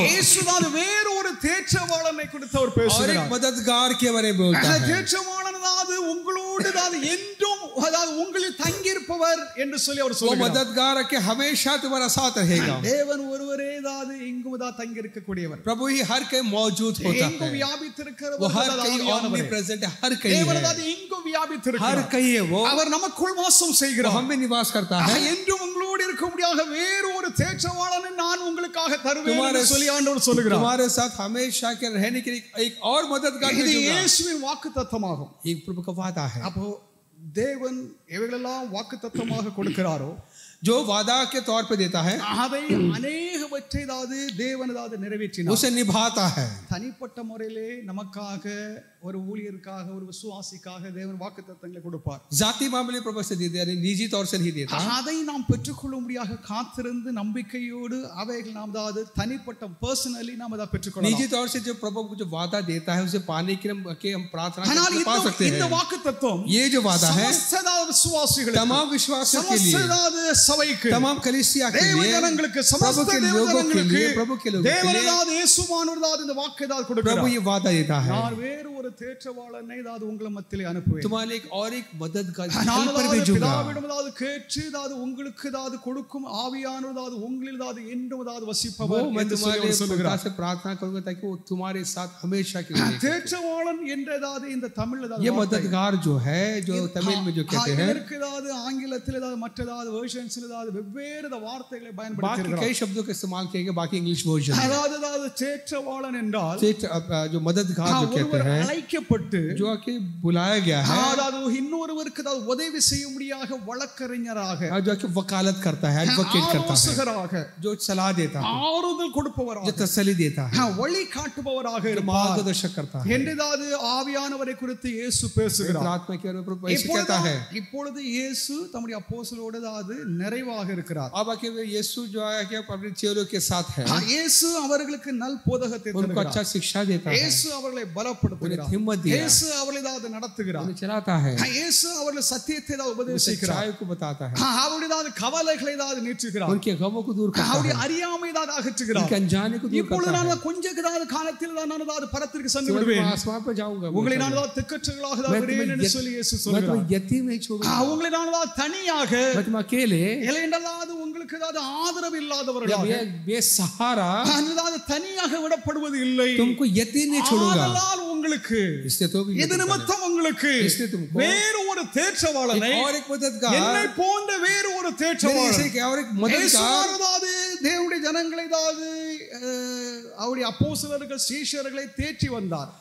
இயேசுதான் வேறு ஒரு தேற்றவாளனை குறித்து அவர் பேசுகிறார். एक मददगार के बारे में बोलता है. தேற்றவாளன் அதாவது உங்களோடு அதாவது என்றும் அதாவது உங்களில் தங்கி இருப்பவர் என்று சொல்லி அவர் சொல்கிறார். वो मददगार के हमेशा तुम्हारा साथ रहेगा. தேவன் ஒருவரே அதாவது எங்கும் தான் தங்கி இருக்கக்கூடியவர். प्रभु ही हर कहीं मौजूद होता है. எங்கும் வியாபித்திருக்கிறவர். वो हर कहीं omni present है. हर कहीं தேவன் है. அதாவது எங்கும் வியாபித்திருக்கிறார். हर कहीं है वो. அவர் நமக்குள் வாசம் செய்கிறார். वो हम में निवास करता है. என்றும் உங்களோடு இருக்கும்படியாக வேறு ஒரு தேற்றவாளனை நான் உங்களுக்காக தருவேன் என்று சொல்லி ஆண்டவர் சொல்கிறார். तुम्हारे साथ हमेशा के रहने के लिए एक और मददगार இது भेजूंगा. இயேசுவின் வாக்குத்தத்தமாகும். एक प्रभु का वादा है. அப்போ தேவன் எவைகளெல்லாம் வாக்குத்தத்தமாக கொடுக்கிறாரோ जो वादा के तौर पे देता है அதை அநேகவற்றை அதாவது தேவன் அதாவது நிறைவேற்றினார். उसे निभाता है. தனிப்பட்ட முறையிலே நமக்காக ஒரு ஊழியருக்காக ஒரு விசுவாசிக்காக தேவன் வாக்குத்தத்தங்களை கொடுப்பார். जाति मामले प्रभु से देते हैं, निजी तौर से नहीं देता. அதை நாம் பெற்றுக்கொள்ளும்படியாக காத்திருந்து நம்பிக்கையோடு அவைகள் நாம் அதாவது தனிப்பட்ட பர்சனலி நாம் அதை பெற்றுக்கொள்ளலாம். निजी तौर से जो प्रभु को जो वादा देता है उसे पाने के लिए हम प्रार्थना ஆனால் करके पा सकते हैं. இந்த வாக்குத்தத்தம் ये जो वादा है சமஸ்த விசுவாசிகளுக்கு, तमाम विश्वासियों के लिए, சமஸ்த சபைக்கு, तमाम कलीसिया के தேவ लिए, ஜனங்களுக்கு, प्रभु சமஸ்த के தேவ लोगों के ஜனங்களுக்கு लिए, प्रभु के लोगों के लिए தேவனாவது இயேசுவானவர்தான் இந்த வாக்கை தான் கொடுக்கிறார். प्रभु ये वादा देता है. நான் வேறு ஒரு தேற்றவாளனை அதாவது உங்கள் மத்தியிலே அனுப்புவேன். तुम्हारे लिए एक और एक मददगार நான் पर भेजूंगा. பிதாவிடம் அதாவது கேட்டு அதாவது உங்களுக்கு அதாவது கொடுக்கும் ஆவியானவர் அதாவது உங்களில் அதாவது என்றும் அதாவது வசிப்பவர் मैं என்று சொல்லி तुम्हारे சொல்கிறார். से प्रार्थना करूंगा ताकि वो तुम्हारे साथ हमेशा के लिए. தேற்றவாளன் என்றதாவது இந்த தமிழ்ல ये मददगार जो है जो तमिल में जो कहते हैं, இதற்கு அதாவது ஆங்கிலத்தில் அதாவது மற்றதாவது வெர்ஷன்ஸ்ல அதாவது வெவ்வேறு வார்த்தைகளை बाकी பயன்படுத்துகிறார். कई शब्दों का इस्तेमाल किए गए, बाकी इंग्लिश वर्जन. அதாவது தேற்றவாளன் என்றால் जो मददगार जो कहते ஒருவர் हैं, அழைக்கப்பட்டு जो कि बुलाया गया है, அதாவது இன்னொருவருக்கு அதாவது உதவி செய்யும்படியாக வழக்கறிஞராக, जो कि वकालत करता है, एडवोकेट करता है, ஆலோசகராக, जो सलाह देता है, ஆறுதல் கொடுப்பவராக, जो तसल्ली देता है, வழி காட்டுபவராக जो இருப்பார் मार्गदर्शक करता है. என்றதாவது ஆவியானவரை குறித்து இயேசு பேசுகிறார். आत्मा के बारे में प्रभु ऐसे कहता है. இப்பொழுது இயேசு தம்முடைய அப்போஸ்தலரோடு அதாவது நிறைவாக இருக்கிறார். अब आके यीशु जो है कि अपने चेलों के साथ है, இயேசு அவர்களுக்கு நல் போதகத்தை उनको தருகிறார். अच्छा शिक्षा देता है, இயேசு அவர்களை பலப்படுத்துகிறார். हिम्मत दिया, இயேசு அவர்களை அதாவது நடத்துகிறார். उन्हें चलाता है, இயேசு அவர்கள் சத்தியத்தை அதாவது உபதேசிக்கிறார். सच्चाई को बताता है, அவருடைய அதாவது கவலைகளை அதாவது நீக்குகிறார். उनके गमों को दूर करता அவருடைய है, அறியாமை அதாவது அகற்றுகிறார். उनके अनजाने को दूर இப்பொழுது करता है. நான் கொஞ்ச காலத்தில் தான் நான் அதாவது பரத்திற்கு சென்று मैं விடுவேன். आसमान पर जाऊंगा, உங்களை நான் அதாவது திக்கற்றவர்களாக அதாவது விடுவேன் என்று சொல்லி இயேசு मैं சொல்கிறார். तुम्हें यतीम नहीं छोड़ूंगा, உங்களை நான் அதாவது தனியாக मैं तुम अकेले, இல்லையென்றால் உங்களுக்கு அதாவது ஆதரவு இல்லாதவர்களாக, बेसहारा, அதாவது தனியாக விடப்படுவது இல்லை. तुमको यतीम नहीं छोड़ूंगा. ஆதலால் உங்களுக்கு इसलिए तो भी இது நிமித்தம் உங்களுக்கு इसलिए तुमको வேறு ஒரு தேற்றவாளனை, एक और एक मददगार, என்னை போன்ற வேறு ஒரு मेरे தேற்றவாளன், जैसे एक और एक मददगार, அதாவது தேவனுடைய ஜனங்களை அதாவது அவருடைய அப்போஸ்தலர்கள் சீஷர்களை தேற்றி வந்தார்.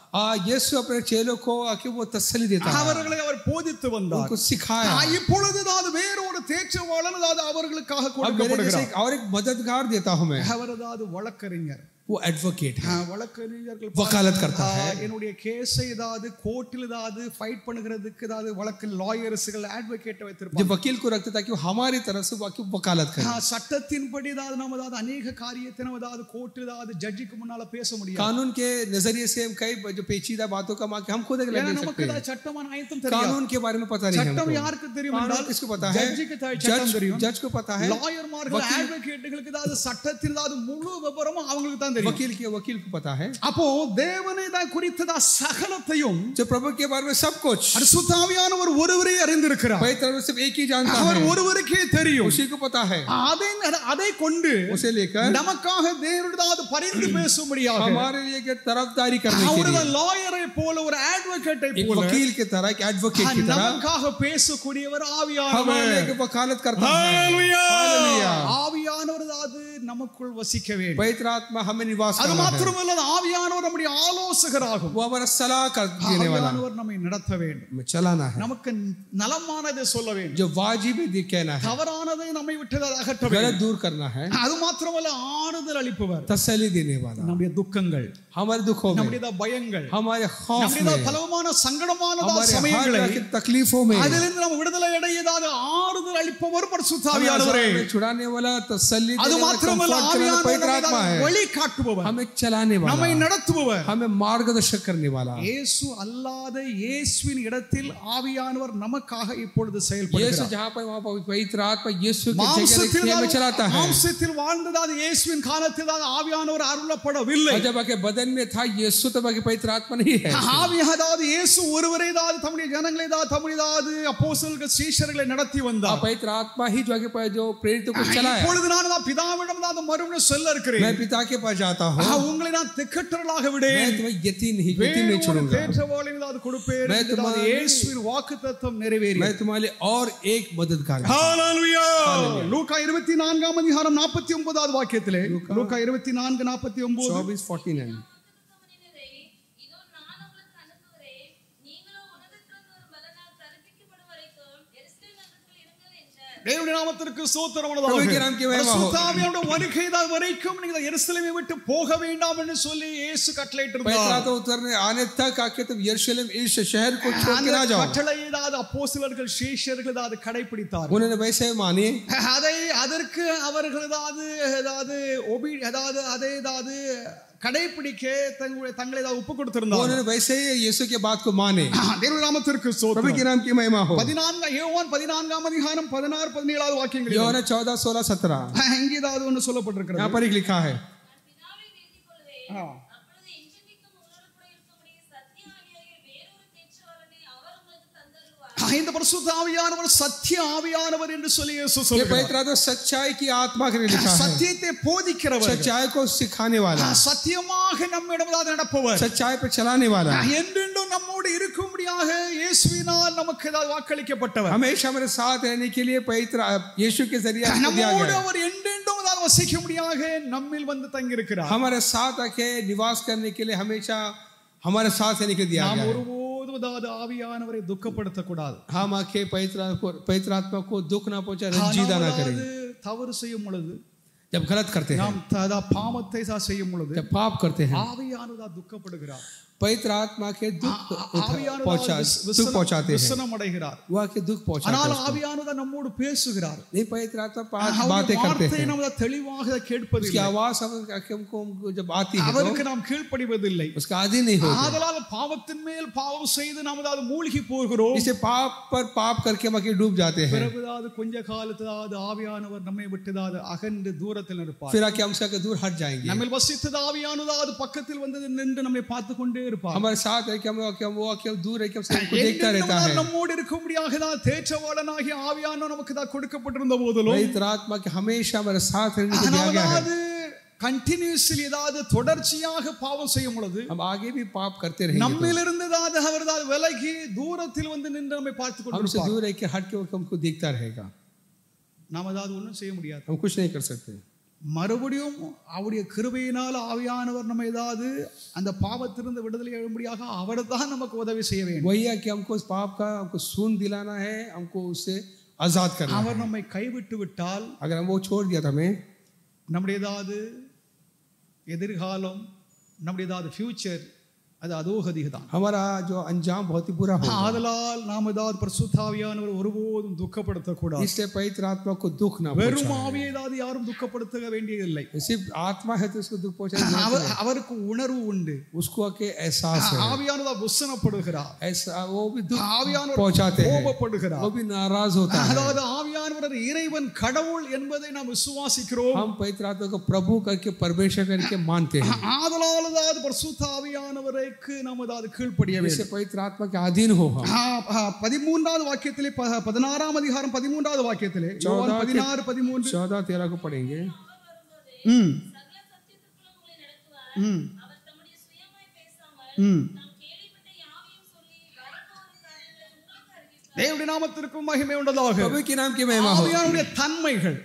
यीशु अपने चेलों को आके वो तसल्ली देता है, அவர்களை அவர் போதித்து வந்தார். उनको सिखाया. இப்பொழுது அதாவது வேறு ஒரு தேற்றவாளன் அதாவது அவர்களுக்காக अब मेरे जैसे கொடுக்கப்படுகிறார். एक और एक मददगार देता हूं मैं, அவர் அதாவது வழக்கறிஞர். वो एडवोकेट है, வழக்கறிஞர்கள் वकालत करता है. என்னுடைய கேஸை ஏதாவது கோர்ட்டில் ஏதாவது ஃபைட் பண்ணுகிறதுக்கு ஏதாவது வழக்கு லாயர்ஸ்கள் அட்வொகேட் जो வைத்திருப்பாங்க. वकील को रखते ताकि वो हमारी तरफ से वाकई वकालत करे. சட்டத்தின்படி ஏதாவது நம்ம ஏதாவது अनेक காரியத்தை நம்ம ஏதாவது கோர்ட்டில் ஏதாவது ஜட்ஜுக்கு முன்னால பேச முடியாது. कानून के नजरिए से हम कई जो पेचीदा बातों का हम खुद लग ஏன்னா सकते நமக்கு हैं. ஏதாவது சட்டமான ஆயத்தம் தெரியாது. कानून के बारे में पता नहीं है சட்டம் हमको. யாருக்கு தெரியும் कानून என்றால் किसको पता है? ஜட்ஜுக்கு சட்டம் தெரியும். जज को पता है, லாயர்மார்கள் அட்வொகேட்டுகளுக்கு ஏதாவது சட்டத்தில் ஏதாவது முழு விவரமும் அவங்களுக்கு தான் தான் தெரியும். वकील को पता है. அப்போ தேவனை தான் குறித்ததா சகலத்தையும் जो प्रभु के बारे में सब कुछ பரிசுத்த ஆவியானவர் ஒருவரே அறிந்திருக்கிறார். पवित्र आत्मा सिर्फ एक ही जानता அவர் है. ஒருவருக்கே தெரியும். उसी को पता है. அதை கொண்டு उसे लेकर நமக்காக தேவனுடைய பரிந்து பேசும்படியாக हमारे लिए तरफदारी करने के लिए லாயரை போல ஒரு அட்வொகேட்டை एक போல वकील की तरह एक एडवोकेट की तरह நமக்காக பேசக்கூடியவர் ஆவியானவர். हमारे लिए वकालत करता है. हालेलुया. ஆவியானவர் நமக்குள் வசிக்க வேண்டும். पवित्र आत्मा हमें निवास அது करना है. மாத்திரமல்ல ஆவியானவர் நம்முடைய ஆலோசகராகும். वो हमारा सलाह देने वाला ஆவியானவர் நம்மை நடத்த வேண்டும். हमें चलाना है. நமக்கு நலமானதை சொல்ல வேண்டும். जो वाजिब है कहना है. தவறானதை நம்மை விட்டு அகற்ற வேண்டும். गलत दूर करना है. அது மாத்திரமல்ல ஆறுதல் அளிப்பவர். तसल्ली देने वाला. நம்முடைய துக்கங்கள், हमारे दुखों में, நம்முடைய பயங்கள், हमारे खौफ में, நம்முடைய பலமான சங்கடமான हमारे சமயங்களை हर तकलीफों में அதிலிருந்து நாம் விடுதலை அடையதாக ஆறுதல் அளிப்பவர் பரிசுத்த ஆவியானவரே. छुड़ाने वाला, तसल्ली அது देने वाला, மாத்திரமல்ல कंफर्ट पवित्र आत्मा है. வழி காட்டுபவர், हमें चलाने वाला, நம்மை நடத்துபவர், हमें मार्गदर्शन करने वाला. இயேசு அல்லாத இயேசுவின் இடத்தில் ஆவியானவர் நமக்காக இப்பொழுது यीशु செயல்படுகிறார். जहां पर वहां पर पवित्र आत्मा यीशु की जगह में चलाता है. மாம்சத்தில் வாழ்ந்ததால் இயேசுவின் காலத்தில் ஆவியானவர் அருளப்படவில்லை. जब के बदन में था यीशु तब के पवित्र आत्मा नहीं है. ஆவியானவர் இயேசு ஒருவரே தான் தம்முடைய ஜனங்களை தான் தம்முடைய அப்போஸ்தலர்கள் சீஷர்களை நடத்தி வந்தார். पवित्र आत्मा ही जो प्रेरितों को चलाया. இப்பொழுது நான் பிதாவிடம் தான் மறுபடியும் சொல்ல இருக்கிறேன். मैं पिता के पास जाता हूं. உங்களை நான் திக்கற்றவர்களாக விடேன். मैं तुम्हें यतीम नहीं छोड़ूंगा. தேற்றவாளிகளாக கொடுப்பேன். मैं तुम्हारे இயேசுவின் வாக்குத்தத்தம் நிறைவேறி. मैं तुम्हारे और एक मददगार. ஹalleluya. லூக்கா 24ஆம் அதிகாரம் 49வது வாக்கியத்திலே லூக்கா 24:49 24:49 தேவனுடைய நாமத்திற்கு ஸ்தோத்திரம் உண்டாவதாக. பரிசுத்த ஆவியானவருடைய வருகை வரைக்கும் நீங்கள் எருசலேமை விட்டு போக வேண்டாம் என்று சொல்லி இயேசு கட்டளையிட்டிருந்தார். पवित्र आत्मा उतरने आने तक आके तुम यरूशलेम इस शहर को छोड़ के ना जाओ. கட்டளையை அப்போஸ்தலர்கள் சீஷர்கள் அதை கடைபிடித்தார். उन्होंने वैसे माने. அதற்கு அவர்கள் கடைபிடிக்க தங்களை ஒப்பு கொடுத்திருந்தார். उन्होंने वैसे ही यीशु के बात को माने. தேவனுடைய நாமத்திற்கு ஸ்தோத்திரம். प्रभु के नाम की महिमा हो. 14 யோவான் 14ஆம் அதிகாரம் 16-17 வாக்கியங்கள். யோவான் 14-16-17 இங்கே ஏதாவது ஒன்று சொல்லப்பட்டிருக்கிறது. यहाँ पर लिखा है. இந்த பரிசுத்த ஆவியானவர் சத்திய ஆவியானவர் என்று சொல்லி இயேசு சொல்கிறார். पवित्र आत्मा सच्चाई की आत्मा के लिए लिखा है. சத்தியத்தை போதிக்கிறவர், सच्चाई को सिखाने वाला, சத்தியமாக நம்மிடம் நடப்பவர், सच्चाई पर चलाने वाला, என்றென்றும் நம்மோடு இருக்கும்படியாக இயேசுவினால் நமக்கு வாக்களிக்கப்பட்டவர். हमेशा हमारे साथ रहने के लिए पवित्र यीशु के जरिए நம்மோடு அவர் என்றென்றும் வசிக்கும்படியாக நம்மில் வந்து தங்கி இருக்கிறார். हमारे साथ आके निवास करने के लिए हमेशा हमारे साथ रहने के लिए दिया गया है. ஆவியானவரை துக்கப்படுத்த கூடாது. हम आके पवित्र आत्मा को दुख ना पहुंचा, रंजीदा ना करें. தவறு செய்யும் பொழுது, जब गलत करते हैं, நாம் பாவத்தை செய்யும் பொழுது, जब पाप करते हैं, ஆவியானவர் துக்கப்படுகிறார். पवित्र आत्मा के दुख पहुंचाते हैं. விசனம் அடைகிறார். वो आके दुख पहुंचाते ஆனால் हैं. ஆவியானவர் நம்மோடு பேசுகிறார். नहीं, पवित्र आत्मा बातें करते हैं. நம்ம தெளிவாக கேட்பதில்லை. उसकी आवाज हमको जब आती है அவருக்கு நாம் கீழ்ப்படிவதில்லை. उसका आदी नहीं होते. ஆதலால் பாவத்தின் மேல் பாவம் செய்து நாம் மூழ்கி போகிறோம். इसे पाप पर पाप करके हम डूब जाते हैं. பிறகு கொஞ்ச காலத்துக்கு ஆவியானவர் நம்மை விட்டு அகன்று தூரத்தில் இருப்பார். फिर आके हमसे दूर हट जाएंगे. நம்மில் வசித்தது ஆவியானவர் பக்கத்தில் வந்து நின்று நம்மை பார்த்து கொண்டே இருப்பார். हमारे साथ है कि हम दूर है कि हमको देखता रहता है. நம்மோடு இருக்கும்படியாக தான் தேற்றவாளனாகிய ஆவியானவர் நமக்கு கொடுக்கப்பட்டிருந்த போதிலும் पवित्र आत्मा के हमेशा हमारे साथ रहने को दिया गया है. கண்டினியூஸ்லி ஏதாவது தொடர்ச்சியாக பாவம் செய்யும் பொழுது हम आगे भी पाप करते रहेंगे. நம்மிலிருந்து அவர் விலகி தூரத்தில் வந்து நின்று நம்மை பார்த்து கொண்டிருப்பார். हमसे दूर है कि हट के हमको देखता रहेगा. நாம் ஏதாவது ஒன்றும் செய்ய முடியாது. हम कुछ नहीं कर सकते. மறுபடியும் அவருடைய கிருபையினால் ஆவியானவர் நம்ம ஏதாவது அந்த பாவத்திலிருந்து விடுதலை எழும்படியாக அவர் தான் நமக்கு உதவி செய்ய வேண்டும். वही है कि हमको उस पाप का हमको सून दिलाना है, हमको उससे आजाद करना है. அவர் நம்மை கைவிட்டு விட்டால், अगर हम वो छोड़ दिया तो हमें நம்முடைய ஏதாவது எதிர்காலம், நம்முடைய ஏதாவது ஃபியூச்சர் அது அதோகதிதான். हमारा जो अंजाम बहुत ही बुरा होगा. ஆதலால் நாம் ஏதாவது பரிசுத்த ஆவியானவர் ஒருபோதும் துக்கப்படுத்த கூடாது. इसलिए पवित्र आत्मा को दुख ना வெறும் ஆவியை ஏதாவது யாரும் துக்கப்படுத்த வேண்டியதில்லை. सिर्फ आत्मा है तो उसको दुख पहुंचाना. அவருக்கு உணர்வு உண்டு. उसको के एहसास है. ஆவியானவர் உசனப்படுகிறார். ऐसा वो भी दुख ஆவியானவர் पहुंचाते हैं. கோபப்படுகிறார். वो भी नाराज होता है. அதாவது ஆவியானவர் ஆவியானவர் இறைவன் கடவுள் என்பதை நாம் விசுவாசிக்கிறோம். हम पवित्र आत्मा को प्रभु करके परमेश्वर करके मानते हैं. ஆதலால் அதாவது பரிசுத்த ஆவியானவருக்கு நாம் அதாவது கீழ்ப்படிய வேண்டும். इससे पवित्र आत्मा के अधीन हो हम. 13வது வாக்கியத்திலே 16ஆம் அதிகாரம் 13வது வாக்கியத்திலே யோவான் 16:13 14-13 को पढ़ेंगे. தேவனுடைய நாமத்திற்கு மகிமை உண்டதாக. प्रभु के नाम की महिमा हो. ஆவியானவருடைய தன்மைகள்,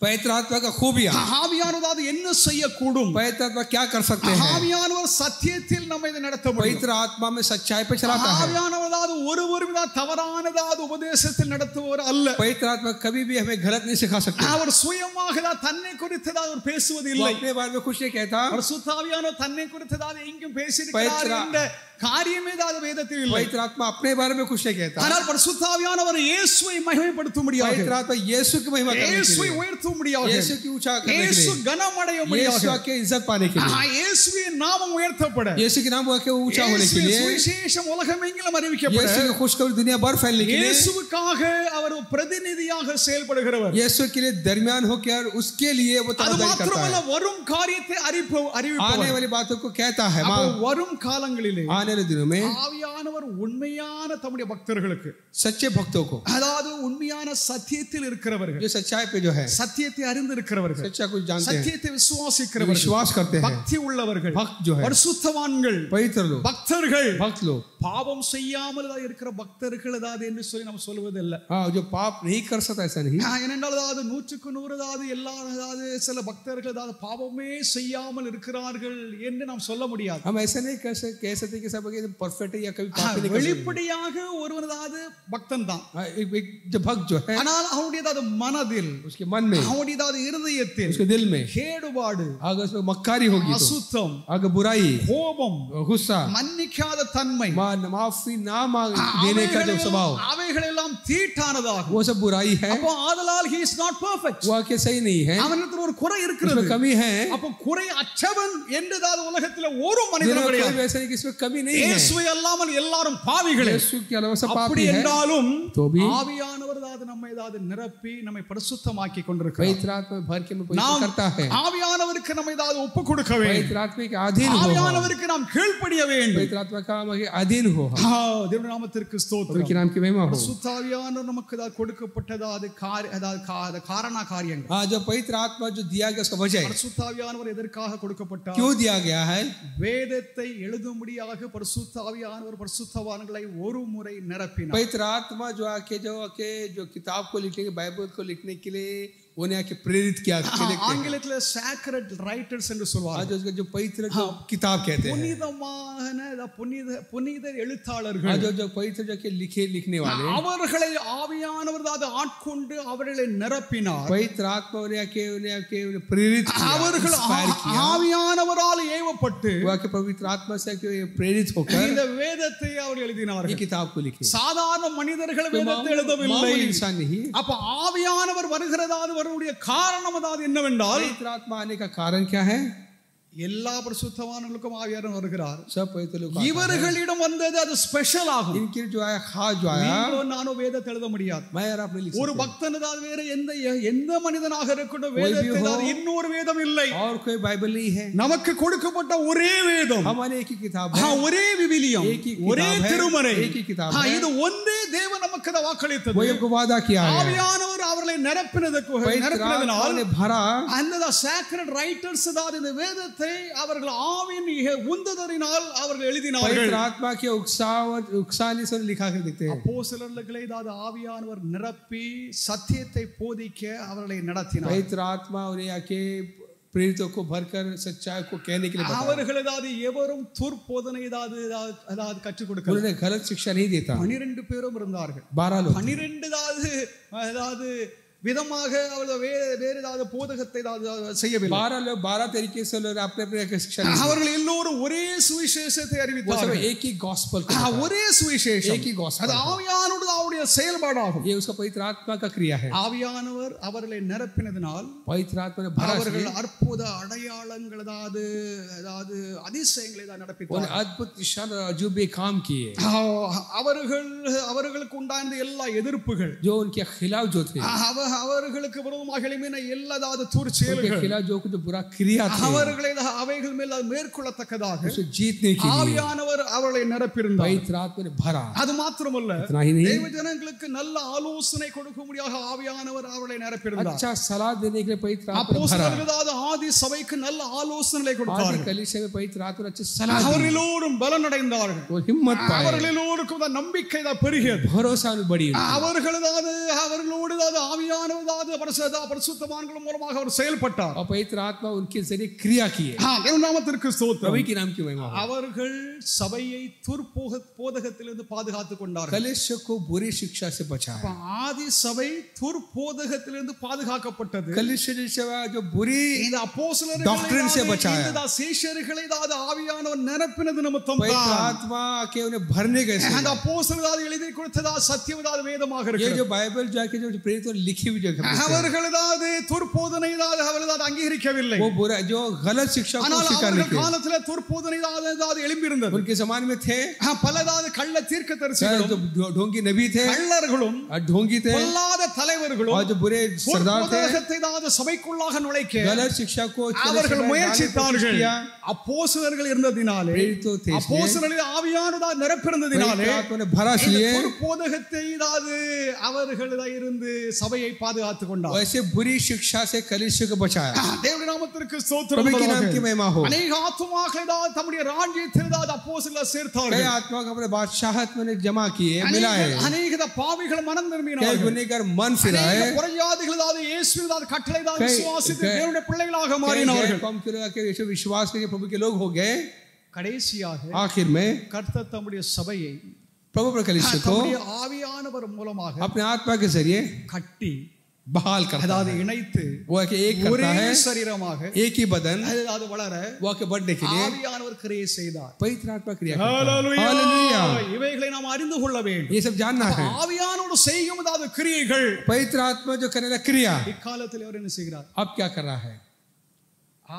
पवित्र आत्मा का खूबियां. ஆவியானவர் அது என்ன செய்யக்கூடும்? पवित्र आत्मा क्या कर सकते हैं? ஆவியானவர் சத்தியத்தில் நம்மை நடத்த முடியும். पवित्र आत्मा में सच्चाई पे चलाता है. ஆவியானவர் அது ஒருவரும் தவறானதாவது உபதேசத்தில் நடத்துவர் அல்ல. पवित्र आत्मा कभी भी हमें गलत नहीं सिखा सकता. அவர் சுயமாக தன்னை குறித்து அவர் பேசுவது இல்லை. अपने बारे में कुछ नहीं कहता. பரிசுத்த ஆவியானவர் தன்னை குறித்து எங்கும் பேசியிருக்கிறார் என்ற காரியமே வேதத்தில் இல்லை. पवित्र आत्मा अपने बारे में कुछ नहीं कहता. ஆனால் பரிசுத்த ஆவியானவர் இயேசுவை மகிமைப்படுத்தும்படியாக, पवित्र आत्मा यीशु की महिमा करने के இயேசுவை लिए, உயர்த்தும்படியாக, यीशु की ऊंचा करने के இயேசு लिए, கனமடையும்படியாக, यीशु की इज्जत पाने के लिए, இயேசுவின் நாமம் உயர்த்தப்பட, यीशु के नाम के ऊंचा होने के लिए, சுவிசேஷம் உலகமெங்கிலும் அறிவிக்கப்பட, यीशु की खुशखबरी दुनिया भर फैलने के लिए, இயேசுவுக்காக அவர் பிரதிநிதியாக செயல்படுகிறவர். यीशु के लिए दरमियान होकर उसके लिए वो तर्जुमानी करता है. வரும் காரியத்தை அறிவிப்பவர், आने वाली बातों को कहता है. வரும் காலங்களிலே आने वाले दिनों में ஆவியானவர் உண்மையான தம்முடைய பக்தர்களுக்கு, सच्चे भक्तों को, அதாவது உண்மையான சத்தியத்தில் இருக்கிறவர்கள், जो सच्चाई पे जो है, சத்தியத்தை அறிந்து இருக்கிறவர்கள், सच्चा कुछ जानते हैं, சத்தியத்தை விசுவாசிக்கிறவர்கள், विश्वास करते हैं, பக்தி உள்ளவர்கள், भक्त जो है, பரிசுத்தவான்கள், पवित्र लोग, பக்தர்கள், भक्त लोग, பாவம் செய்யாமல் இருக்கிற பக்தர்கள் அதாவது என்று சொல்லி நம்ம சொல்வது இல்ல. जो पाप नहीं कर सकता ऐसा नहीं. ஏனென்றால் அதாவது 100% எல்லா சில பக்தர்கள் அதாவது பாவமே செய்யாமல் இருக்கிறார்கள் என்று நாம் சொல்ல முடியாது. हम ऐसा नहीं कह सकते कि सब परफेक्ट है या कभी पाप नहीं कर सकते. வெளிப்படையாக ஒருவன் அதாவது பக்தன் தான். जो भक्त जो है, ஆனால் அவனுடைய அதாவது மனதில், उसके मन में, அவனுடைய அதாவது இருதயத்தில், उसके दिल में கேடுபாடு, अगर उसमें मक्कारी होगी, அசுத்தம், अगर बुराई, கோபம், गुस्सा, மன்னிக்காத தன்மை, माफी ना देने का जो स्वभाव, அவைகள் எல்லாம் தீட்டானதாகும். वो सब बुराई है. அப்போ ஆதலால் he is not perfect. वो आके सही नहीं है, அவனிடத்தில் ஒரு குறை இருக்கிறது, उसमें कमी है. அப்போ குறை அற்றவன் என்றதாவது உலகத்தில் ஒரு மனிதனும் கிடையாது. वैसे नहीं कि इसमें कमी नहीं है. இயேசுவை அல்லாமல் எல்லாரும் பாவிகளே. यीशु के अलावा सब पापी அப்படி है. என்றாலும் तो भी ஆவியானவர் நம்மை நிரப்பி நம்மை பரிசுத்தமாக்கி கொண்டிருக்கிறார். पवित्र आत्मा भर के पवित्र करता है. ஆவியானவருக்கு நம்மை ஒப்பு கொடுக்க வேண்டும். पवित्र आत्मा के अधीन हो. ஆவியானவருக்கு நாம் கீழ்ப்படிய வேண்டும். पवित्र आत्मा का अधीन हो. தேவனுடைய நாமத்திற்கு ஸ்தோத்திரம். के नाम की महिमा हो. பரிசுத்த ஆவியானவர் நமக்கு கொடுக்கப்பட்டது காரண காரியங்கள். जो पवित्र आत्मा जो दिया गया उसका वजह है. பரிசுத்த ஆவியானவர் எதற்காக கொடுக்கப்பட்டார்? क्यों दिया गया है? வேதத்தை எழுதும்படியாக பரிசுத்த ஆவியானவர் பரிசுத்தவான்களை ஒரு முறை நிரப்பினார். पवित्र आत्मा जो किताब को लिखने के, बाइबल को लिखने के लिए उन्हें आके प्रेरित किया. ஆங்கிலத்தில் sacred writers என்று சொல்வார்கள். जो पवित्र किताब कहते हैं, புனித எழுத்தாளர்கள், जो पवित्र जो के लिखने वाले, அவர்களை ஆவியானவர் ஆட்கொண்டு அவர்களை நிரப்பினார். पवित्र आत्मा उन्हें आके प्रेरित किया. அவர்கள் ஆவியானவரால் ஏவப்பட்டு पवित्र आत्मा से प्रेरित होकर இந்த வேதத்தை அவர் எழுதினார்கள். ये किताब को लिखे. சாதாரண மனிதர்கள் வேதத்தை எழுதவில்லை. इंसान नहीं. அப்ப ஆவியானவர் வருகிறதாவது அவருடைய காரணம் அதாவது என்னவென்றால், पवित्र आत्मा आने का कारण क्या है? எல்லா பரிசுத்தவான்களுக்கும் ஆவியானவர் வருகிறார். सब पवित्र लोग இவர்களிடம் வந்தது அது ஸ்பெஷல் ஆகும். इनके जो आया खास जो आया, நானோ வேதத்தை எழுத முடியாது. मैं यार आपने लिख ஒரு பக்தன் அதாவது வேற எந்த மனிதனாக இருக்கட்டும் வேதத்தில் இன்னொரு வேதம் இல்லை. और कोई बाइबल नहीं है. நமக்கு கொடுக்கப்பட்ட ஒரே வேதம், हमारे एक ही किताब है, ஒரே விவிலியம், ஒரே திருமறை, एक ही किताब है. இது ஒன்றே தேவன் நமக்கு வாக்களித்தது. वो एक वादा किया है. ஆவியானவர் அவர்களை நிரப்பினதினால் भरा அந்த sacred writers அதாவது இந்த வேதத்தை அவர்கள் ஆவியின் உந்துதலினால் அவர்கள் எழுதினார்கள். पवित्र आत्मा के उकसाने से लिखा कर देते हैं. அப்போஸ்தலர்களை அதாவது ஆவியானவர் நிரப்பி சத்தியத்தை போதிக்க அவர்களை நடத்தினார். पवित्र आत्मा उन्हें आके प्रेरितों को भरकर सच्चाई को कहने के लिए बताया. அவர்கள் அதாவது எவரும் துர்போதனை அதாவது கற்றுக் கொடுக்கல. उन्हें गलत शिक्षा नहीं देता. 12 பேரும் இருந்தார்கள். 12 लोग. 12 அதாவது விதமாக அவர்கள் வேறு ஏதாவது போதகத்தை செய்யவில்லை. 12 तरीके से लोग अपने अपने शिक्षा दी. அவர்கள் எல்லோரும் ஒரே சுவிசேஷத்தை அறிவித்தார்கள். एक ही गॉस्पेल, ஒரே சுவிசேஷம், एक ही गॉस्पेल. அது ஆவியானவருடைய செயல்பாடாகும். ये उसका पवित्र आत्मा का क्रिया है. ஆவியானவர் அவர்களை நிரப்பினதினால் पवित्र आत्मा ने भरा அவர்கள் அற்புத அடையாளங்கள் அதாவது அதிசயங்களை தான் நடப்பித்தார்கள். अद्भुत निशान और अजूबे काम किए. அவர்களுக்கு உண்டான எல்லா எதிர்ப்புகள், जो उनके खिलाफ जो थे, அவர்களுக்கு விரோதமாக எழும்பின எல்லாதாவது துர்ச்செயல்கள், उनके खिलाफ जो कुछ बुरा क्रिया थी, அவர்களை அவைகள் மேல் மேற்கொள்ளத்தக்கதாக उसे जीतने के लिए ஆவியானவர் அவர்களை நிரப்பியிருந்தார். पवित्र आत्मा ने भरा. அது மாத்திரமல்ல, इतना ही नहीं, தேவ ஜனங்களுக்கு நல்ல ஆலோசனை கொடுக்கும்படியாக ஆவியானவர் அவர்களை நிரப்பியிருந்தார். अच्छा सलाह देने के लिए पवित्र आत्मा ने भरा. அப்போஸ்தலர்களாவது ஆதி சபைக்கு நல்ல ஆலோசனைகளை கொடுத்தார்கள். आदि कलीसिया में पवित्र आत्मा ने अच्छी सलाह दी. அவர்கள் எல்லோரும் பலன் அடைந்தார்கள். वो हिम्मत पाए. அவர்கள் எல்லோருக்கும் நம்பிக்கை பெருகியது. भरोसा भी बढ़ी. அவர்களோடு ஆவியானவர் பரிசுத்தவான்கள் மூலமாக அவர் செயல்பட்டார். और पवित्र आत्मा उनके जरिए क्रिया किए. தேவ நாமத்திற்கு ஸ்தோத்திரம். प्रभु के नाम की महिमा हो. அவர்கள் சபையை துர்போதகத்திலிருந்து பாதுகாத்துக் கொண்டார்கள். कलीसिया को बुरी शिक्षा से बचाया. ஆதி சபை துர்போதகத்திலிருந்து பாதுகாக்கப்பட்டது. कलीसिया जो बुरी இந்த அப்போஸ்தலர்கள் डॉक्ट्रिन से बचाया. இந்த சீஷர்களை ஆவியானவர் நிரப்பினது நிமித்தம் पवित्र आत्मा के उन्हें भरने गए. அந்த அப்போஸ்தலர்கள் எழுதி கொடுத்ததா சத்தியவதாத வேதமாக ये இருக்கிறது. जो बाइबल जाके जो प्रेरित और लिखी हुई जगह அவர்கள் துர்போதனை அவர்கள் அங்கீகரிக்கவில்லை. वो बुरा जो गलत शिक्षा को स्वीकार नहीं किया. காலத்துல துர்போதனை எழும்பி இருந்தது. उनके जमाने में थे பலதாவது கள்ள தீர்க்கதரிசிகளும், ढोंगी नबी थे, கள்ளர்களும், ढोंगी थे, பொல்லாத தலைவர்களும், और जो बुरे सरदार थे, சபைக்குள்ளாக நுழைக்க गलत शिक्षा को அவர்கள் முயற்சித்தார்கள். அப்போஸ்தலர்கள் இருந்ததினாலே, அப்போஸ்தலர்கள் ஆவியானவர் நிரப்பியிருந்ததினாலே துர்போதகத்தை அவர்கள் இருந்து சபையை பாதுகாத்துக் கொண்டார். वैसे बुरी शिक्षा से कलीसिया को बचाया. தேவ நாமத்திற்கு ஸ்தோத்திரம். प्रभु के नाम की महिमा हो. अनेक आत्माக்களை தம்முடைய ராஜ்யத்தில் அப்போஸ்தலர் சேர்த்தார்கள். कई आत्मा को अपने बादशाहत में जमा किए, मिला है. अनेक பாவிகள் மனம் திரும்பினார்கள். कई गुनहगार मन फिराए. புறஜாதிகள் இயேசுவின் கட்டளை விசுவாசித்து தேவனுடைய பிள்ளைகளாக மாறினார்கள். कम के यीशु विश्वास करके प्रभु के लोग हो गए. கடைசியாக आखिर में கர்த்தர் தம்முடைய சபையை प्रभु कलीसिया को ஆவியானவர் மூலமாக अपने आत्मा के जरिए கட்டி बहाल करता है. இணைத்து वो एक करता है, शरीरமாக एक ही बदन அது வளர वो के बढ़ने के लिए ஆவியானவர் கிரியை செய்தார். पवित्र आत्मा क्रिया करता है. हालेलुया. இவைகளை நாம் அறிந்து கொள்ள வேண்டும். ये सब जानना है. ஆவியானவர் செய்யும் கிரியைகள், पवित्र आत्मा जो करने वाला क्रिया, இக்காலத்தில் அவர் என்ன செய்கிறார்? अब क्या कर रहा है?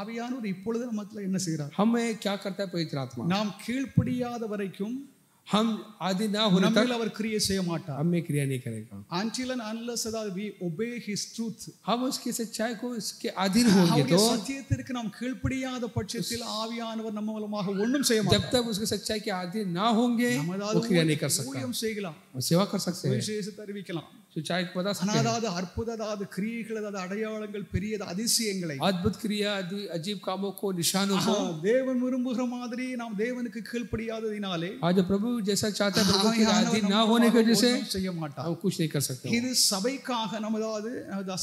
ஆவியானவர் இப்பொழுது நமக்கு என்ன செய்கிறார்? हमें क्या करता है पवित्र आत्मा? நாம் கீழ்ப்படியாத வரைக்கும் हम आदि ना होने तक அவர் கிரியை செய்ய மாட்டார். हमें क्रिया नहीं करेगा. until and unless we obey his truth, हम उसकी सच्चाई को इसके अधीन होंगे तो, சத்தியத்திற்கு நாம் கீழ்ப்படியாத பட்சத்தில் ஆவியானவர் நம்ம மூலமாக ஒண்ணும் செய்ய மாட்டார். जब तक उसके सच्चाई के अधीन ना होंगे वो क्रिया नहीं कर सकता. ஊழியம் செய்யலாம், सेवा कर सकते हैं, விசேஷத்தை அறிவிக்கலாம், सच्चाई को बता सकते हैं, அற்புத கிரியைகள், அடையாளங்கள், பெரிய அதிசயங்களை, अद्भुत क्रिया, अजीब कामों को, निशानों को தேவன் விரும்புகிற மாதிரி நாம் தேவனுக்கு கீழ்ப்படியாததினாலே, आज प्रभु जैसा चाहता है प्रभु के अधीन ना होने की वजह से செய்ய மாட்டார். हम कुछ नहीं कर सकते. இது சபைக்காக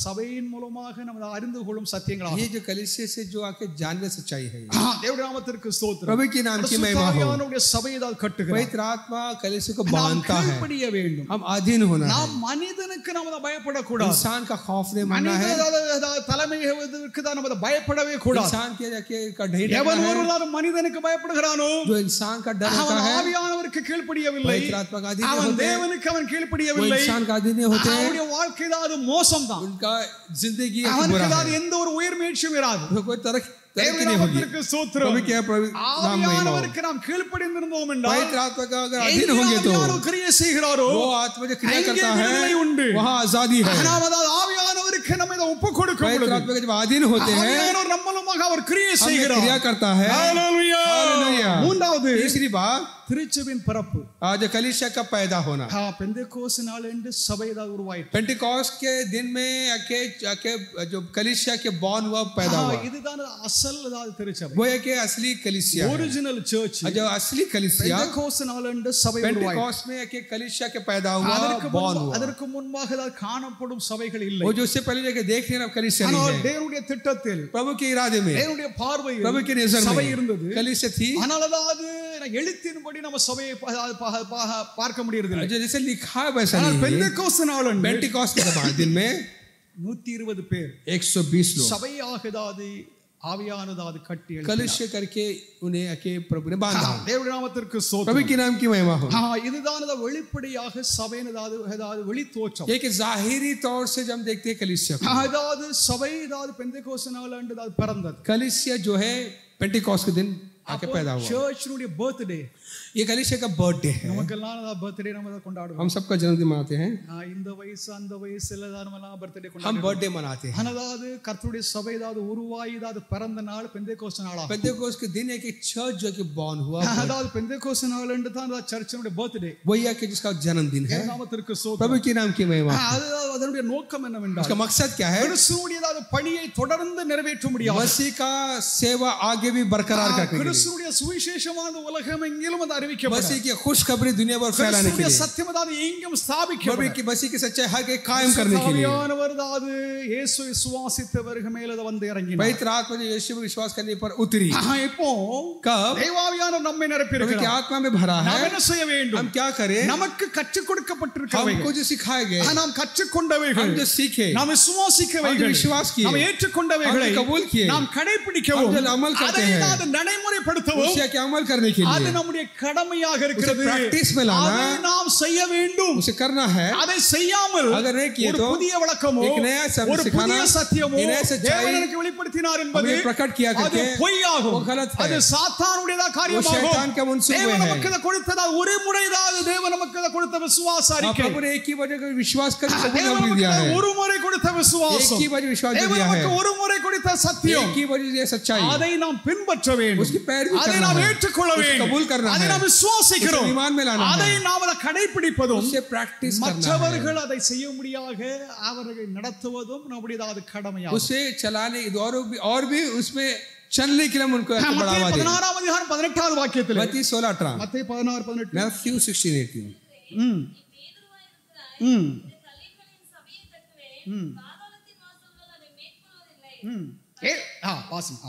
சபையின் மூலமாக நம்ம அறிந்து கொள்ளும் சத்தியங்களாகும். ये जो कलीसिया से जो आके जानने सच्चाई है. தேவனுடைய நாமத்திற்கு ஸ்தோத்திரம். प्रभु के नाम की महिमा हो. ஆவியானவருடைய சபையை கட்டுகிறார். पवित्र आत्मा कलीसिया को बांधता है. கீழ்ப்படிய வேண்டும். हम अधीन होना है. நாம் மனிதனுக்கு நாம பயப்படக்கூடாது. इंसान का खौफ नहीं मानना है. தலைமைக்கு தான் நம்ம பயப்படவே கூடாது. इंसान के का ढेर எவன் ஒருவன் மனிதனுக்கு பயப்படுகிறானோ, जो इंसान का डर होता है, ஆவியானவருக்கு கீழ்ப்படியவில்லை, पवित्र आत्मा का अधीन नहीं அவன் होते, தேவனுக்கு அவன் கீழ்ப்படியவில்லை, इंसान का अधीन नहीं होते, அவனுடைய வாழ்க்கை தான் மோசம் தான். उनका जिंदगी அவனுக்கு தான் எந்த ஒரு உயர் முயற்சியும் இராது. कोई तरक्की नहीं होगी. ஆவியானவருக்கு நாம் கீழ்ப்படிந்திருந்தோம் என்றால், पवित्र आत्मा का अगर अधीन होंगे तो क्रिया செய்கிறாரோ, वो आत्मा जो क्रिया करता है वहाँ आजादी है. ஆவியானவருக்கு நம்ம இதை ஒப்பு கொடுக்கிறோம். पवित्र आत्मा के जब अधीन होते हैं, ஆவியானவர் நம்ம மூலமாக அவர் கிரியை செய்கிறார், क्रिया करता है. हालेलुया. மூன்றாவது, तीसरी बात, திருச்சபையின் பிறப்பு, आज कलीसिया का पैदा होना. பெந்தேகோஸ்து நாளன்று சபை உருவாயிற்று. पेंटिकॉस्ट के दिन में आके जो कलीसिया के बॉर्न हुआ, पैदा हुआ. இதுதான் அசல் திருச்சபை. वो है कि असली कलीसिया, ओरिजिनल चर्च, जो असली कलीसिया पेंटेकोस्ट नालंड सभை உருவாயிற்று. पेंटिकॉस्ट में एक कलीसिया के पैदा हुआ, बॉर्न हुआ. அதற்கு முன்பாக காணப்படும் சபைகள் இல்லை. वो जो उससे पहले जाके देखने ना कलीसिया नहीं है. தேவனுடைய திட்டத்தில், प्रभु के इरादे में, தேவனுடைய பார்வையில், प्रभु की नजर में சபை இருந்தது, कलीसिया थी. ஆனால் அது எழுத்தின்படி நம்ம சபையை பார்க்க முடியறதில்லை. जैसे लिखा है वैसा नहीं है. पेंटेकोस्ट नालंड, पेंटिकॉस्ट के दिन में 120 பேர் 120 लोग சபையாக ஏதாவது ஆவியானதாவது கட்டி कलश करके उन्हें आके प्रभु ने बांधा। தேவனுடைய நாமத்திற்கு ஸ்தோத்திரம். प्रभु के नाम की महिमा हो। இதுதான் வெளிப்படையாக சபையின் ஏதாவது வெளி தோற்றம். एक जाहिरी तौर से जब हम देखते हैं कलीसिया को, ஏதாவது சபை ஏதாவது பெந்தெகோஸ்து நாள் அன்று பிறந்தது. कलीसिया जो है पेंटिकॉस्ट के दिन आके पैदा हुआ। சர்ச்சினுடைய बर्थडे, ये कलीसिया का बर्थडे है। நமக்கெல்லாம் बर्थडे நம்ம கொண்டாடுவோம். हम सबका जन्मदिन मनाते हैं। இந்த வயசு அந்த வயசுல நாமெல்லாம் बर्थडे கொண்டாடுவோம். हम बर्थडे मनाते हैं। அதாவது கர்த்தருடைய சபை ஏதாவது உருவாகி ஏதாவது பிறந்த நாள் பெந்தெகோஸ்து நாளாகும். पेंटिकॉस्ट के दिन एक चर्च जो कि बॉर्न हुआ, அதாவது பெந்தெகோஸ்து நாள் அன்று தான் சர்ச்சினுடைய बर्थडे, वही आके जिसका जन्मदिन है। நாமத்திற்கு ஸ்தோத்திரம். प्रभु के नाम की महिमा। அதனுடைய நோக்கம் என்னவென்றால், उसका मकसद क्या है? கிறிஸ்துவுடைய பணியை தொடர்ந்து நிறைவேற்ற முடியாது. मसीह का सेवा आगे भी बरकरार रखने के लिए, கிறிஸ்துவுடைய சுவிசேஷமான உலகமெங்கிலும் அது அறிவிக்கப்படும். मसीह की खुशखबरी दुनिया भर फैलाने के लिए, सत्यम அதாவது எங்கும் ஸ்தாபிக்கப்படும். प्रभु की मसीह की सच्चाई हर एक कायम करने के लिए, ஆவியானவர் அதாவது இயேசு விசுவாசித்தவர்கள் மேல வந்து இறங்கினார். पवित्र आत्मा ने यीशु पर विश्वास करने पर उतरी। இப்போ कब? தேவாவியானவர் நம்மை प्रभु की நிரப்பியிருக்கிறார். आत्मा में भरा है। நாம் என்ன செய்ய வேண்டும்? हम क्या करें? நமக்கு கற்றுக் கொடுக்கப்பட்டிருக்கிறவைகள், हमको जो सिखाए गए, நாம் கற்றுக்கொண்டவைகள், हम जो सीखे, நாம் விசுவாசிக்கவைகள், हम विश्वास किए, நாம் ஏற்றுக்கொண்டவைகளை हम कबूल किए, நாம் கடைபிடிக்கவும், हम जो अमल करते हैं, அதை நடைமுறைப்படுத்தவும், उसे क्या अमल करने के அது लिए நம்முடைய கடமையாக இருக்கிறது. उसे प्रैक्टिस में लाना, அதை நாம் செய்ய வேண்டும். उसे करना है। அதை செய்யாமல் अगर नहीं किए ஒரு तो புதிய வழக்கமோ एक नया शब्द ஒரு सिखाना, புதிய சத்தியமோ एक नया सच्चाई தேவன் எனக்கு வெளிப்படுத்தினார் என்பது हमें प्रकट किया அது करके பொய்யாகும். वो गलत है। அது சாத்தானுடையதா वो காரியமாகும். शैतान का मंसूबा தேவன் है। நமக்கு இதை கொடுத்ததா ஒரு முறைதான் தேவன் நமக்கு இதை கொடுத்த விசுவாச அறிக்கை. प्रभु ने एक ही वजह का विश्वास कर தேவன் कबूल நமக்கு दिया இதை है। ஒரு முறை கொடுத்த விசுவாசம், एक ही वजह विश्वास தேவன் दिया है। நமக்கு ஒரு முறை கொடுத்த சத்தியம், एक ही वजह ये सच्चाई, அதை நாம் பின்பற்ற வேண்டும். उसकी पैरवी அதை करना நாம் है, ஏற்றுக்கொள்ள उसे வேண்டும். कबूल करना அதை है, நாம் விசுவாசிக்கிறோம். उसे ईमान में लाना है, அதை நாம் அதை கடைபிடிப்பதும், उसे प्रैक्टिस करना है, மற்றவர்கள் அதை செய்ய முடியாக அவர்களை நடத்துவதும் நம்முடையது கடமையாகும். उसे चलाने और भी उसमें चलने के लिए हम उनको மத்தேயு बढ़ावा दें। 16 அதிகாரம் 18வது வாக்கியத்தில், मत्ती 16:18, மத்தேயு 16:18, मैथ्यू 16:18, வாசம்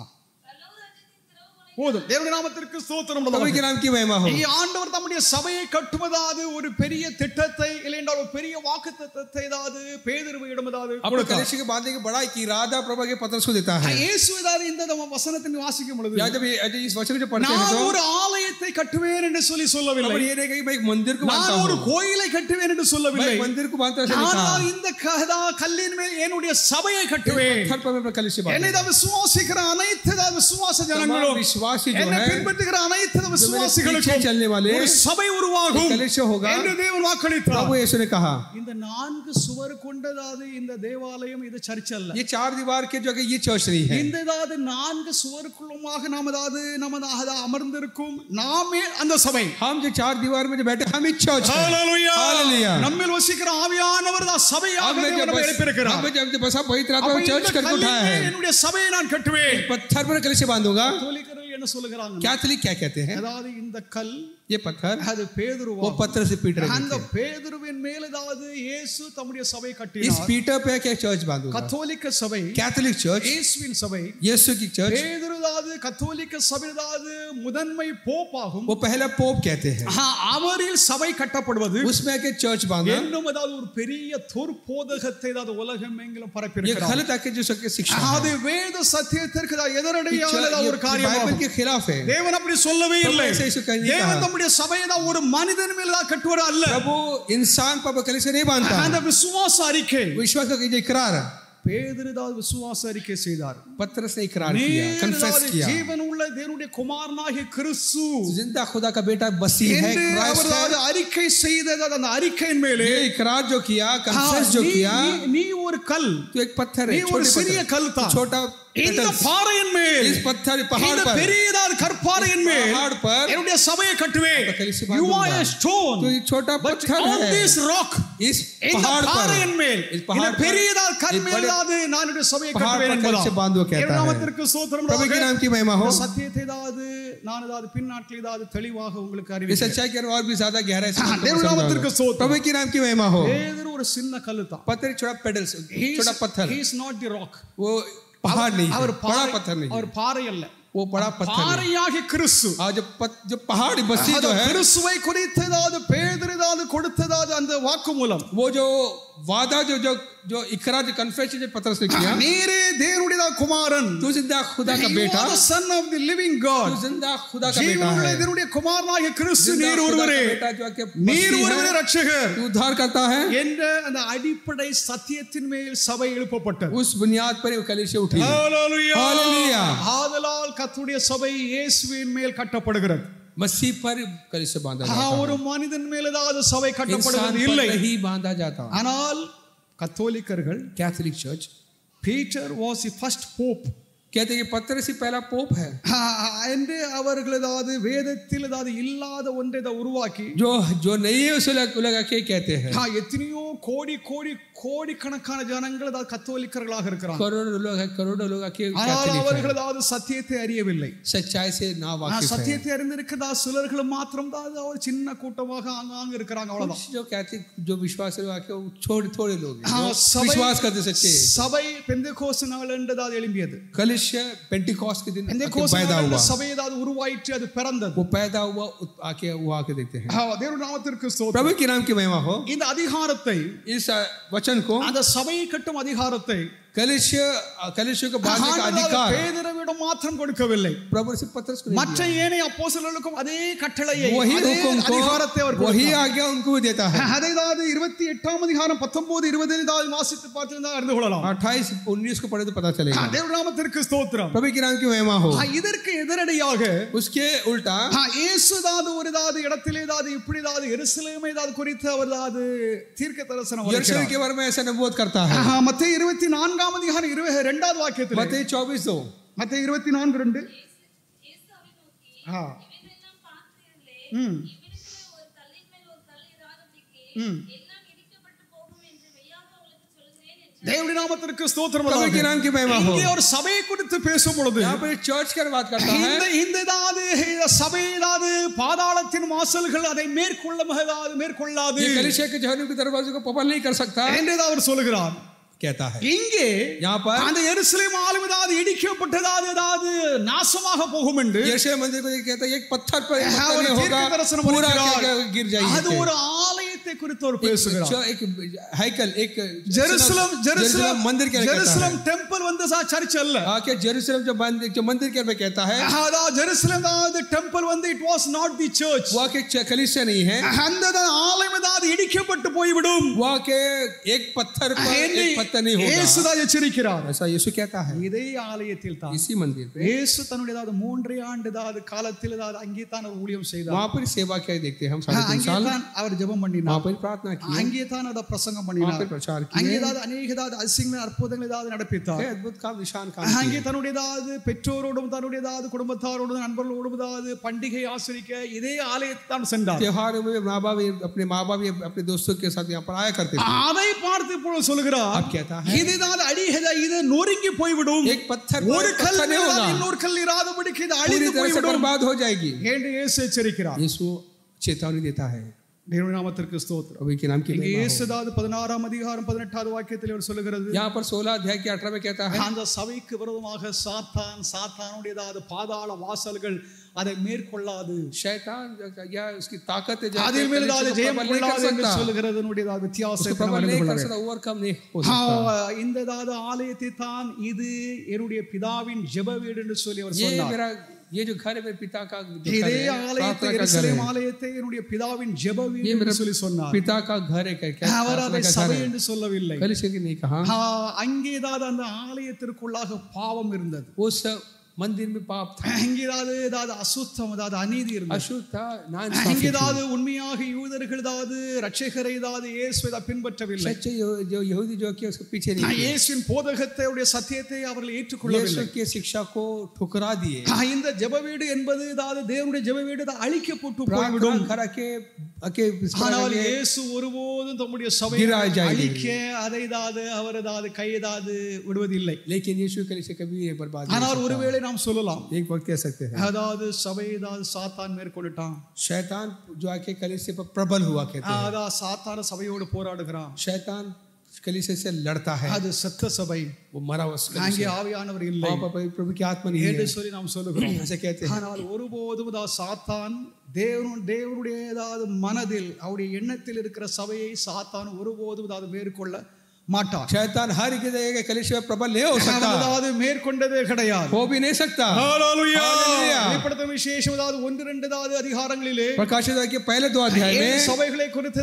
போதும். தேவனுடைய நாமத்திற்கு ஸ்தோத்திரம். प्रभु के नाम की महिमा हो। ஆண்டவர் தம்முடைய சபையை கட்டுவதாவது ஒரு பெரிய திட்டத்தை இல்லையென்றால் ஒரு பெரிய வாக்குத்தத்தத்தை ஏதாவது பேதுருவிடம் ஏதாவது अपने कलीसिया के बांधने की बड़ा की इरादा प्रभु के पत्रस को देता है। இயேசு ஏதாவது இந்த வசனத்தை வாசிக்கும் பொழுது, जब इस वचन को पढ़ते हैं நான் तो ஒரு ஆலயத்தை கட்டுவேன் என்று சொல்லவில்லை, ये नहीं कि मैं एक मंदिर को बांधता நான் हूं, ஒரு கோயிலை கட்டுவேன் என்று சொல்லவில்லை, मैं मंदिर को बांधता ऐसा नहीं कहा। நான் இந்த கல்லின் மேல் என்னுடைய சபையை கட்டுவேன். पत्थर पर मैं कलीसिया என்னை बांधूंगा। விசுவாசிக்கிற அனைத்து விசுவாச ஜனங்களும், विश्वासी जो என்னை है, பின்பற்றுகிற அனைத்து விசுவாசிகளுக்கும் चलने वाले ஒரு சபை உருவாகும் कलीसिया होगा என்று தேவன் வாக்களித்தார். प्रभु यीशु ने कहा। இந்த 4 சுவர் கொண்டதாவது இந்த தேவாலயம், இது சர்ச் அல்ல. ये 4 दीवार के जो ये चर्च नहीं है। இந்த 4 சுவருக்குள்ளுமாக நாம் நமது அமர்ந்திருக்கும் நாமே அந்த சபை. हम जो 4 दीवार में जो बैठे हम ही चर्च है। ஹalleluya. हालेलुया। நம்மில் வசிக்கிற ஆவியானவர் தான் சபையாக நம்மை எழுப்பியிருக்கிறார். हमें जब बस पवित्र आत्मा चर्च करके उठाया है। என்னுடைய சபையை நான் கட்டுவேன். पत्थर पर कलीसिया बांधूंगा। கத்தோலிக்கர்கள் என்ன சொல்லுகிறாங்க? कैथोलिक क्या कहते हैं? அதாவது இந்த கல், ये पत्थर, அது பேதுருவா, वो पत्थर से पीट रहे அந்த थे। பேதுருவின் மேல் ஏதாவது இயேசு தம்முடைய சபை इस கட்டினார். पीटर पे क्या चर्च बांधूंगा? கத்தோலிக்க சபை, कैथोलिक चर्च, இயேசுவின் சபை, यीशु की चर्च, பேதுருதாவது கத்தோலிக்க சபைதாவது முதன்மை போப்பாகும். वो पहला पोप कहते हैं। அவரில் சபை கட்டப்படுவது, उसमें के चर्च बांधना, இன்னும் ஏதாவது ஒரு பெரிய துர்போதகத்தை ஏதாவது உலகம் எங்கிலும் ये பரப்பியிருக்கிறார். गलत आके जो सबके शिक्षा அது है, வேத சத்தியத்திற்கு எதிரடையான ये ஒரு बाइबल காரியம். के खिलाफ है। தேவன் அப்படி சொல்லவே இல்லை. ऐसे यीशु कहीं नहीं தேவன் कहा। தம்முடைய சபையை தான் ஒரு மனிதன் மேல் தான் கட்டுவார் அல்ல. प्रभु इंसान पर कलीसिया नहीं बांधता। அந்த விசுவாச அறிக்கை, विश्वास का कीजिए इकरार। பேதுருதான் விசுவாச அறிக்கை செய்தார். पत्रस ने इकरार किया, कन्फेस किया। ஜீவன் உள்ள தேவனுடைய குமாரனாகிய கிறிஸ்து जिंदा खुदा का बेटा मसीह है, என்று क्राइस्ट அவர் है। அறிக்கை செய்தது, அந்த அறிக்கையின் மேலே ये इकरार जो किया, कन्फेस जो किया, நீ ஒரு கல், तो एक पत्थर நீ है, ஒரு छोटे சிறிய पत्थर, கல் தான். छोटा இந்த petals, பாறையின் மேல், इस पत्थर पहाड़ இந்த पर, பெரியதான கற்பாறையின் மேல் पहाड़ पर என்னுடைய சபையை கட்டுவேன். कलीसिया You are बांधूंगा। a stone, तो ये छोटा but पत्थर on है, this rock, इस இந்த पहाड़ பாறையின் पर, மேல், इस இந்த पहाड़ पर, பெரியதான கல் इस மேல் बड़े நான் என்னுடைய சபையை पहाड़ கட்டுவேன் पर என்பதா. कलीसिया बांधो कहता தேவனுடைய है। நாமத்திற்கு ஸ்தோத்திரம் प्रभु के नाम உண்டாக. की महिमा हो। சத்தியத்தை நான் பின்னாட்கள் தெளிவாக உங்களுக்கு इस அறிவிக்கிறேன். सच्चाई के और भी ज्यादा गहराई से தேவனுடைய நாமத்திற்கு ஸ்தோத்திரம். प्रभु के नाम की महिमा हो। பேதுரு ஒரு சின்ன கல் தான். पत्थर छोटा पेडल्स, छोटा पत्थर, he is not the rock. वो पहाड़ नहीं है, அவர் बड़ा पत्थर नहीं அவர் है, பாறை அல்ல, वो बड़ा पत्थर है। பாறையாகிய கிறிஸ்து, आज जो पहाड़ मसीह जो है, கிறிஸ்துவை குறித்ததாவது பேதுருதாவது கொடுத்ததாவது அந்த வாக்குமூலம், वो जो वादा जो जो जो इकरार जो कन्फेशन जो पतरस ने किया, நீரே தேவனுடைய குமாரன், तू जिंदा खुदा का you बेटा, are the son of the living तू God, जिंदा खुदा का बेटा ஜீவனுள்ள है, தேவனுடைய குமாரனாகிய கிறிஸ்து जिंदा நீர் खुदा ஒருவரே, का बेटा जो आके நீர் मसीह ஒருவரே है, ரட்சகர் तू उद्धार करता है। என்ற அந்த அடிப்படை சத்தியத்தின் மேல் சபை எழுப்பப்பட்டது. उस बुनियाद पर वो कलीसिया उठी। ஹalleluya. हालेलुया। ஆதலால் கர்த்தருடைய சபை இயேசுவின் மேல் கட்டப்படுகிறது. मसीह पर कलीसिया बांधा जाता है, ஒரு மனிதன் மேல் ஏதாவது சபை इंसान கட்டப்படுவது पर இல்லை. नहीं बांधा जाता। ஆனால் கத்தோலிக்கர்கள் Catholic church Peter was the first pope कहते हैं कि पतरस ही पहला पोप है, என்று அவர்கள் ஏதாவது வேதத்தில் ஏதாவது இல்லாத ஒன்றை உருவாக்கி जो जो नहीं है उसे लगा के कहते हैं। எத்தனையோ கோடி கோடி கோடிக்கணக்கான ஜனங்கள் ஏதாவது கத்தோலிக்கர்களாக இருக்கிறாங்க. करोड़ों लोग आके ஆனால் அவர்கள் ஏதாவது சத்தியத்தை அறியவில்லை. सच्चाई से ना वाकिफ है। சத்தியத்தை அறிந்திருக்கிறதா சிலர்கள் மாத்திரம் தான் ஒரு சின்ன கூட்டமாக ஆங்காங்க இருக்கிறாங்க. அவ்வளவுதான். जो कैथोलिक जो विश्वास है आके थोड़े लोग हैं, சபை विश्वास करते सच्चे। சபை பெந்தெகோஸ்து நாள் என்றது எழும்பியது. कलीसिया पेंटिकॉस्ट के दिन பெந்தெகோஸ்து पैदा நாள் हुआ, சபை ஏதாவது உருவாயிற்று, அது பிறந்தது. वो पैदा हुआ, आके वो आके देखते हैं। தேவனுடைய நாமத்திற்கு ஸ்தோத்திரம். प्रभु के नाम की महिमा हो। இந்த அதிகாரத்தை, इस वचन को, அந்த சபையை கட்டும் அதிகாரத்தை कलीसिया को बांधने का अधिकार பேதுருவிடம் மாத்திரம் கொடுக்கவில்லை, प्रभु से पतरस को மற்ற ஏனைய அப்போஸ்தலர்களுக்கும் அதே கட்டளையை, वही அதே हुक्म को, அதிகாரத்தை அவர் वही கொடுத்தார். आज्ञा उनको भी देता है। அதாவது 28ஆம் அதிகாரம் 19 20 வாசித்து பார்த்திருந்தா அறிந்து கொள்ளலாம். 28 19 को पढ़े तो पता चलेगा। தேவனுடைய நாமத்திற்கு ஸ்தோத்திரம். प्रभु के नाम की महिमा हो। இதற்கு எதிரடையாக उसके उल्टा இயேசு ஒரு இடத்திலே இப்படி எருசலேமை குறித்து அவர் தீர்க்க தரிசனம் यरूशलेम के बारे में ऐसा नबूवत करता है। மத்தேயு 24ஆம் அதிகாரம் 22வது வாக்கியத்தில், मत्ती 24:2, மத்தேயு 24:2 தேவனுடைய நாமத்திற்கு ஸ்தோத்திரம். प्रभु के नाम की महिमा हो। இங்கே ஒரு சபையை குறித்து பேசும் பொழுது यहाँ पर चर्च की बात करता है। இந்த சபை பாதாளத்தின் வாசல்கள் அதை மேற்கொள்ளாது ये कलीसिया के जहन्नुम के दरवाजे को पकड़ नहीं कर सकता என்று அவர் சொல்கிறார். कहता है। இங்கே यहाँ पर அந்த எருசலேம் ஆலயம் இடிக்கப்பட்டது நாசமாக போகும் என்று यरूशलेम मंदिर को कहता है, एक पत्थर पर नहीं होगा, पूरा गिर जाएगा। அது ஒரு ஆலயத்தை குறித்து அவர் பேசுகிறார். एक हैकल, एक जेरूसलम मंदिर के जेरूसलम टेंपल சர்ச் அல்ல. आके जेरूसलम जो मंदिर के में कहता है, Jerusalem temple it was not the church. वो के कलीसिया नहीं है, அந்த ஆலயம் இடிக்கப்பட்டு போய்விடும். वो के एक पत्थर पर एक पत्थर नहीं होगा। இயேசு எச்சரிக்கிறார். ऐसा यीशु कहता है। இதே ஆலயத்தில் தான், इसी मंदिर पे இயேசு தன்னுடைய 3 ஆண்டு காலத்தில் அங்கே தான் ஊழியம் செய்தார். वहां पर सेवा किया देखते हैं हम 3.5 साल। அவர் ஜெபம் பண்ணினார், वहां पर प्रार्थना की, அங்கே தான் பிரசங்கம் பண்ணினார், वहां पर प्रचार किया, அங்கே அநேக அதிசயங்கள் அற்புதங்கள் நடப்பித்தார். अद्भुत काम निशान काम அங்கே தன்னுடைய பெற்றோரோடும் தன்னுடைய குடும்பத்தாரோடும் நண்பர்களோடும் பண்டிகை ஆசரிக்க இதே ஆலயத்தை தான் சென்றார். त्योहारों में अपने माँ बाप अपने दोस्तों के साथ यहाँ पर आया करते थे। அதை பார்த்து இப்பொழுது சொல்கிறார், இதுதான் இது நொறுங்கி போய்விடும், एक पत्थर ஒரு கல் नहीं होगा, இன்னொரு கல் இராதபடிக்கு இது पूरी அழிந்து तरह से போய்விடும் बर्बाद हो जाएगी என்று இயேசு எச்சரிக்கிறார். यीशु चेतावनी देता है। தேவனுடைய நாமத்திற்கு ஸ்தோத்திரம். प्रभु के नाम की இங்கே महिमा हो। இயேசு 16ஆம் அதிகாரம் 18வது வாக்கியத்தில் அவர் சொல்லுகிறது, यहाँ पर 16 अध्याय के 18 में कहता है, அந்த சபைக்கு விரோதமாக சாத்தானுடைய பாதாள வாசல்கள் அதை மேற்கொள்ளாது, शैतान या उसकी ताकत है அதில் மேல் ஜெயம் கொள்ளாது என்று சொல்லுகிறது. வித்தியாசத்தை ओवरकम नहीं हो सकता। இந்த ஆலயத்தை தான் இது என்னுடைய பிதாவின் ஜெப வீடு என்று சொல்லி அவர் சொன்னார். ये जो घर है मेरे पिता का, இதே ஆலயத்தை எருசலேம் ஆலயத்தை என்னுடைய பிதாவின் ஜெப வீடு என்று சொல்லி சொன்னார். पिता का घर है कहकर அவர் அதை சபை என்று சொல்லவில்லை. कलीसिया की नहीं कहा। அங்கே அந்த ஆலயத்திற்குள்ளாக பாவம் இருந்தது. उस मंदिर में पाप था, அங்கே அசுத்தம், அநீதி இருந்தது, अशुद्ध था, அங்கே உண்மையாக யூதர்கள் ரட்சகரை இயேசுவை பின்பற்றவில்லை. सच्चे जो यहूदी जो कि उसके पीछे नहीं, இயேசுவின் போதகத்தை சத்தியத்தை அவர்கள் ஏற்றுக்கொள்ளவில்லை. यीशु की शिक्षा को ठुकरा दिए. இந்த ஜெப வீடு என்பது தேவனுடைய ஜெப வீடு அழிக்கப்பட்டு போய்விடும். घर के ஆனால் இயேசு ஒருபோதும் தம்முடைய சபையை அழிக்க அதை அவர் கை விடுவதில்லை. लेकिन यीशु कलीसिया कभी बर्बाद नहीं। ஆனால் ஒருவேளை நாம் சொல்லலாம், एक वक्त कह सकते हैं, சபை சாத்தான் மேற்கொண்டுட்டான், शैतान जो आके कलीसिया पर प्रबल हुआ कहते हैं, சாத்தான் சபையோடு போராடுகிறான், शैतान कलीसिया से लड़ता है, அது செத்த சபை, वो मरा हुआ அங்கே ஆவியானவர் இல்லை वहाँ पर प्रभु की आत्मा नहीं என்று है, சொல்லி நாம் சொல்லுகிறோம். ऐसे कहते हैं. ஆனால் ஒருபோதும் சாத்தான் தேவனுடைய ஏதாவது மனதில் அவருடைய எண்ணத்தில் இருக்கிற சபையை சாத்தான் ஒருபோதும் அது மேற்கொள்ள மாட்டான். शैतान हर की जगह कलीसिया में प्रबल नहीं हो सकता, அது மேற்கொண்டதே கிடையாது. हो भी नहीं सकता. ஹalleluya. Hallelujah. வெளிப்படுத்தின விசேஷம் 1-2 அதிகாரங்களிலே प्रकाशित वाक्य के पहले 2 अध्याय में சபைகளை குறித்து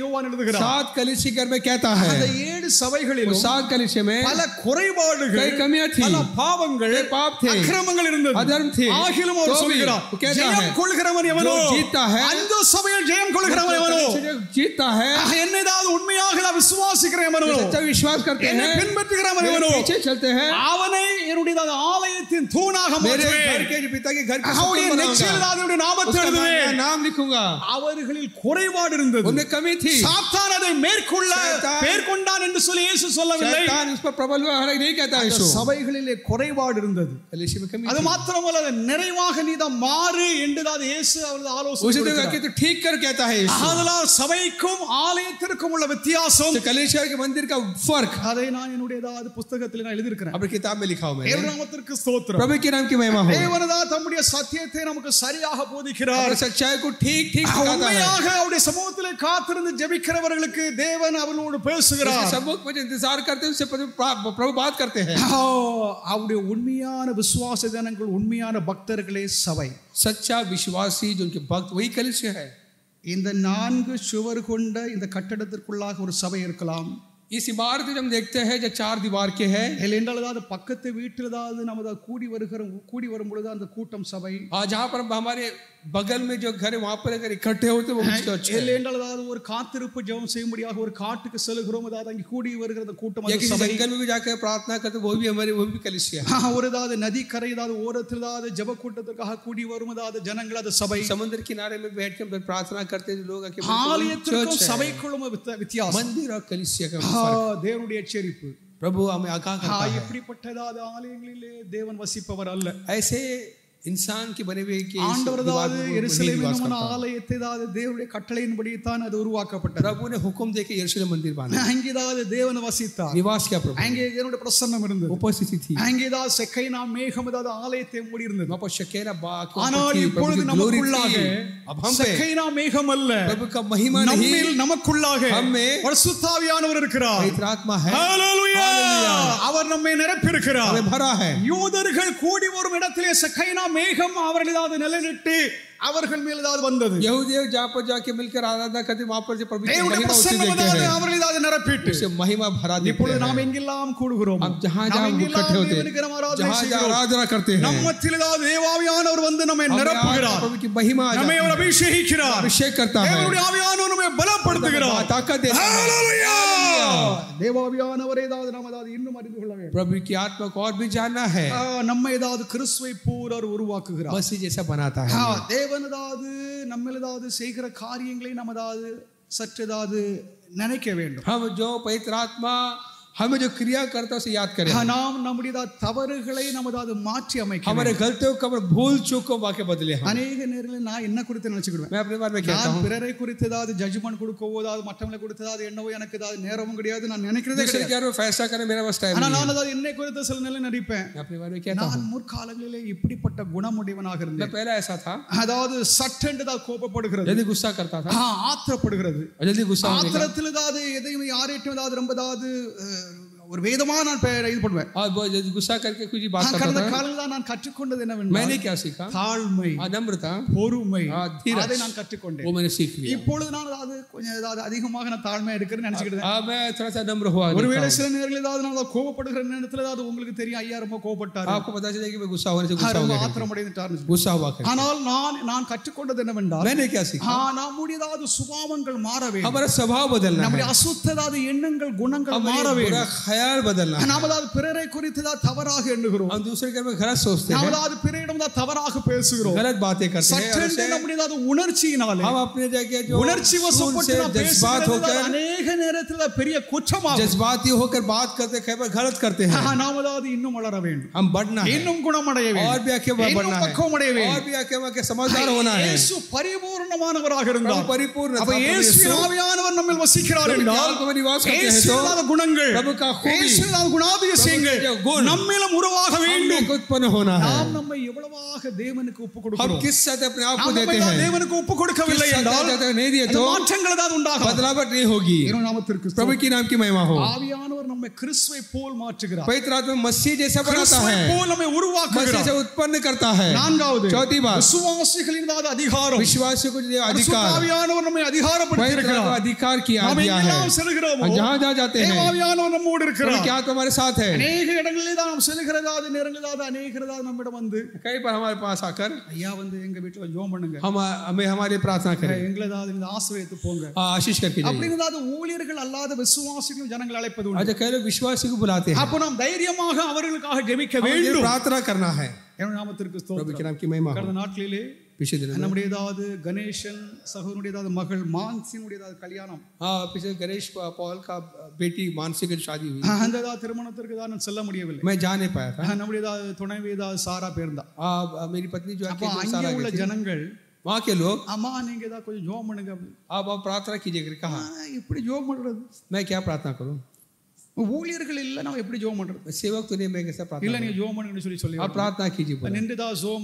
யோவான் எழுதுகிறார். 7 कलीसिया घर में कहता है, அந்த 7 சபைகளிலும் 7 कलीसिया में பல குறைபாடுகள், कई कमियां थी, பல பாவங்கள், पाप थे, அக்கிரமங்கள் இருந்தது, अधर्म थे. ஆகிலும் அவர் சொல்கிறார், ஜெயம் கொள்கிறவன் எவனோ, जीतता है, அந்த சபையில் ஜெயம் கொள்கிறவன் எவனோ, जीतता है, என்னதாவது உண்மையாக விசுவாசிக்கிறவன் எவனோ, सच्चा विश्वास करते हैं, பின்பற்றுகிறவன் எவனோ, पीछे चलते हैं, அவனை என்னுடைய ஆலயத்தின் தூணாக मेरे மாற்றுவேன், घर के पिता के घर का அவருடைய நெற்றியில் அவருடைய நாமத்தை எழுதுவேன். नाम लिखूंगा. அவர்களில் குறைபாடு இருந்தது, उनमें कमी थी. சாத்தான் அதை மேற்கொண்டான் என்று சொல்லி இயேசு சொல்லவில்லை. शैतान इस पर प्रबल हुआ नहीं कहता है. சபைகளிலே குறைபாடு இருந்தது, कलीसिया में कमी அது थी. மாத்திரமல்ல அது நிறைவாக நீதான் மாறு என்றுதான் இயேசு அவரது ஆலோசனை उसी கொடுக்கிறார். जगह के तो ठीक कर कहता है यीशु. அதனால் சபைக்கும் ஆலயத்திற்கும் உள்ள வித்தியாசம், तो कलीसिया के मंदिर का फर्क அதை நான் என்னுடைய புத்தகத்தில் நான் எழுதி இருக்கிறேன். अपनी किताब में लिखा हूं मैंने. தேவநாமத்திற்கு ஸ்தோத்திரம். प्रभु के नाम की महिमा हो. தேவனதா தம்முடைய சத்தியத்தை நமக்கு சரியாக போதிக்கிறார். अपनी सच्चाई को ठीक ठीक सिखाता है. உண்மையாக அவருடைய சமூகத்திலே காத்திருந்து ஜெபிக்கிறவர்களுக்கு தேவன் அவர்களோடு பேசுகிறார். सबक मुझे इंतजार करते हैं, उससे प्रभु बात करते हैं. அவருடைய உண்மையான விசுவாச ஜனங்கள், உண்மையான பக்தர்களே சபை. सच्चा विश्वासी जो उनके भक्त वही कलीसिया है. இந்த 4 சுவர் கொண்ட இந்த கட்டடத்திற்குள்ளாக ஒரு சபை இருக்கலாம். इस इमारत में हम देखते हैं जो 4 दीवार के है. என்றால் பக்கத்து வீட்டில் நம்ம கூடி வரும் பொழுது அந்த கூட்டம் சபை. जहाँ पर हमारे बगल में जो घर है वहां पर अगर इकट्ठे होते वो என்றால் ஒரு காத்திருப்பு ஜெபம் செய்யும்படியாக ஒரு காட்டுக்கு செல்கிறோம், அதாவது அங்கே கூடி வருகிற அந்த கூட்டம் जंगल में भी जाकर प्रार्थना करते वो भी कलीसिया है. ஒரு நதி கரை ஓரத்தில் ஜெப கூட்டத்திற்காக கூடி வரும் ஜனங்கள் அது சபை. समुद्र किनारे में बैठ के प्रार्थना करते लोग ஆலயத்திற்கும் சபைக்குள்ளும் வித்தியாசம். मंदिर और कलीसिया का தேவனுடைய எச்சரிப்பு. प्रभु हमें आगाह करता है. இப்படிப்பட்டதாத ஆலயங்களிலே தேவன் வசிப்பவர் அல்ல. ऐसे इंसान की बने हुए के ஆண்டவரது எருசலேமின் ஆலயத்தை தேவனுடைய கட்டளையின்படி தான் அது உருவாக்கப்பட்டது. प्रभु ने हुक्म देके यरूशलेम मंदिर बांधा. அங்கேதான் தேவன் வசித்தார், निवास किया प्रभु. அங்கே தேவனுடைய பிரசன்னம் இருந்தது, उपस्थिति थी. அங்கேதான் செக்கைனா மேகம் ஆலயத்தை மூடி இருந்தது. वहां पर शकेना बाग. ஆனால் இப்பொழுது நமக்குள்ளாக செக்கைனா மேகம் அல்ல, प्रभु का महिमा नहीं, நம்மில் நமக்குள்ளாக हमें பரிசுத்த ஆவியானவர் இருக்கிறார். पवित्र आत्मा है. ஹalleluya. அவர் நம்மை நிரப்பி இருக்கிறார். हमें भरा है. யூதர்கள் கூடி வரும் இடத்திலே செக்கைனா மேகம் அவர்களாவது நிலைநிட்டு அவர்கள் மேல் வந்தது. यहूदी जहाँ पर जाके मिलकर आराधना करते वहां पर जो पवित्र महिमा அவர்களாவது நிரப்பிட்டு उससे महिमा भरा देते இப்பொழுது நாம் எங்கெல்லாம் கூடுகிறோம், हम जहाँ जहाँ इकट्ठे होते हैं, जहाँ जहाँ आराधना करते हैं, நம்மத்தில் தேவாவியானவர் வந்து நம்மை நிரப்புகிறார், प्रभु की महिमा நம்மை அபிஷேகிக்கிறார், अभिषेक करता है, தேவனுடைய ஆவியானவர் நம்மை பலப்படுத்துகிறார், ताकत देता है. ஹalleluya. தேவாவியானவரே நாம் இன்னும் அறிந்து கொள்ள வேண்டும். प्रभु की आत्मा को और भी जानना है. நம்மை கிறிஸ்துவை போல உருவாக்குகிறார், मसीह जैसा बनाता है. தேவனதாவது நம்மளதாவது செய்கிற காரியங்களை நமதாவது சற்றதாவது நினைக்க வேண்டும். हम जो पवित्र आत्मा हमें जो क्रिया करता है उसे याद करें. நாம் நம்முடைய தவறுகளை நமதாவது மாற்றி அமைக்க, हमारे गलतियों को, हमारे भूल चूक को वाके बदले. अनेक நேரங்களில் நான் என்ன குறித்து நினைச்சுக்கிடுவேன், मैं अपने बारे में कहता हूं, பிறரை குறித்ததாவது ஜட்ஜ்மென்ட் கொடுக்கவோ மற்றவங்களை குறித்ததாவது என்னவோ எனக்கு நேரமும் கிடையாது, நான் நினைக்கிறதே கிடையாது. क्या फैसला करने मेरा बस टाइम ஆனா नहीं है. நான் என்னை குறித்து சில நேரம் நினைப்பேன். मैं अपने बारे में कहता हूं, நான் முற்காலங்களிலே இப்படிப்பட்ட குணமுடையவனாக मैं இருந்தேன். पहले ऐसा था, அதாவது சட்டென்று கோபப்படுகிறது, जल्दी गुस्सा करता था, ஆத்திரப்படுகிறது, जल्दी गुस्सा होने का, ஆத்திரத்தில் எதையும் யாரேற்றும் ரொம்ப ஒரு வேதமா நான் இது பண்ணுவேன். और बहुत जल्दी गुस्सा करके कुछ बात करता கடந்த था. காலங்களில் நான் கற்றுக்கொண்டது என்னவென்றால், मैंने क्या सीखा? தாழ்மை, नम्रता, பொறுமை, धीरज, அதை நான் கற்றுக்கொண்டேன். वो मैंने सीख लिया. இப்பொழுது நான் கொஞ்சம் அதிகமாக நான் தாழ்மையா இருக்கிறேன்னு நினைச்சுக்கிட்டேன். अब मैं थोड़ा सा नम्र हुआ. ஒருவேளை சில நேரங்களில் நான் கோபப்படுகிற நேரத்தில் உங்களுக்கு தெரியும், ஐயா ரொம்ப கோபப்பட்டாரு, आपको पता चलेगा कि मैं गुस्सा होने से गुस्सा हो गया, ஆத்திரம் அடைந்துட்டாரு, गुस्सा हुआ. ஆனால் நான் கற்றுக்கொண்டது என்னவென்றால், मैंने क्या सीखा? நம்முடைய சுபாவங்கள் மாற வேண்டும், हमारा स्वभाव बदलना है, நம்முடைய அசுத்ததாத எண்ணங்கள் குணங்கள் மாற வேண்டும். ख्याल बदलना है। நாம் அதாவது பிறரை குறித்து தான் தவறாக எண்ணுகிறோம், हम दूसरे के बारे में गलत सोचते நாம் हैं, அதாவது பிறரிடம் தான் தவறாக பேசுகிறோம், गलत बातें करते हैं, और சற்றென்று उससे நம்முடைய அதாவது உணர்ச்சியினாலே हम अपने जगह जो உணர்ச்சி खून வசப்பட்டு से நாம் जज्बात பேசுகிறது होकर அநேக நேரத்தில் பெரிய குற்றமாகும். जज्बाती होकर बात करते कई बार गलत करते हैं। நாம் அதாவது இன்னும் வளர வேண்டும், हम बढ़ना है, இன்னும் குணமடைய और வேண்டும், भी आगे இன்னும் बढ़ना है, பக்குவமடைய और வேண்டும். भी आगे समझदार होना है। இயேசு பரிபூர்ணமானவராக இருந்தார். प्रभु परिपूर्ण அப்ப था, இயேசுவின் ஆவியானவர் நம்மில் வசிக்கிறார் என்றால் இயேசுவின் குணங்கள், இயேசுவின் குணாதிசயங்கள் நம்மிலும் உருவாக வேண்டும். उत्पन्न होना है। நாம் நம்மை எவ்வளவாக தேவனுக்கு ஒப்பு हम கொடுக்கிறோம், किस साथ अपने आप को நாம் देते நம்மை हैं, தேவனுக்கு ஒப்பு கொடுக்கவில்லை किस என்றால் साथ नहीं दिए அந்த तो மாற்றங்கள் ஏதாவது உண்டாகும். बदलावट नहीं होगी। தேவனுடைய நாமத்திற்கு प्रभु की नाम की महिमा हो। ஆவியானவர் நம்மை கிறிஸ்துவை போல் மாற்றுகிறார், पवित्र आत्मा मसीह जैसा बनाता கிறிஸ்துவை है, போல் நம்மை मसीह உருவாக்குகிறார். से उत्पन्न करता है। நான்காவது, चौथी बात, விசுவாசிகளின் அதிகாரம், विश्वासियों को जो பரிசுத்த अधिकार, ஆவியானவர் நம்மை அதிகாரப்படுத்தி पवित्र आत्मा இருக்கிறார். अधिकार किया நாம் दिया है। எங்கெல்லாம் செல்கிறோமோ जहाँ जहाँ जाते हैं தேவாவியானவர் நம்மோடு प्रभु இருக்கிறார். की आत्मा हमारे साथ है। அநேக இடங்களிலே தான் நாம் செல்கிறதாவது நேரங்களாவது அநேகிறதாவது நம்மிடம் வந்து कई बार हमारे पास आकर ஐயா வந்து எங்க வீட்டுல ஜோம் பண்ணுங்க, हमें हमारी प्रार्थना करें, எங்களதாவது இந்த ஆசிரியத்து போங்க आशीष करके जाइए। அப்படின்னு ஏதாவது ஊழியர்கள் அல்லாத விசுவாசிகள் ஜனங்கள் அழைப்பது உண்டு. अच्छा, कई लोग विश्वासी को बुलाते हैं, அப்போ நாம் தைரியமாக அவர்களுக்காக ஜெபிக்க हमें வேண்டும். प्रार्थना करना है। என் நாமத்திற்கு प्रभु के ஸ்தோத்திரம். नाम की महिमा हो। கடந்த நாட்களிலே पिछले दिन நம்முடைய ஏதாவது கணேசன் சகோதரனுடையதாவது மகள் மான்சினுடையதாவது கல்யாணம், पिछले गणेश पॉल का बेटी मानसी की शादी हुई, அந்த ஏதாவது திருமணத்திற்கு தான் நான் செல்ல முடியவில்லை. मैं जा नहीं पाया था। நம்முடைய ஏதாவது துணைவி ஏதாவது சாரா பேர்ந்தா. मेरी पत्नी जो அப்போ அங்கே உள்ள ஜனங்கள் वहाँ के लोग அம்மா நீங்க ஏதாவது கொஞ்சம் ஜோம் பண்ணுங்க. आप प्रार्थना कीजिए। कहा இப்படி ஜோம் பண்றது, मैं क्या प्रार्थना करूं? ஊழியர்கள் இல்ல நான் எப்படி ஜோம் பண்றது? सेवक तो नहीं, मैं कैसे இல்ல प्रार्थना நீங்க ஜோம் பண்ணுங்கன்னு சொல்லி आप प्रार्थना कीजिए बोला। நின்றுதா ஜோம்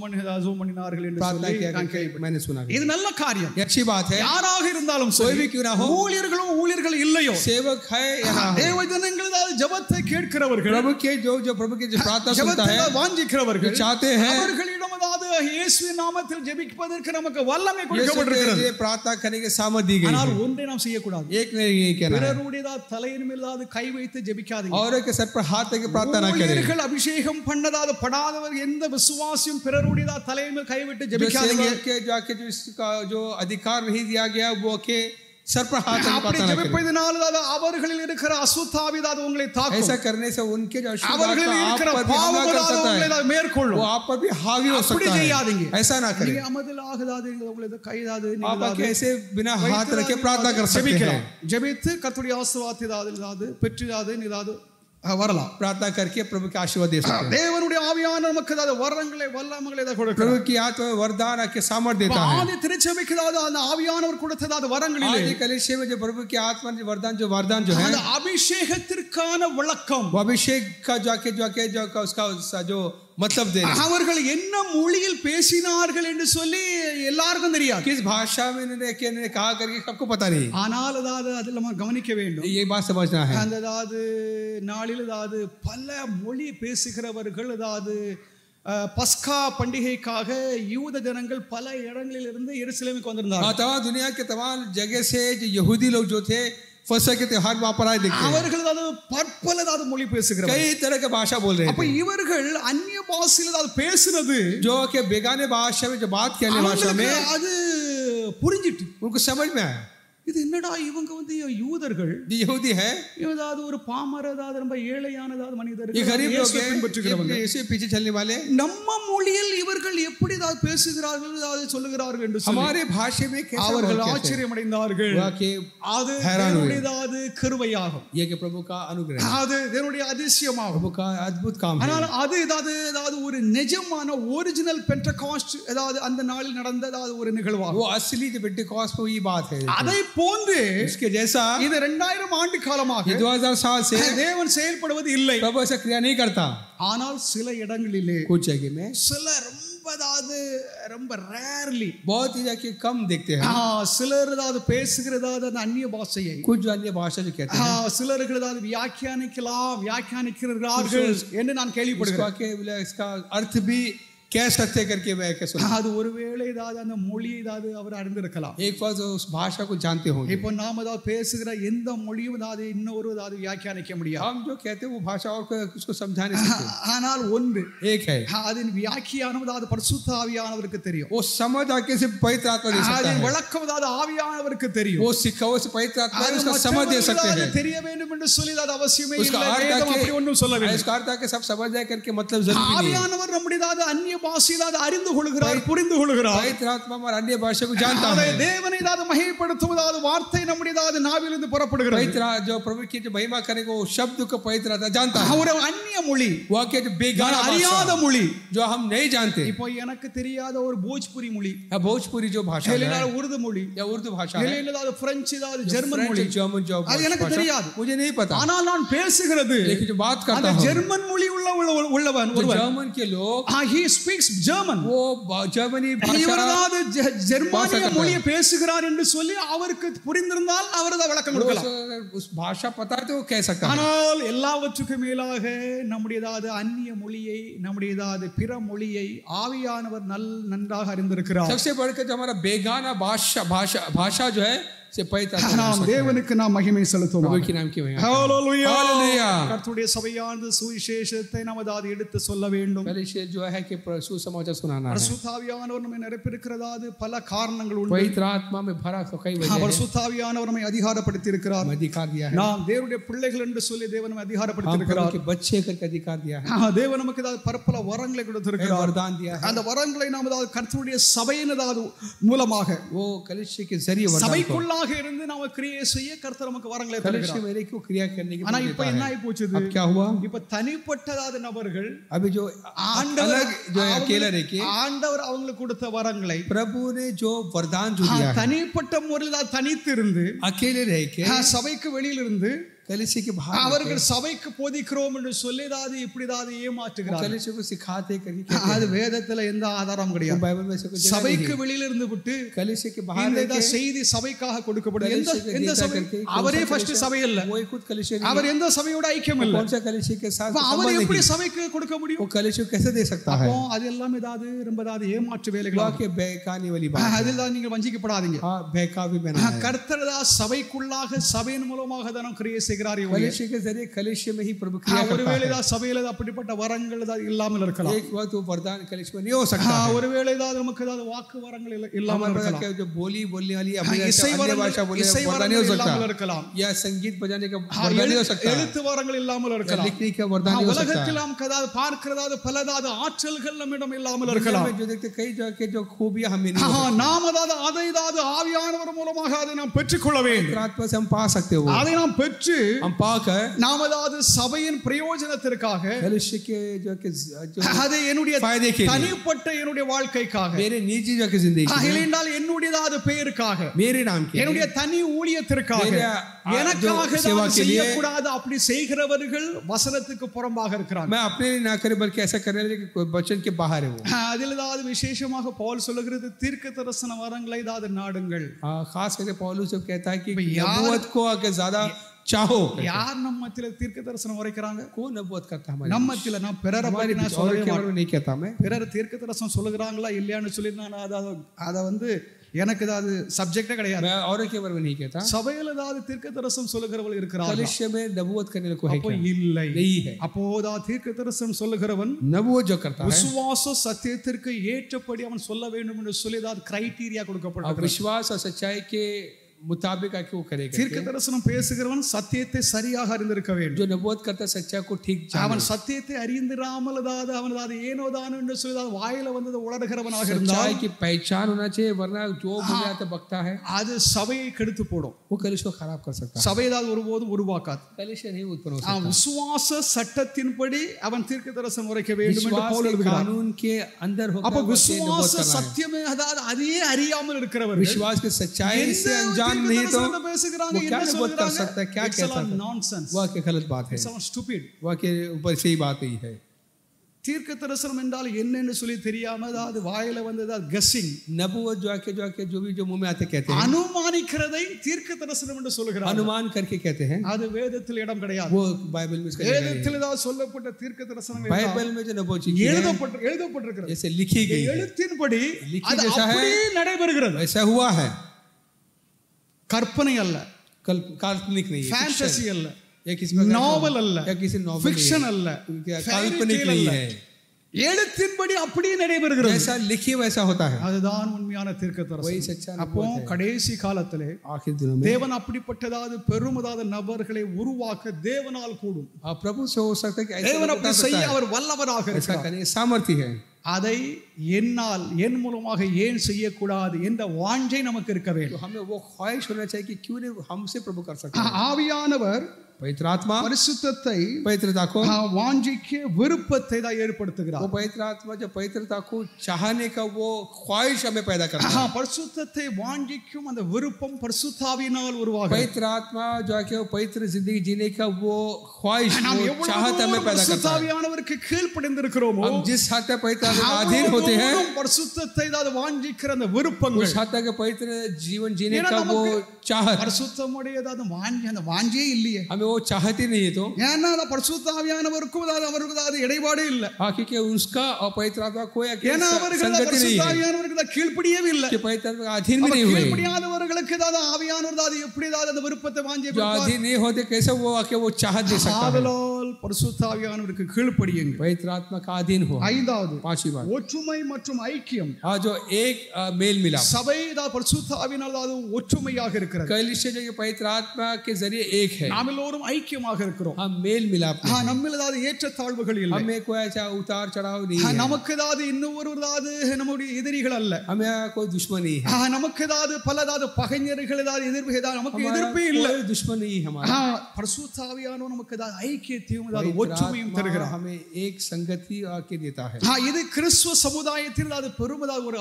பண்ணினார்கள் என்று प्रार्थना சொல்லி किया நான் करके கேள்விப்பட்டேன். मैंने सुना। இது நல்ல காரியம், ये अच्छी बात है। யாராக இருந்தாலும் कोई சரி, भी क्यों ना हो, ஊழியர்களும் ஊழியர்கள் இல்லையோ, सेवक है या ना हो, தேவ ஜனங்கள் ஏதாவது ஜெபத்தை கேட்கிறவர்கள், प्रभु के जो प्रभु के जो प्रार्थना सुनता ஜெபத்தை है, வாஞ்சிக்கிறவர்கள், जो चाहते हैं, அவர்களிடம் ஏதாவது இயேசுவின் நாமத்தில் ஜெபிப்பதற்கு நமக்கு வல்லமை यीशु கொடுக்கப்பட்டிருக்கிறது. के प्रार्थना करने की सामर्थ दी गई ஆனால் है। ஒன்றை நாம் செய்யக்கூடாது, एक नहीं कहना है, பிறருடைய தலையின் மேல் ஏதாவது கை வைத்து ஜெபிக்காதீங்க. और के सर पर हाथ रख के प्रार्थना न करें। ஊழியர்கள் அபிஷேகம் பண்ணதாத படாதவர் எந்த விசுவாசியும் பிறருடைய தலையின் மேல் கை வைத்து ஜெபிக்காதீங்க. सेवक के जाके जो इसका जो अधिकार नहीं दिया गया वो के सर पर हाथ रख அப்படி प्रार्थना करें। ஜெபிப்பதனால அவர்களில் இருக்கிற அசுத்தாவி உங்களை தாக்கும், ऐसा करने से उनके जो अशुद्ध அவர்களில் आत्मा आप இருக்கிற पर भी हमला कर सकता பாவங்கள் है, மேற்கொள்ளும். वो आप पर भी हावी हो அப்படி सकता செய்யாதீங்க. है। ऐसा ना करें। நீங்க அமதில் ஆகாதீங்க, உங்களை கைதாது आप कैसे बिना हाथ रखे प्रार्थना कर सकते हैं। ஜெபித்து கர்த்தருடைய ஆசீர்வாதத்தை பெற்று வரலாம். प्रार्थना करके प्रभु के आशीर्वाद दे सकते हैं। தேவனுடைய ஆவியானவர் நமக்கு ஏதாவது வரங்களை வல்லமைகளை கொடுக்கிறார். प्रभु की आत्मा वरदान के सामर्थ्य देता है। ஆதி திருச்சபைக்கு ஏதாவது அந்த ஆவியானவர் கொடுத்ததாத வரங்களிலே आदि कलीसिया में जो प्रभु की आत्मा जो वरदान जो है, அந்த அபிஷேகத்திற்கான விளக்கம், वो अभिषेक का जाके जो उसका जो मतलब दे रहे हैं। அவர்கள் என்ன மொழியில் பேசினார்கள் என்று சொல்லி எல்லாருக்கும் தெரியாது, किस भाषा में इन्होंने कहा करके सबको पता नहीं। ஆனால் அதாவது அதில் நம்ம கவனிக்க வேண்டும், ये बात समझना है। அந்த அதாவது நாளில் அதாவது பல மொழி பேசுகிறவர்கள் அதாவது பஸ்கா பண்டிகைக்காக யூத ஜனங்கள் பல இடங்களில் இருந்து எருசலேமுக்கு வந்திருந்தார்கள். तमाम दुनिया के तमाम जगह से जो यहूदी लोग जो थे फसह के त्योहार वहां पर आए देखते हैं। அவர்கள் அதாவது பற்பல அதாவது மொழி பேசுகிறார்கள், कई तरह का भाषा बोल रहे அப்ப थे। இவர்கள் அந்நிய பாஷையில் அதாவது பேசுனது जो कि बेगाने भाषा में जो बात करने भाषा में அது புரிஞ்சிட்டு उनको समझ में आया, இது என்னடா இவங்க வந்து யூதர்கள், ये यहूदी है, ஏதாவது ஒரு பாமர அதாவது ரொம்ப ஏழையானதாவது ये மனிதர்கள், गरीब लोग இயேசுவை हैं, பின்பற்றுகிறவங்க, ये इसी पीछे चलने वाले, நம்ம மொழியில் இவர்கள் எப்படி ஏதாவது பேசுகிறார்கள் அதாவது சொல்லுகிறார்கள் என்று சொல்லி हमारे भाषा में कैसे அவர்கள் बोलते हैं। ஆச்சரியம் அடைந்தார்கள். हुआ कि அது हैरान हुए। தேவனுடையதாவது கிருபையாகும், ये कि प्रभु का अनुग्रह, அது தேவனுடைய அதிசயமாகும். प्रभु का अद्भुत काम है। ஆனால் அது ஏதாவது ஒரு நிஜமான ஒரிஜினல் பென்டகாஸ்ட் ஏதாவது அந்த நாளில் நடந்த ஏதாவது ஒரு நிகழ்வாகும். वो असली जो पेंटेकोस्ट में ये बात है, அதை போன்று इसके जैसा இது 2000 ஆண்டு காலமாக ये 2000 साल से தேவன் செயல்படுவது இல்லை. प्रभु ऐसा क्रिया नहीं करता। ஆனால் சில இடங்களிலே कुछ जगह में சில ரொம்ப ரேர்லி बहुत ही जाके कम देखते हैं। சிலர் ஏதாவது பேசுகிறதாவது அந்த அந்நிய பாஷையை कुछ जो अन्य भाषा जो कहते हैं, சிலர்கள் ஏதாவது வியாக்கியானிக்கிறார்கள் என்று நான் கேள்விப்படுகிறேன். इसका अर्थ भी क्या सत्य करके मैं क्या सुना। அது ஒருவேளை ஏதாவது அந்த மொழியை ஏதாவது அவர் அறிந்திருக்கலாம். एक बार जो उस भाषा को जानते होंगे। இப்போ நாம் ஏதாவது பேசுகிற எந்த மொழியும் ஏதாவது இன்னொரு ஏதாவது வியாக்கியானிக்க முடியாது. हम जो कहते हैं वो भाषा और उसको समझा नहीं सकते। ஆனால் ஒன்று एक है, அதன் வியாக்கியானம் ஏதாவது பரிசுத்த ஆவியானவருக்கு தெரியும். वो समझ आके से पवित्र आत्मा दे सकता அதன் है। விளக்கம் ஏதாவது ஆவியானவருக்கு தெரியும். वो सिखाओ से पवित्र आत्मा उसका समझ दे सकते हैं। தெரிய வேண்டும் என்று சொல்லி அது அவசியமே उसका இல்லை. வேதம் அப்படி ஒன்றும் சொல்லவில்லை. इसका अर्थ है कि सब समझ जाए करके मतलब जरूरी नहीं है। ஆவியானவர் நம்முடையதாவது அந்நிய பாஷையிலாவது அறிந்து கொள்கிறார், புரிந்து கொள்கிறார். पवित्र आत्मा हमारा अन्य भाषा को जानता है। தேவனை ஏதாவது மகிமைப்படுத்துவதாவது வார்த்தை நம்முடையதாவது நாவிலிருந்து புறப்படுகிறது. पवित्र जो प्रभु की जो महिमा करेगा वो शब्द को पवित्र आत्मा जानता है। ஒரு அந்நிய மொழி, वो के जो बेगाना அறியாத மொழி, जो हम नहीं जानते। இப்போ எனக்கு தெரியாத ஒரு போஜ்புரி மொழி, भोजपुरी जो भाषा है இல்லைனா உருது மொழி, या उर्दू भाषा है, இல்லைனா ஏதாவது பிரெஞ்சு, ஏதாவது ஜெர்மன் மொழி, जर्मन जो அது எனக்கு தெரியாது, मुझे नहीं पता। ஆனால் நான் பேசுகிறது लेकिन जो बात करता அந்த हूं ஜெர்மன் மொழி உள்ளவன் ஒருவன், जर्मन के लोग he speaks German, वो जर्मनी இவரதாவது ஜெர்மானிய மொழியை பேசுகிறார் என்று சொல்லி அவருக்கு புரிந்திருந்தால் அவரது விளக்கம் கொடுக்கலாம். उस भाषा पता है तो वो कह सकता है। ஆனால் எல்லாவற்றுக்கும் மேலாக நம்முடையதாவது அந்நிய மொழியை, நம்முடையதாவது பிற மொழியை ஆவியானவர் நன்றாக அறிந்திருக்கிறார். सबसे बढ़कर जो हमारा बेगाना भाषा जो है से पवित्र நாம் தேவனுக்கு நாம் மகிமை செலுத்துவோம். प्रभु के नाम की महिमा। ஹalleluya. हालेलुया। கர்த்தருடைய சபையானது சுவிசேஷத்தை நமதாது எடுத்து சொல்ல வேண்டும். पहले जो है कि सुसमाचार सुनाना है। பரிசுத்த ஆவியானவர் நம்மை நிரப்பியிருக்கிறதாவது பல காரணங்கள் உண்டு. पवित्र आत्मा में भरा कई वजह है। பரிசுத்த ஆவியானவர் நம்மை அதிகாரப்படுத்தி இருக்கிறார். अधिकार दिया है। நாம் தேவனுடைய பிள்ளைகள் என்று சொல்லி தேவன் நம்மை அதிகாரப்படுத்தி இருக்கிறார். के बच्चे करके अधिकार दिया है। தேவன் நமக்கு ஏதாவது பற்பல வரங்களை கொடுத்திருக்கிறார். वरदान दिया है। அந்த வரங்களை நாம் ஏதாவது கர்த்தருடைய சபையினதாவது மூலமாக वो कलीसिया के जरिए वरदान சபைக்குள்ளாக இருந்து நாம கிரியை செய்ய கர்த்தர் நமக்கு வரங்களை தருகிறார். कलीसिया मेरे को क्रिया करने की ஆனா இப்போ என்ன ஆயி போச்சு? अब क्या हुआ? இப்போ தனிப்பட்டதாத நபர்கள் अभी जो अलग जो अकेला रह के ஆண்டவர் அவங்களுக்கு கொடுத்த வரங்களை प्रभु ने जो वरदान जो दिया है தனிப்பட்ட முறையில் தனித்து இருந்து अकेले रह के சபைக்கு வெளியில இருந்து कलीसिया के बाहर அவர்கள் சபைக்கு போதிக்கிறோம் என்று சொல்லிதாது இப்படிதாது ஏமாற்றுகிறார். कलीसिया को सिखाते करके அது வேதத்துல எந்த ஆதாரம் கிடையாது. बाइबल में से कुछ சபைக்கு வெளியில இருந்து விட்டு कलीसिया के बाहर இந்த செய்தி சபைக்காக கொடுக்கப்படுது. எந்த சபை? அவரே ஃபர்ஸ்ட் சபை இல்ல. वो खुद कलीसिया नहीं, அவர் எந்த சபையோட ஐக்கியம் இல்ல. कौन सा कलीसिया के साथ அவர் எப்படி சபைக்கு கொடுக்க முடியும்? वो कलीसिया कैसे दे सकता है? அப்போ அதெல்லாம் ஏதாவது ரொம்பதாவது ஏமாற்று வேலைகளா के बेकानी वाली बात। அதெல்லாம் நீங்க வஞ்சிக்கப்படாதீங்க. हां बेकावी बना है। கர்த்தர் சபைக்குள்ளாக சபையின் மூலமாக தான் கிரியை செய்கிறார். कलीसिया के जरिए कलीसिया में ही प्रभु क्रिया करता है। ஒருவேளை சபையில அப்படிப்பட்ட வரங்கள் இல்லாமல் இருக்கலாம். एक वक्त वो वरदान कलीसिया में नहीं हो सकता है। ஒருவேளை நமக்கு ஏதாவது வாக்கு வரங்கள் இல்லாமல் இருக்கலாம். जो बोलने वाली अपनी இசை भाषा बोलने वरदान नहीं हो सकता இருக்கலாம். या संगीत बजाने का वरदान नहीं हो सकता। எழுத்து வரங்கள் இல்லாமல் இருக்கலாம். लिखने का वरदान नहीं हो सकता। உலகத்தில் நாம் கதாவது பார்க்கிறதாவது பலதாவது ஆற்றல்கள் நம்மிடம் இல்லாமல் இருக்கலாம். जो देखते कई जगह के जो खूबियां हमें नहीं நாம் அதாவது ஆவியானவர் மூலமாக அதை நாம் பெற்றுக்கொள்ள வேண்டும். आत्मा से हम पा सकते हो। அதை நாம் பெற்று हम पाकर நாம் அதாவது சபையின் பிரயோஜனத்திற்காக कलीसिया के जो அது என்னுடைய फायदे के தனிப்பட்ட என்னுடைய வாழ்க்கைக்காக, मेरे निजी जो की जिंदगी இல்லையென்றால் என்னுடையதாவது பெயருக்காக, मेरे नाम के என்னுடைய தனி ஊழியத்திற்காக, எனக்காக செய்யக்கூடாது அப்படி செய்கிறவர்கள் வசனத்துக்கு புறம்பாக இருக்கிறாங்க. मैं अपने लिए ना करे बल्कि ऐसा करने वाले वचन के बाहर है वो। அதில் ஏதாவது விசேஷமாக பவுல் சொல்லுகிறது தீர்க்கதரிசன வரங்களை ஏதாவது நாடுங்கள். खास करके पौलुस जब कहता है कि नबूवत को आगे ज्यादा चाहो। யார் நம்ம மத்தியில தீர்க்க தரிசனம் உரைக்கிறாங்க? कौन नबूवत करता है हमारे நம்ம மத்தியில? நான் பிறரை பத்தி நான் சொல்லவே नहीं कहता मैं। பிறர் தீர்க்க தரிசனம் சொல்லுகிறாங்களா இல்லையான்னு சொல்லி நான் அதை வந்து எனக்கு ஏதாவது சப்ஜெக்டே கிடையாது. मैं और के बारे में नहीं कहता। சபையில ஏதாவது தீர்க்க தரிசனம் சொல்லுகிறவர்கள் இருக்கிறார்கள். कलीसिया में नबूवत करने को है அப்போ क्या? இல்லை. नहीं है। அப்போதா தீர்க்க தரிசனம் சொல்லுகிறவன் नबूवत जो करता है விசுவாச சத்தியத்திற்கு ஏற்றபடி அவன் சொல்ல வேண்டும் என்று சொல்லி ஏதாவது கிரைட்டீரியா கொடுக்கப்பட்டிருக்கிறது. विश्वास और सच्चाई के मुताबिक आके वो करेगा। தீர்க்க தரிசனம் பேசுகிறவன் சத்தியத்தை சரியாக அறிந்திருக்க வேண்டும். जो नबूवत करता है सच्चाई को ठीक जाने। அவன் சத்தியத்தை அறிந்திராமல் அதாவது அவன் அது ஏனோ தானோ என்று சொல்லி வாயில வந்தது உளறுகிறவனாக இருந்தால் सच्चाई की पहचान होना चाहिए, वरना जो बोल जाता बकता है அது சபையை கெடுத்து போடும். वो कलीसिया को खराब कर सकता है। சபை ஏதாவது ஒருபோதும் உருவாக்காது. कलीसिया नहीं उत्पन्न हो सकता। விசுவாச சட்டத்தின்படி அவன் தீர்க்க தரிசனம் உரைக்க வேண்டும் என்று பவுல் எழுதுகிறார். कानून के अंदर होकर அப்ப விசுவாச சத்தியமே அதாவது அதையே அறியாமல் இருக்கிறவர்கள் विश्वास के सच्चाई से अनजान नहीं तो பேசுகிறாங்க. वो क्या नबूवत कर सकता है? क्या कहता है? नॉनसेंस. वह के गलत बात है। स्टूपिड. वह के ऊपर सही बात ही है। தீர்க்க தரிசனம் என்றால் என்னன்னு சொல்லி தெரியாம அதாவது வாயில வந்தது கெஸ்ஸிங். नबूवत जो मुंह में आते कहते हैं, அனுமானிக்கிறதை தீர்க்க தரிசனம் என்று சொல்கிறார். अनुमान करके कहते हैं, அது வேதத்தில் இடம் கிடையாது. वो बाइबल में इसका வேதத்தில் தான் சொல்லப்பட்ட தீர்க்க தரிசனம் बाइबल में जो नबूवत எழுதப்பட்டிருக்கிறது, जैसे लिखी गई है, எழுத்தின்படி लिखी அது जैसा है அப்படியே நடைபெறுகிறது. ऐसा हुआ है, கற்பனை அல்ல, काल्पनिक नहीं है, ஃபேண்டசி அல்ல, या किसी நாவல் அல்ல, या किसी नॉवल ஃபிக்ஷன் அல்ல, काल्पनिक नहीं है, எழுத்தின்படி அப்படியே நடைபெறுகிறது. जैसा लिखी वैसा होता है, அதுதான் உண்மையான वही தீர்க்கதரிசனம். सच्चा அப்போ नबूवत है. கடைசி காலத்திலே आखिर दिनों में தேவன் அப்படிப்பட்டதாவது பெருமதாத நபர்களை உருவாக்க தேவனால் கூடும். प्रभु से हो सकता है कि ऐसा தேவன் அப்படி बता செய்ய सकता है, அவர் வல்லவராக ऐसा இருக்கிறார். करने की सामर्थ्य है. அதை என்னால் என் மூலமாக ஏன் செய்யக்கூடாது என்ற வாஞ்சை நமக்கு இருக்க तो வேண்டும். हमें वो ख्वाहिश होना चाहिए कि क्यों नहीं हमसे प्रभु कर सकते हैं. ஆவியானவர் पवित्र आत्मा பரிசுத்தத்தை पवित्रता को, வாஞ்சிக்கு விருப்பத்தை தான் वो ஏற்படுத்துகிறார். पवित्र आत्मा जो पवित्रता को चाहने का वो ख्वाहिश हमें पैदा करता है. பரிசுத்தத்தை வாஞ்சிக்கும் அந்த விருப்பம் பரிசுத்தாவியினால் உருவாகும். पवित्र आत्मा जो है कि वो पवित्र जिंदगी जीने का वो ख्वाहिश, நாம் वो எவ்வளவு चाहत हमें पैदा करता है. பரிசுத்தாவியானவருக்கு கீழ்ப்படிந்திருக்கிறோமோ हम जिस हद तक पवित्र आत्मा के अधीन होते हैं, பரிசுத்தத்தை தான் வாஞ்சிக்கிற அந்த விருப்பங்கள், उस हद तक पवित्र जीवन जीने ஏன்னா का वो நமக்கு चाहत, பரிசுத்தமுடையதாவது வாஞ்சி, அந்த வாஞ்சியே இல்லையே. हमें वो चाहत ही नहीं है. तो ஏன்னா அந்த பரிசுத்தாவியானவருக்கும் அவருக்கு அது இடைபாடே இல்லை. क्योंकि उसका और पवित्र आत्मा कोई ஏன்னா அவர்கள் संगति नहीं है, பரிசுத்தாவியானவருக்கு கீழ்ப்படியவே இல்லை. कि पवित्र आत्मा के अधीन भी नहीं हुए. கீழ்ப்படியாதவர்களுக்கு ஆவியானவர் அது எப்படி அந்த விருப்பத்தை வாஞ்சியை जो अधीन नहीं होते कैसे वो आके वो चाहत दे सकता है. ஆதலால் பரிசுத்தாவியானவருக்கு கீழ்ப்படியுங்கள். पवित्र आत्मा का अधीन हो. ஐந்தாவது, पांचवी बात, ஒற்றுமை மற்றும் ஐக்கியம். जो एक मेल मिलाप, சபை பரிசுத்தாவியினால் ஒற்றுமையாக இருக்கிறது. कलीसिया जो पवित्र आत्मा के जरिए एक है, நாம் எல்லோரும் ஐக்கியமாக இருக்கிறோம். हम मेल मिलाप में हैं. நம்மில் ஏற்ற தாழ்வுகள் இல்லை. हमें कोई ऐसा उतार चढ़ाव नहीं है, நமக்கு இன்னொரு நம்முடைய எதிரிகள் அல்ல. हमें कोई दुश्मन नहीं है, நமக்கு பல பகைஞர்கள் எதிர்ப்பு நமக்கு எதிர்ப்பே இல்லை. कोई दुश्मन नहीं है हमारा. பரிசுத்தாவியானவர் நமக்கு ஐக்கியத்தையும் ஒற்றுமையும் தருகிறார். हमें एक संगति आके देता है. இது கிறிஸ்துவ சமுதாயத்தில் பெருமதாக ஒரு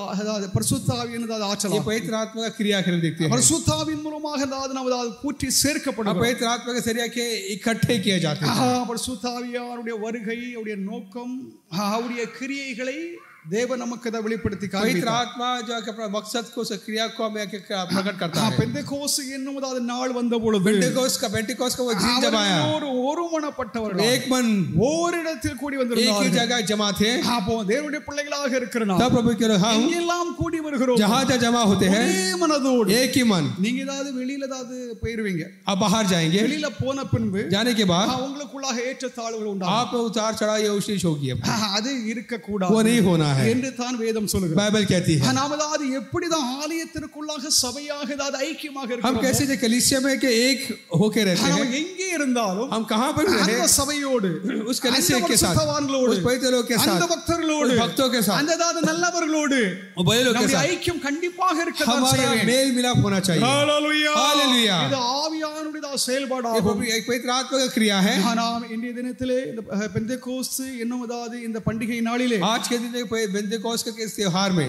பரிசுத்தாவியான ஆற்றல். ये पवित्र आत्मा का क्रियाकरण देखते हैं. பரிசுத்தாவின் மூலமாக நாம் கூட்டி சேர்க்கப்படுகிறோம். पवित्र आत्मा के जरिए के इकट्ठे किए जाते हैं. பரிசுத்தாவியானுடைய வருகை, அவருடைய நோக்கம், அவருடைய கிரியைகளை தேவன் நமக்கு வெளிப்படுத்தி पवित्र आत्मा जो अपना मकसद को, उस क्रिया को हमें प्रकट करता है. பெந்தெகோஸ்து என்னும் நாள் வந்த பொழுது, पेंटेकोस्ट का वो दिन जब आया, ஒருமனப்பட்டவர்கள் एक मन ஓரிடத்தில் கூடி एक ही வந்திருந்தார்கள். जगह जमा थे. அப்போ தேவனுடைய பிள்ளைகளாக இருக்கிறோம். तब प्रभु के लोग हम எல்லாம் கூடி வருகிறோம். जहाँ जमा होते हैं, ஒரே மனதோடு. एक ही मन. நீங்க வெளியில போயிருவீங்க, अब बाहर जाएंगे, வெளியில போன பின்பு जाने के बाद உங்களுக்குள்ளாக ஏற்ற தாழ்வுகள் உண்டாகும். आप उतार चढ़ाव ये उशीष होगी. அது இருக்க கூடாது, वो नहीं होना है, என்று தான் வேதம் சொல்லுகிறது. बाइबल कहती है. நாம எப்படிதான் ஆலயத்திற்குள்ளாக சபையாக ஐக்கியமாக हम இருக்கிறோம். कैसे जो कलीसिया में के एक होके रहते हैं, நாம் எங்கே இருந்தாலும் हम कहाँ पर रहे, அந்த சபையோடு, उस कलीसिया के साथ, பரிசுத்தவான்களோடு, उस पवित्र लोग के அந்த साथ, பக்தர்களோடு, उस भक्तों के साथ, அந்த நல்லவர்களோடு और बड़े लोग के நம்முடைய साथ ஐக்கியம் கண்டிப்பாக இருக்க தான் हमारा செய்யும். मेल मिलाप होना चाहिए. ஹalleluya, हालेलुया. இது ஆவியானவருடைய ये செயல்பாடாகும். एक पवित्र आत्मा का क्रिया है. நாம் இன்றைய தினத்திலே இந்த பெந்தெகோஸ்து என்னும் இந்த பண்டிகை நாளிலே आज के दिन पेंटेकोस्ट के त्योहार में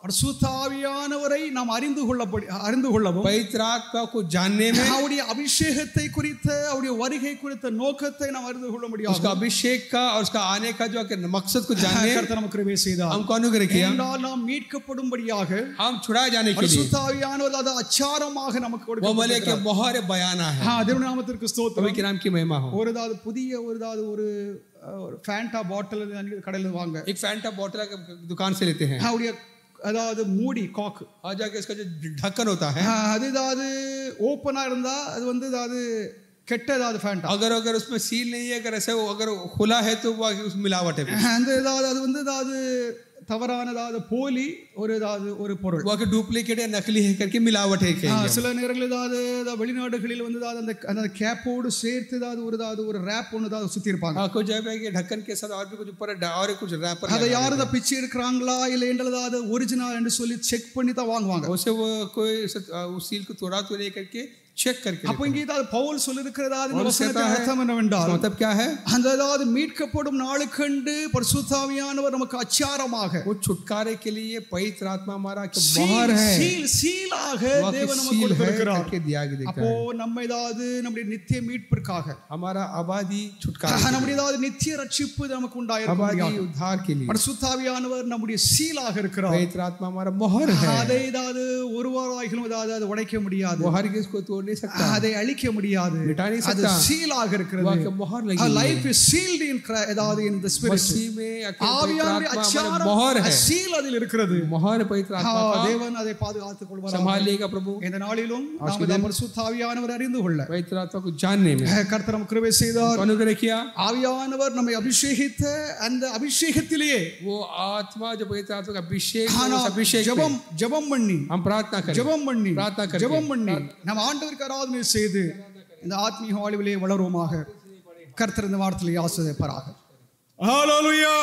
பரிசுத்த ஆவியானவரை நாம் அறிந்து கொள்ளவும், पवित्र आत्मा को जानने में, அவருடைய அபிஷேகத்தை குறித்த, அவருடைய வருகை குறித்த நோக்கத்தை நாம் அறிந்து கொள்ள முடியும். उसका अभिषेक का और उसका आने का जो मकसद को जानने கர்த்தர் நமக்கு கிருபை செய்தார். हमको अनुग्रह किया. நாம் மீட்கப்படும்படியாக हम छुड़ाए जाने के लिए பரிசுத்த ஆவியானவர் அது அச்சாரமாக நமக்கு वो मले के मोहर बयाना है. தேவனுடைய நாமத்திற்கு ஸ்தோத்திரம். प्रभु के नाम की महिमा हो. புதிய ஒரு ஃபேண்டா பாட்டில் கடையில் வாங்க, एक फैंटा बोतल दुकान से लेते हैं, மூடி காக்கு, और जाके इसका जो ढक्कन होता है, அது ஓப்பனா இருந்தா அது கெட்ட ஃபேண்டா. अगर उसमें सील नहीं है, अगर ऐसे अगर खुला है तो वो उस मिलावट है. அது தவறானதாவது போலி ஒரு பொருள், वो डुप्लीकेट है, नकली है करके मिलावट है. சில நேரங்களில் வெளிநாடுகளில் அந்த கேப்போடு சேர்த்து ஒரு ரேப் ஒன்று சுத்தி இருப்பாங்க. कुछ जगह के ढक्कन के साथ और भी कुछ ऊपर और कुछ रैपर, அதை யாரும் பிச்சு எடுக்கிறாங்களா இல்லை என்றது ஒரிஜினல் என்று சொல்லி செக் பண்ணி தான் வாங்குவாங்க. उसे वो कोई उस सील को तोड़ा तो नहीं करके चेक करके அப்ப இங்கே ஏதாவது பவுல் சொல்லிருக்கிறதா இந்த பவுல் வசனத்தின் कहता है, அர்த்தம் என்னவென்றால் इसका मतलब क्या है? அந்த அதாவது மீட்கப்படும் நாளுக்கண்டு பரிசுத்த ஆவியானவர் நமக்கு அச்சாரமாக वो छुटकारे के लिए पवित्र आत्मा हमारा के मोहर है, சீலாக वहाँ के தேவன் நமக்கு सील है கொடுத்திருக்கிறார். करके दिया गया அப்போ है। நம்ம ஏதாவது நம்முடைய நித்திய மீட்பிற்காக हमारा आबादी छुटकारा, நம்முடைய ஏதாவது நித்திய ரட்சிப்பு நமக்கு आबादी உண்டாயிருக்கும். उद्धार के लिए பரிசுத்த ஆவியானவர் நம்முடைய சீலாக இருக்கிறார். पवित्र आत्मा हमारा मोहर है, அதை ஏதாவது ஒருவராகிலும் ஏதாவது அதை உடைக்க முடியாது, मोहर किसको तोड़ नहीं सकता, அதை அழிக்க முடியாது. मिटा नहीं அது सकता, சீலாக இருக்கிறது. वहाँ के मोहर लगी Our हुई life है। is sealed in Christ, அதாவது in the spirit. मसीह में अकेले पवित्र ஆவியானவருடைய आत्मा हमारा அச்சாரம் मोहर है, சீல் அதில் இருக்கிறது. मोहर पवित्र आत्मा का தேவன் அதை பாதுகாத்துக் கொள்வார். संभालिएगा प्रभु। இந்த நாளிலும் நாம் பரிசுத்த ஆவியானவர் அறிந்து கொள்ள पवित्र आत्मा को जानने में கர்த்தர் நமக்கு கிருபை செய்தார். अनुग्रह किया। ஆவியானவர் நம்மை அபிஷேகித்த அந்த அபிஷேகத்திலேயே वो आत्मा जो पवित्र आत्मा का अभिषेक, ஆனா उस अभिषेक में ஜெபம் பண்ணி हम प्रार्थना करें, ஜெபம் பண்ணி प्रार्थना करके ஜெபம் பண்ணி நம்ம ஆண்டவருக்கு ஆராதனை செய்து இந்த ஆத்மீக வாழ்விலே வளருவோமாக. கர்த்தர் இந்த வார்த்தையை ஆசீர்வதிப்பாராக. ஹalleluya.